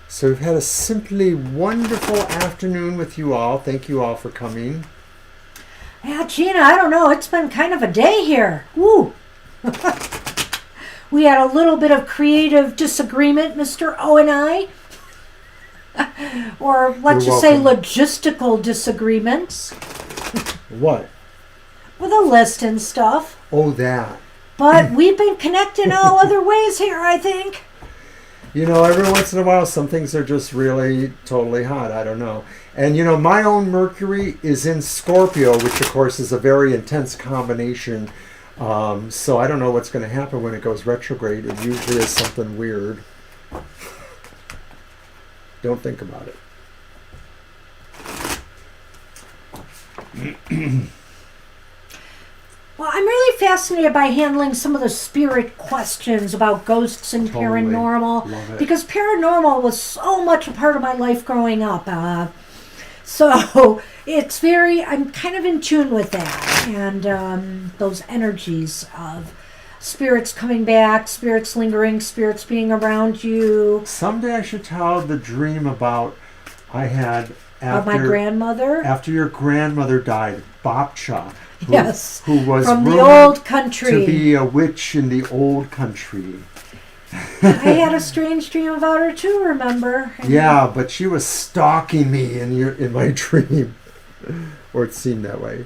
So we've had a simply wonderful afternoon with you all. Thank you all for coming. Yeah, Gina, I don't know. It's been kind of a day here. Woo! We had a little bit of creative disagreement, Mr. O and I. Or let's You're just say welcome. logistical disagreements What? with a list and stuff. Oh, that. But we've been connected all other ways here, I think. You know, every once in a while, some things are just really totally hot. I don't know. And, you know, my own Mercury is in Scorpio, which, of course, is a very intense combination. So I don't know what's going to happen when it goes retrograde. It usually is something weird. Don't think about it. Well, I'm really fascinated by handling some of the spirit questions about ghosts and Totally. paranormal. Love it. Because paranormal was so much a part of my life growing up. So it's I'm kind of in tune with that. And those energies of spirits coming back, spirits lingering, spirits being around you. Someday I should tell the dream about I had Of my grandmother. after your grandmother died, Bapcha. Yes. Who was From the rumored old country. to be a witch in the old country. I had a strange dream about her too, remember? Yeah, but she was stalking me in my dream. Or it seemed that way.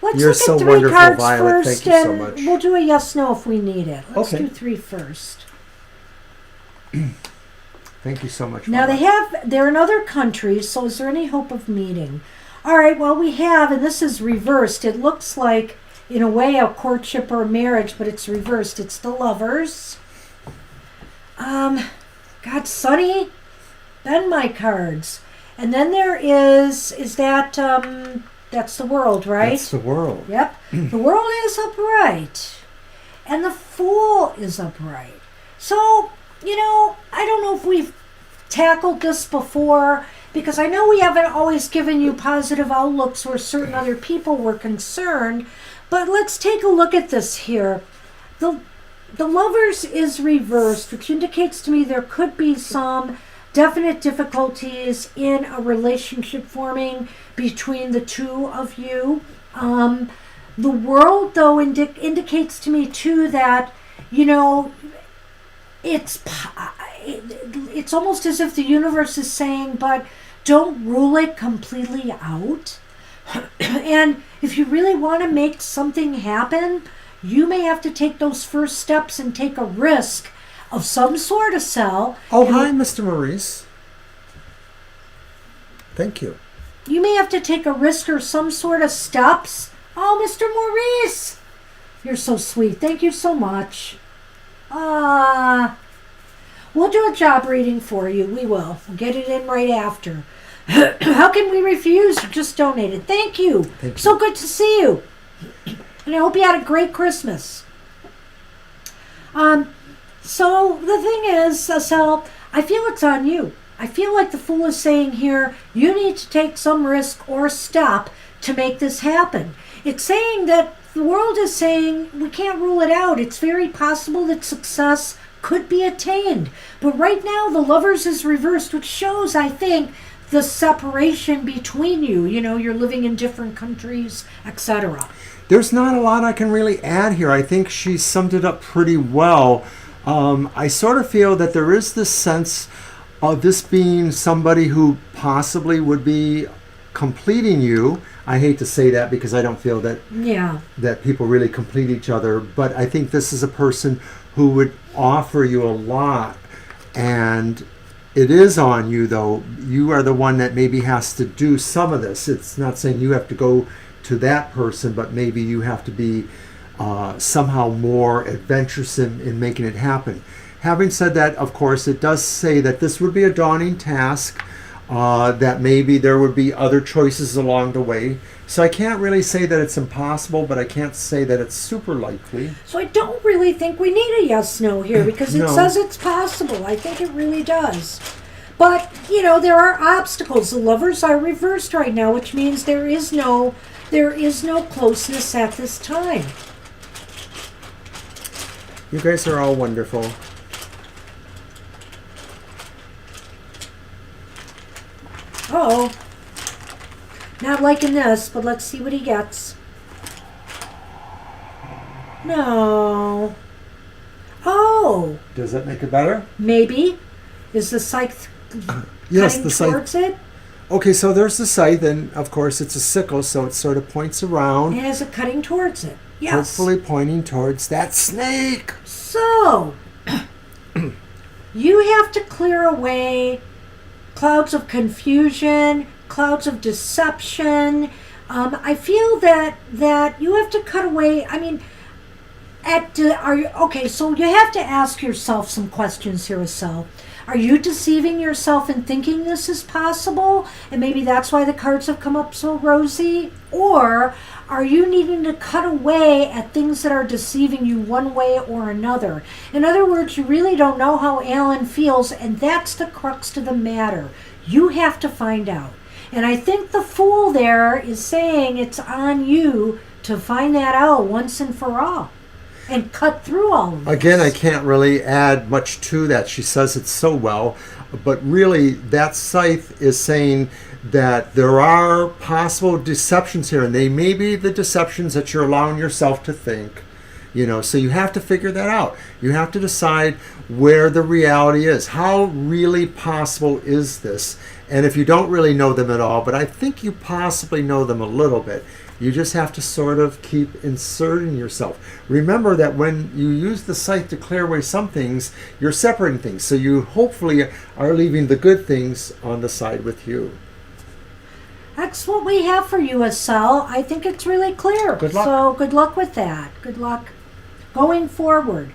Let's You're look so at 3 wonderful, cards Violet. first, Thank you so and much. we'll do a yes/no if we need it. Let's Okay. do 3 first. Thank you so much. Now Violet. they're in other countries, so is there any hope of meeting? All right, well we have, and this is reversed. It looks like, in a way, a courtship or a marriage, but it's reversed. It's the lovers. God, Sonny, bend my cards. And then there is that, that's the world, right? That's the world. Yep. The world is upright. And the Fool is upright. So, you know, I don't know if we've tackled this before, because I know we haven't always given you positive outlooks where certain other people were concerned, but let's take a look at this here. The Lovers is reversed, which indicates to me there could be some definite difficulties in a relationship forming between the two of you. The World, though, indicates to me, too, that, you know, it's almost as if the universe is saying, but don't rule it completely out. And if you really want to make something happen, you may have to take those first steps and take a risk of some sort of sell. Oh, hi, Mr. Maurice. Thank you. You may have to take a risk or some sort of steps. Oh, Mr. Maurice, you're so sweet. Thank you so much. We'll do a job reading for you. We will. We'll get it in right after. How can we refuse? You just donated. Thank you. Thank you. So good to see you. And I hope you had a great Christmas. So the thing is, Sal, I feel it's on you. I feel like the Fool is saying here, you need to take some risk or step to make this happen. It's saying that the World is saying we can't rule it out. It's very possible that success could be attained. But right now, the Lovers is reversed, which shows, I think, the separation between you. You know, you're living in different countries, etc. There's not a lot I can really add here. I think she summed it up pretty well. I sort of feel that there is this sense of this being somebody who possibly would be completing you. I hate to say that because I don't feel that that people really complete each other, but I think this is a person who would offer you a lot, and it is on you, though. You are the one that maybe has to do some of this. It's not saying you have to go to that person, but maybe you have to be somehow more adventuresome in making it happen. Having said that, of course, it does say that this would be a daunting task. that maybe there would be other choices along the way. So I can't really say that it's impossible, but I can't say that it's super likely. So I don't really think we need a yes/no here because it No. says it's possible. I think it really does. But, there are obstacles. The lovers are reversed right now, which means there is no closeness at this time. You guys are all wonderful. Oh, not liking this, but let's see what he gets. No. Oh, Does that make it better? maybe. Is the scythe Yes, cutting the scythe. towards it? Okay, so there's the scythe, and of course it's a sickle, so it sort of points around, And is it cutting towards it? Yes. hopefully pointing towards that snake. So, you have to clear away clouds of confusion, clouds of deception. I feel that you have to cut away. I mean, so you have to ask yourself some questions here, Estelle. Are you deceiving yourself in thinking this is possible? And maybe that's why the cards have come up so rosy? Or are you needing to cut away at things that are deceiving you one way or another? In other words, you really don't know how Alan feels, and that's the crux to the matter. You have to find out. And I think the Fool there is saying it's on you to find that out once and for all. And cut through all of this. Again, I can't really add much to that. She says it so well, but really that scythe is saying that there are possible deceptions here, and they may be the deceptions that you're allowing yourself to think. So you have to figure that out. You have to decide where the reality is. How really possible is this? And if you don't really know them at all, but I think you possibly know them a little bit, you just have to sort of keep inserting yourself. Remember that when you use the scythe to clear away some things, you're separating things. So you hopefully are leaving the good things on the side with you. That's what we have for you, Estelle. I think it's really clear. Good luck. So good luck with that. Good luck going forward.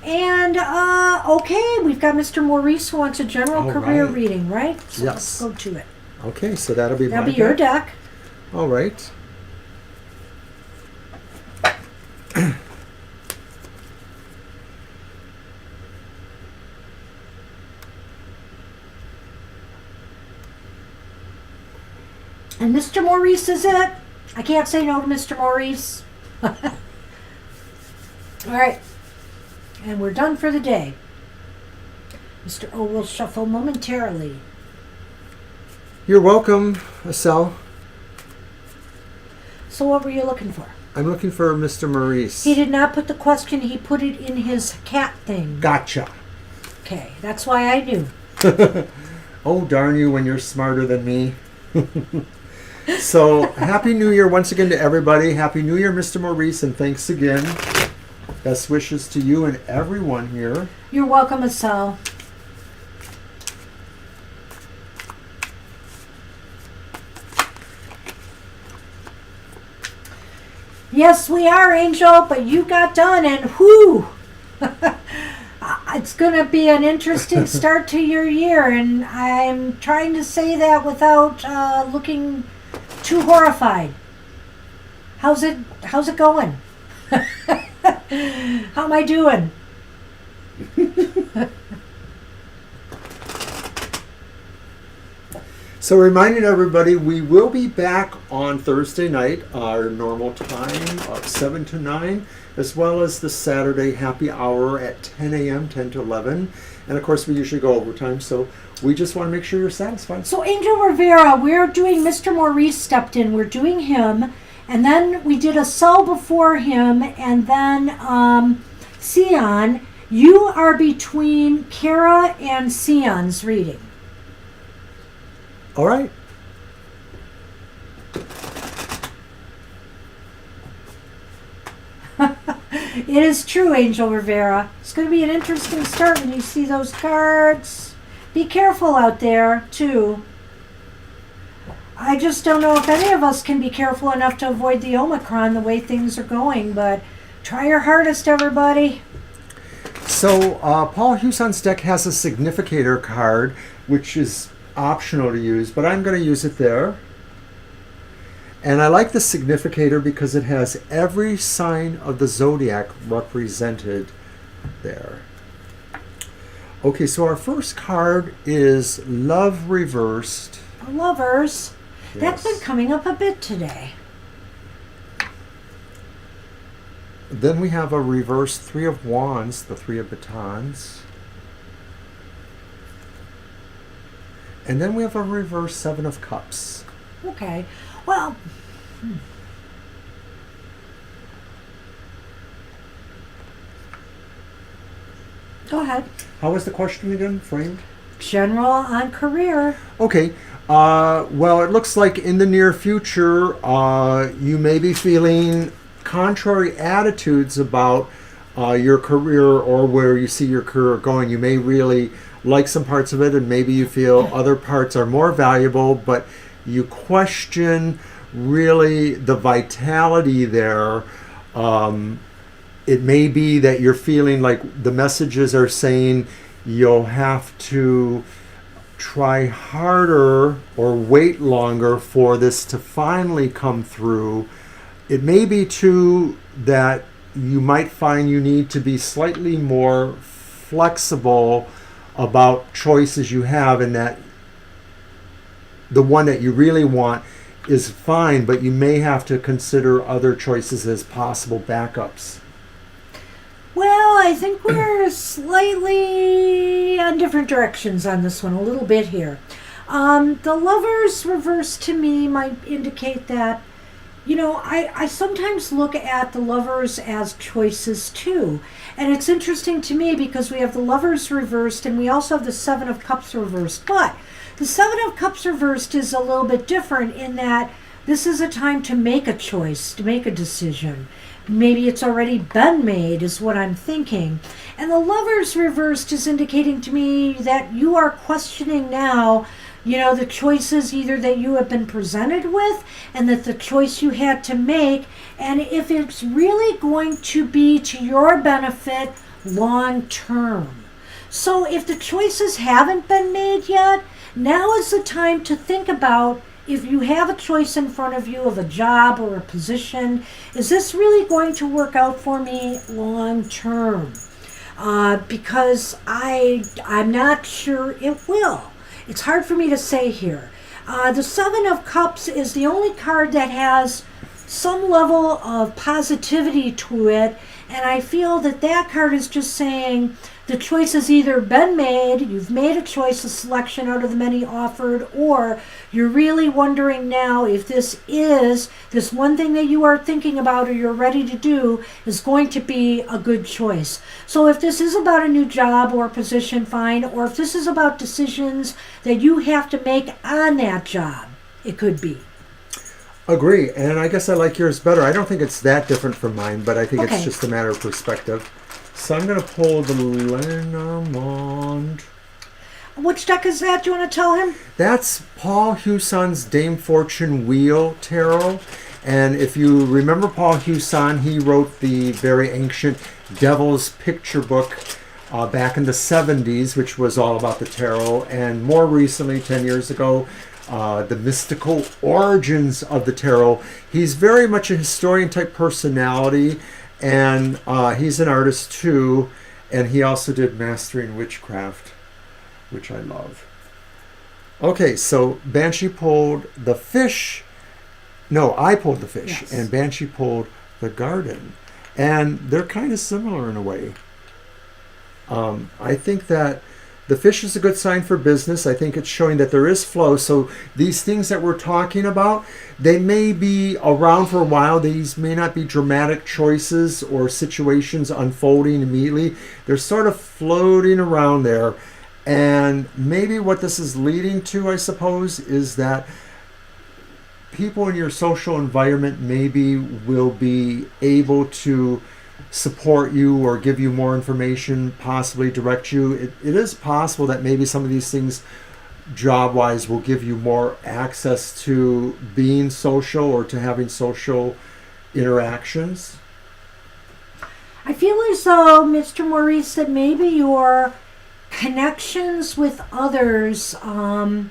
And, okay, we've got Mr. Maurice who wants a general All career right. reading, right? So Yes. let's go to it. Okay, so that'll be That'll my be your deck. deck. All right. And Mr. Maurice is it. I can't say no to Mr. Maurice. All right. And we're done for the day. Mr. O will shuffle momentarily. You're welcome, Estelle. So what were you looking for? I'm looking for Mr. Maurice. He did not put the question, he put it in his cat thing. Gotcha. Okay, that's why I knew. Oh, darn you when you're smarter than me. So, Happy New Year once again to everybody. Happy New Year, Mr. Maurice, and thanks again. Best wishes to you and everyone here. You're welcome, Estelle. Yes, we are, Angel, but you got done, and whoo! It's going to be an interesting start to your year, and I'm trying to say that without looking too horrified. How's it going? How am I doing? So, reminding everybody, we will be back on Thursday night, our normal time of 7 to 9, as well as the Saturday happy hour at 10 a.m., 10 to 11. And of course, we usually go overtime, so we just want to make sure you're satisfied. So, Angel Rivera, we're doing Mr. Maurice stepped in. We're doing him, and then we did a cell before him, and then Sion. You are between Kara and Sion's reading. All right. It is true, Angel Rivera. It's going to be an interesting start when you see those cards. Be careful out there, too. I just don't know if any of us can be careful enough to avoid the Omicron the way things are going, but try your hardest, everybody. So, Paul Huson's deck has a significator card, which is optional to use, but I'm going to use it there. And I like the significator because it has every sign of the zodiac represented there. Okay, so our first card is Love Reversed. The Lovers. Yes. That's been coming up a bit today. Then we have a reversed Three of Wands, the Three of Batons. And then we have a reversed Seven of Cups. Okay. Well, go ahead. How was the question again, framed? General on career. Okay. Well, it looks like in the near future, you may be feeling contrary attitudes about your career or where you see your career going. You may really like some parts of it, and maybe you feel other parts are more valuable, but you question really the vitality there. It may be that you're feeling like the messages are saying you'll have to try harder or wait longer for this to finally come through. It may be too that you might find you need to be slightly more flexible about choices you have, and that the one that you really want is fine, but you may have to consider other choices as possible backups. Well, I think we're slightly on different directions on this one, a little bit here. The Lovers reverse to me might indicate that, I sometimes look at the Lovers as choices too. And it's interesting to me because we have the Lovers reversed and we also have the Seven of Cups reversed. But the Seven of Cups reversed is a little bit different in that this is a time to make a choice, to make a decision. Maybe it's already been made is what I'm thinking. And the Lovers reversed is indicating to me that you are questioning now, the choices either that you have been presented with and that the choice you had to make, and if it's really going to be to your benefit long term. So if the choices haven't been made yet, now is the time to think about, if you have a choice in front of you of a job or a position, is this really going to work out for me long term? Because I'm not sure it will. It's hard for me to say here. The Seven of Cups is the only card that has some level of positivity to it, and I feel that that card is just saying the choice has either been made, you've made a choice, a selection out of the many offered, or you're really wondering now if this one thing that you are thinking about or you're ready to do is going to be a good choice. So if this is about a new job or position, fine, or if this is about decisions that you have to make on that job, it could be. Agree, and I guess I like yours better. I don't think it's that different from mine, but I think Okay. it's just a matter of perspective. So I'm going to pull the Lenormand. Which deck is that? Do you want to tell him? That's Paul Huson's Dame Fortune Wheel Tarot. And if you remember Paul Huson, he wrote the very ancient Devil's Picture book back in the 70s, which was all about the tarot. And more recently, 10 years ago, the mystical origins of the tarot. He's very much a historian type personality, and he's an artist too, and he also did Mastering Witchcraft, which I love. Okay, so Banshee pulled the fish. No, I pulled the fish, Yes. and Banshee pulled the garden. And they're kind of similar in a way. I think that the fish is a good sign for business. I think it's showing that there is flow. So these things that we're talking about, they may be around for a while. These may not be dramatic choices or situations unfolding immediately. They're sort of floating around there. And maybe what this is leading to, I suppose, is that people in your social environment maybe will be able to support you or give you more information, possibly direct you. It is possible that maybe some of these things job-wise will give you more access to being social or to having social interactions. I feel as though, Mr. Maurice, that maybe you're connections with others are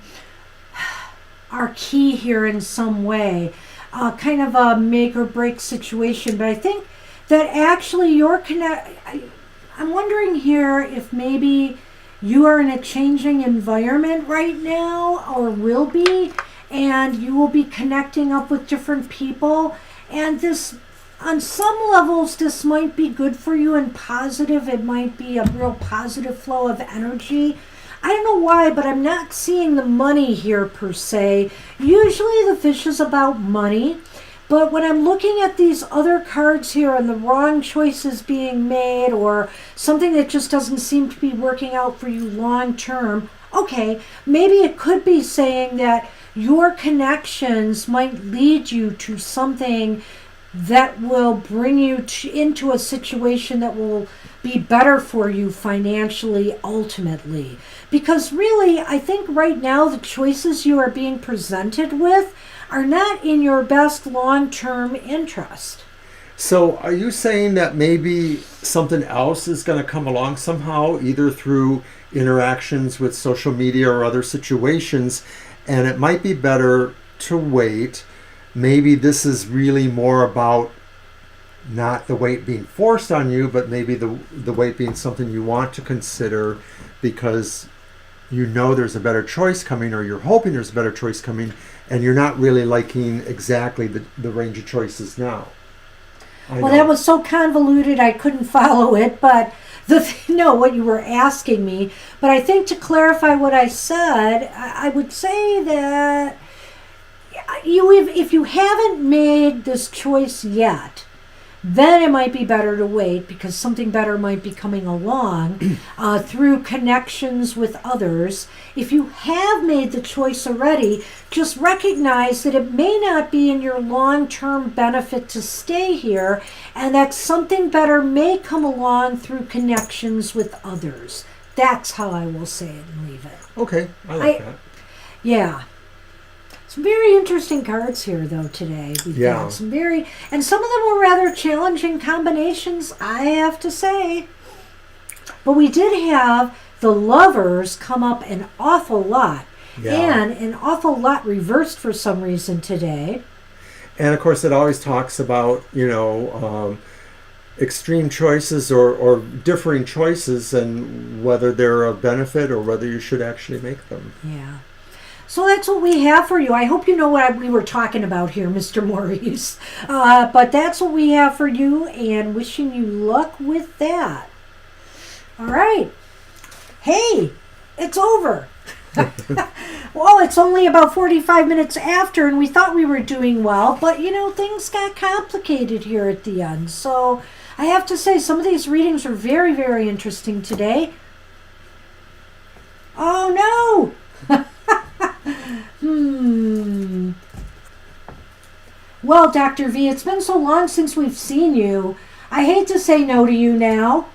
key here in some way. Kind of a make or break situation, but I think that actually I'm wondering here if maybe you are in a changing environment right now, or will be, and you will be connecting up with different people, and this, on some levels, this might be good for you and positive. It might be a real positive flow of energy. I don't know why, but I'm not seeing the money here per se. Usually the fish is about money, but when I'm looking at these other cards here and the wrong choices being made, or something that just doesn't seem to be working out for you long term, okay, maybe it could be saying that your connections might lead you to something that will bring you into a situation that will be better for you financially ultimately. Because really, I think right now the choices you are being presented with are not in your best long-term interest. So are you saying that maybe something else is going to come along somehow, either through interactions with social media or other situations, and it might be better to wait? Maybe this is really more about not the weight being forced on you, but maybe the weight being something you want to consider because you know there's a better choice coming, or you're hoping there's a better choice coming, and you're not really liking exactly the range of choices now. Well, that was so convoluted I couldn't follow it, but what you were asking me. But I think to clarify what I said, I would say that if you haven't made this choice yet, then it might be better to wait, because something better might be coming along through connections with others. If you have made the choice already, just recognize that it may not be in your long-term benefit to stay here, and that something better may come along through connections with others. That's how I will say it and leave it. Okay, I like that. Yeah. Some very interesting cards here, though, today. We've got some and some of them were rather challenging combinations, I have to say. But we did have the Lovers come up an awful lot, and an awful lot reversed for some reason today. And of course, it always talks about, extreme choices or differing choices, and whether they're a benefit or whether you should actually make them. Yeah. So that's what we have for you. I hope you know what we were talking about here, Mr. Maurice. But that's what we have for you, and wishing you luck with that. All right. Hey, it's over. Well, it's only about 45 minutes after, and we thought we were doing well, but, things got complicated here at the end. So I have to say, some of these readings are very, very interesting today. Oh, no! Well, Dr. V, it's been so long since we've seen you. I hate to say no to you now.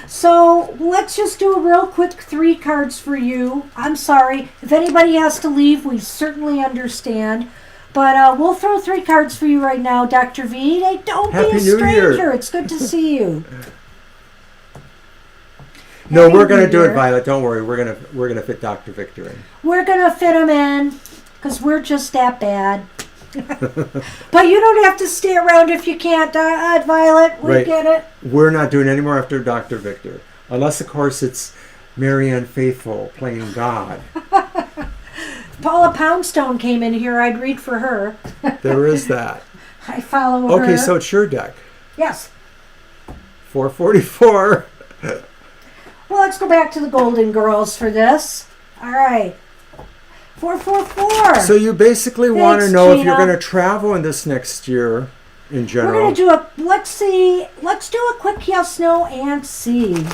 So let's just do a real quick 3 cards for you. I'm sorry. If anybody has to leave, we certainly understand. But we'll throw 3 cards for you right now, Dr. V. Hey, don't Happy be a New stranger. Year. It's good to see you. No, we're going to do it, Violet. Don't worry. We're going to fit Dr. Victor in. We're going to fit him in because we're just that bad. But you don't have to stay around if you can't, Violet. We get it. We're not doing any more after Dr. Victor. Unless, of course, it's Marianne Faithfull playing God. Paula Poundstone came in here. I'd read for her. There is that. I follow her. Okay, so it's your deck. Yes. 444. Well, let's go back to the Golden Girls for this. All right. 444. So you basically want to know Gina. if you're going to travel in this next year in general. We're going to do let's do a quick yes, no, and see.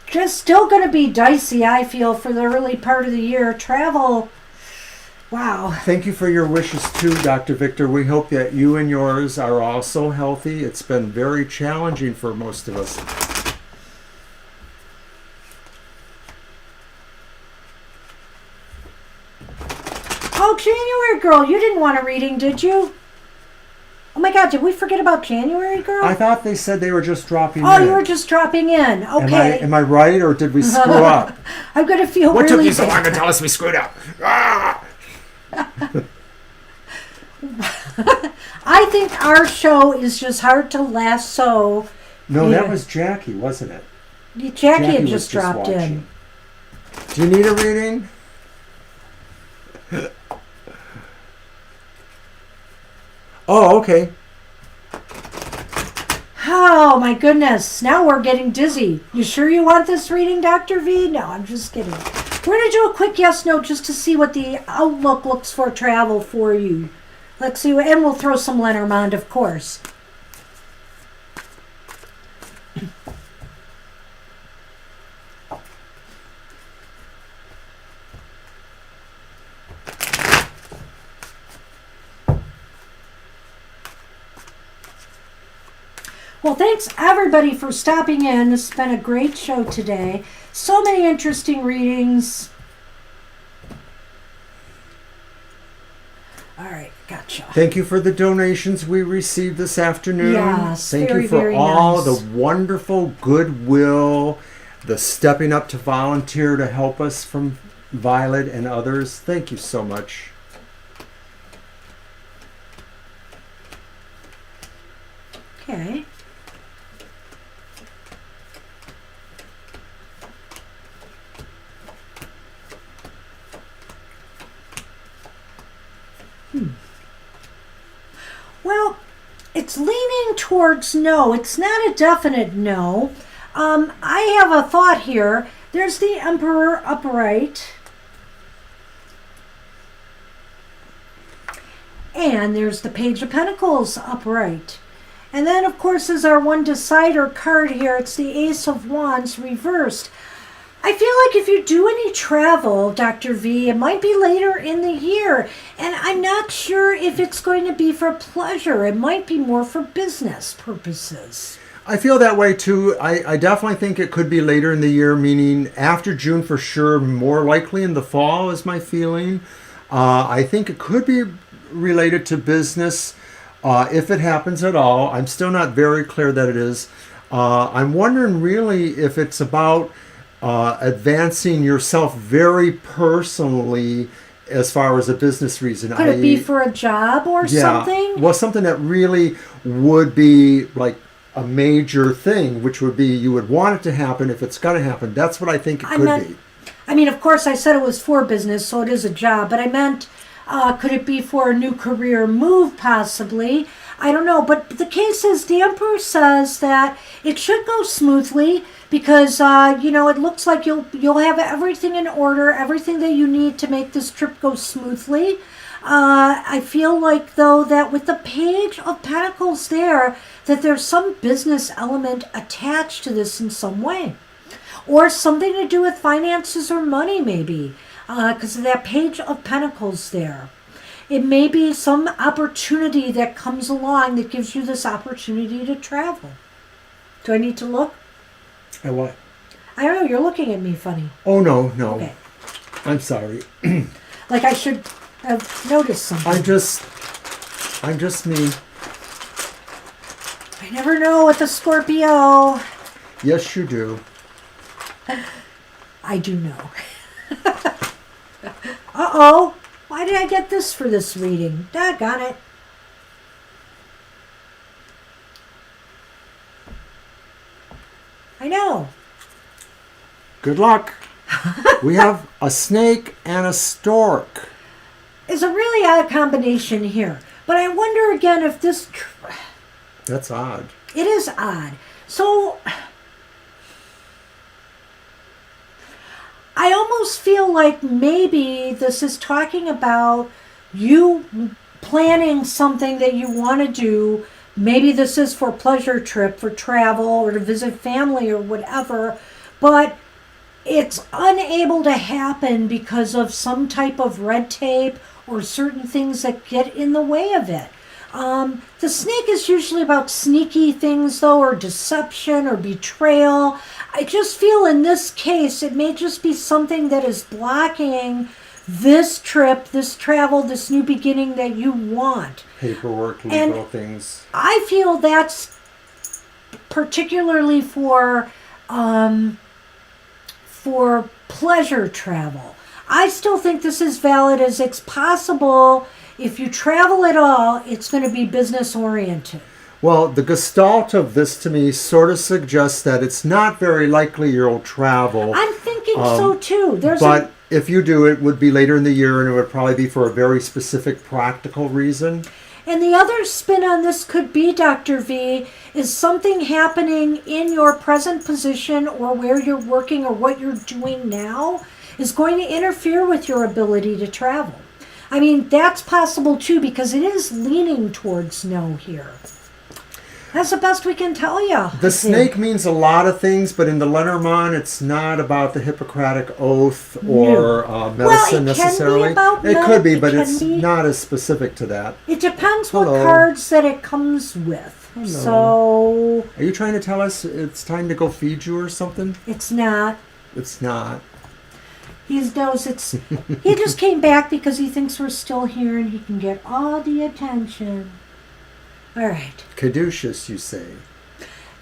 Just still going to be dicey, I feel, for the early part of the year. Travel, wow. Thank you for your wishes too, Dr. Victor. We hope that you and yours are also healthy. It's been very challenging for most of us. Oh, January girl, you didn't want a reading, did you? Oh my God, did we forget about January, girl? I thought they said they were just dropping in. Oh, you were just dropping in. Okay. Am I right, or did we screw up? I'm going to feel What really took you so bad. long to tell us we screwed up? Ah! I think our show is just hard to lasso. No, Yeah. that was Jackie, wasn't it? Jackie had was just dropped in. watching. Do you need a reading? Oh, okay. Oh my goodness, now we're getting dizzy. You sure you want this reading, Dr. V? No, I'm just kidding. We're going to do a quick yes, no, just to see what the outlook looks for travel for you. Let's see, and we'll throw some Lenormand, of course. Well, thanks everybody for stopping in. This has been a great show today. So many interesting readings. All right, gotcha. Thank you for the donations we received this afternoon. Yes, Thank very, you for very all nice. the wonderful goodwill, the stepping up to volunteer to help us from Violet and others. Thank you so much. Okay. Well, it's leaning towards no. It's not a definite no. I have a thought here. There's the Emperor upright. And there's the Page of Pentacles upright. And then, of course, is our one decider card here. It's the Ace of Wands reversed. I feel like if you do any travel, Dr. V, it might be later in the year. And I'm not sure if it's going to be for pleasure. It might be more for business purposes. I feel that way too. I definitely think it could be later in the year, meaning after June for sure, more likely in the fall is my feeling. I think it could be related to business if it happens at all. I'm still not very clear that it is. I'm wondering really if it's about advancing yourself very personally as far as a business reason. Could it be for a job or something? Well, something that really would be like a major thing, which would be you would want it to happen if it's going to happen. That's what I think it could be. I mean, of course, I said it was for business, so it is a job. But I meant, could it be for a new career move, possibly? I don't know. But the case is, the Emperor says that it should go smoothly because, it looks like you'll have everything in order, everything that you need to make this trip go smoothly. I feel like, though, that with the Page of Pentacles there, that there's some business element attached to this in some way. Or something to do with finances or money, maybe, because of that Page of Pentacles there. It may be some opportunity that comes along that gives you this opportunity to travel. Do I need to look? At what? I don't know. You're looking at me funny. Oh, no. Okay. I'm sorry. Like I should have noticed something. I'm just me. I never know with a Scorpio. Yes, you do. I do know. Uh-oh. Why did I get this for this reading? Doggone it. I know. Good luck. We have a snake and a stork. It's a really odd combination here. But I wonder again if this... That's odd. It is odd. So... I almost feel like maybe this is talking about you planning something that you want to do. Maybe this is for a pleasure trip, for travel, or to visit family or whatever. But it's unable to happen because of some type of red tape or certain things that get in the way of it. The snake is usually about sneaky things, though, or deception or betrayal. I just feel in this case it may just be something that is blocking this trip, this travel, this new beginning that you want. Paperwork, legal And things. I feel that's particularly for pleasure travel. I still think this is valid as it's possible. If you travel at all, it's going to be business oriented. Well, the gestalt of this to me sort of suggests that it's not very likely you'll travel. I'm thinking so too. But if you do, it would be later in the year, and it would probably be for a very specific practical reason. And the other spin on this could be, Dr. V, is something happening in your present position or where you're working or what you're doing now is going to interfere with your ability to travel. I mean, that's possible too, because it is leaning towards no here. That's the best we can tell you. The snake means a lot of things, but in the Lenormand, it's not about the Hippocratic Oath or medicine necessarily. It could be, but it's not as specific to that. It depends what cards that it comes with. Hello. So, are you trying to tell us it's time to go feed you or something? It's not. It's not. He knows it's. He just came back because he thinks we're still here and he can get all the attention. All right. Caduceus, you say?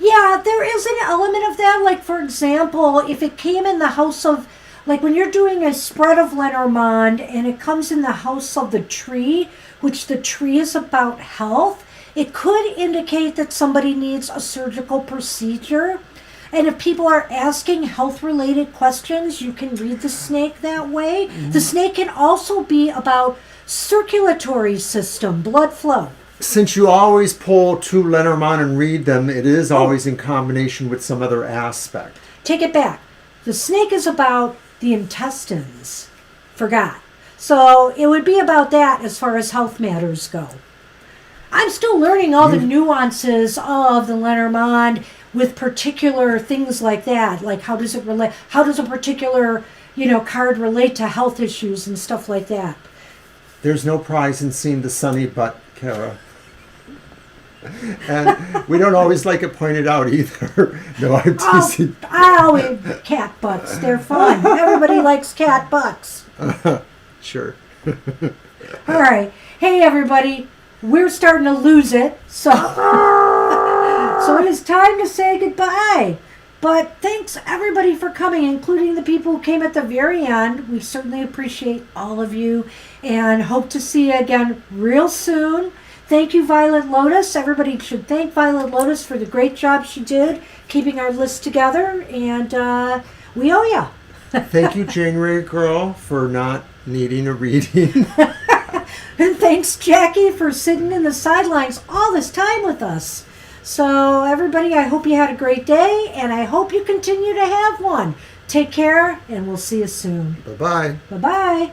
Yeah, there is an element of that. Like, for example, if it came in the house of, like when you're doing a spread of Lenormand and it comes in the house of the tree, which the tree is about health, it could indicate that somebody needs a surgical procedure. And if people are asking health-related questions, you can read the snake that way. Mm-hmm. The snake can also be about circulatory system, blood flow. Since you always pull two Lenormand and read them, it is always in combination with some other aspect. Take it back. The snake is about the intestines. Forgot. So it would be about that as far as health matters go. I'm still learning all the nuances of the Lenormand with particular things like that. Like how does it relate? How does a particular, card relate to health issues and stuff like that? There's no prize in seeing the sunny butt, Kara. And we don't always like it pointed out either. No, I'm teasing. I always cat butts. They're fun. Everybody likes cat butts. Sure. All right. Hey, everybody. We're starting to lose it. So it is time to say goodbye. But thanks, everybody, for coming, including the people who came at the very end. We certainly appreciate all of you and hope to see you again real soon. Thank you, Violet Lotus. Everybody should thank Violet Lotus for the great job she did keeping our list together, and we owe you. Thank you, January Girl, for not needing a reading. And thanks, Jackie, for sitting in the sidelines all this time with us. So, everybody, I hope you had a great day, and I hope you continue to have one. Take care, and we'll see you soon. Bye-bye. Bye-bye.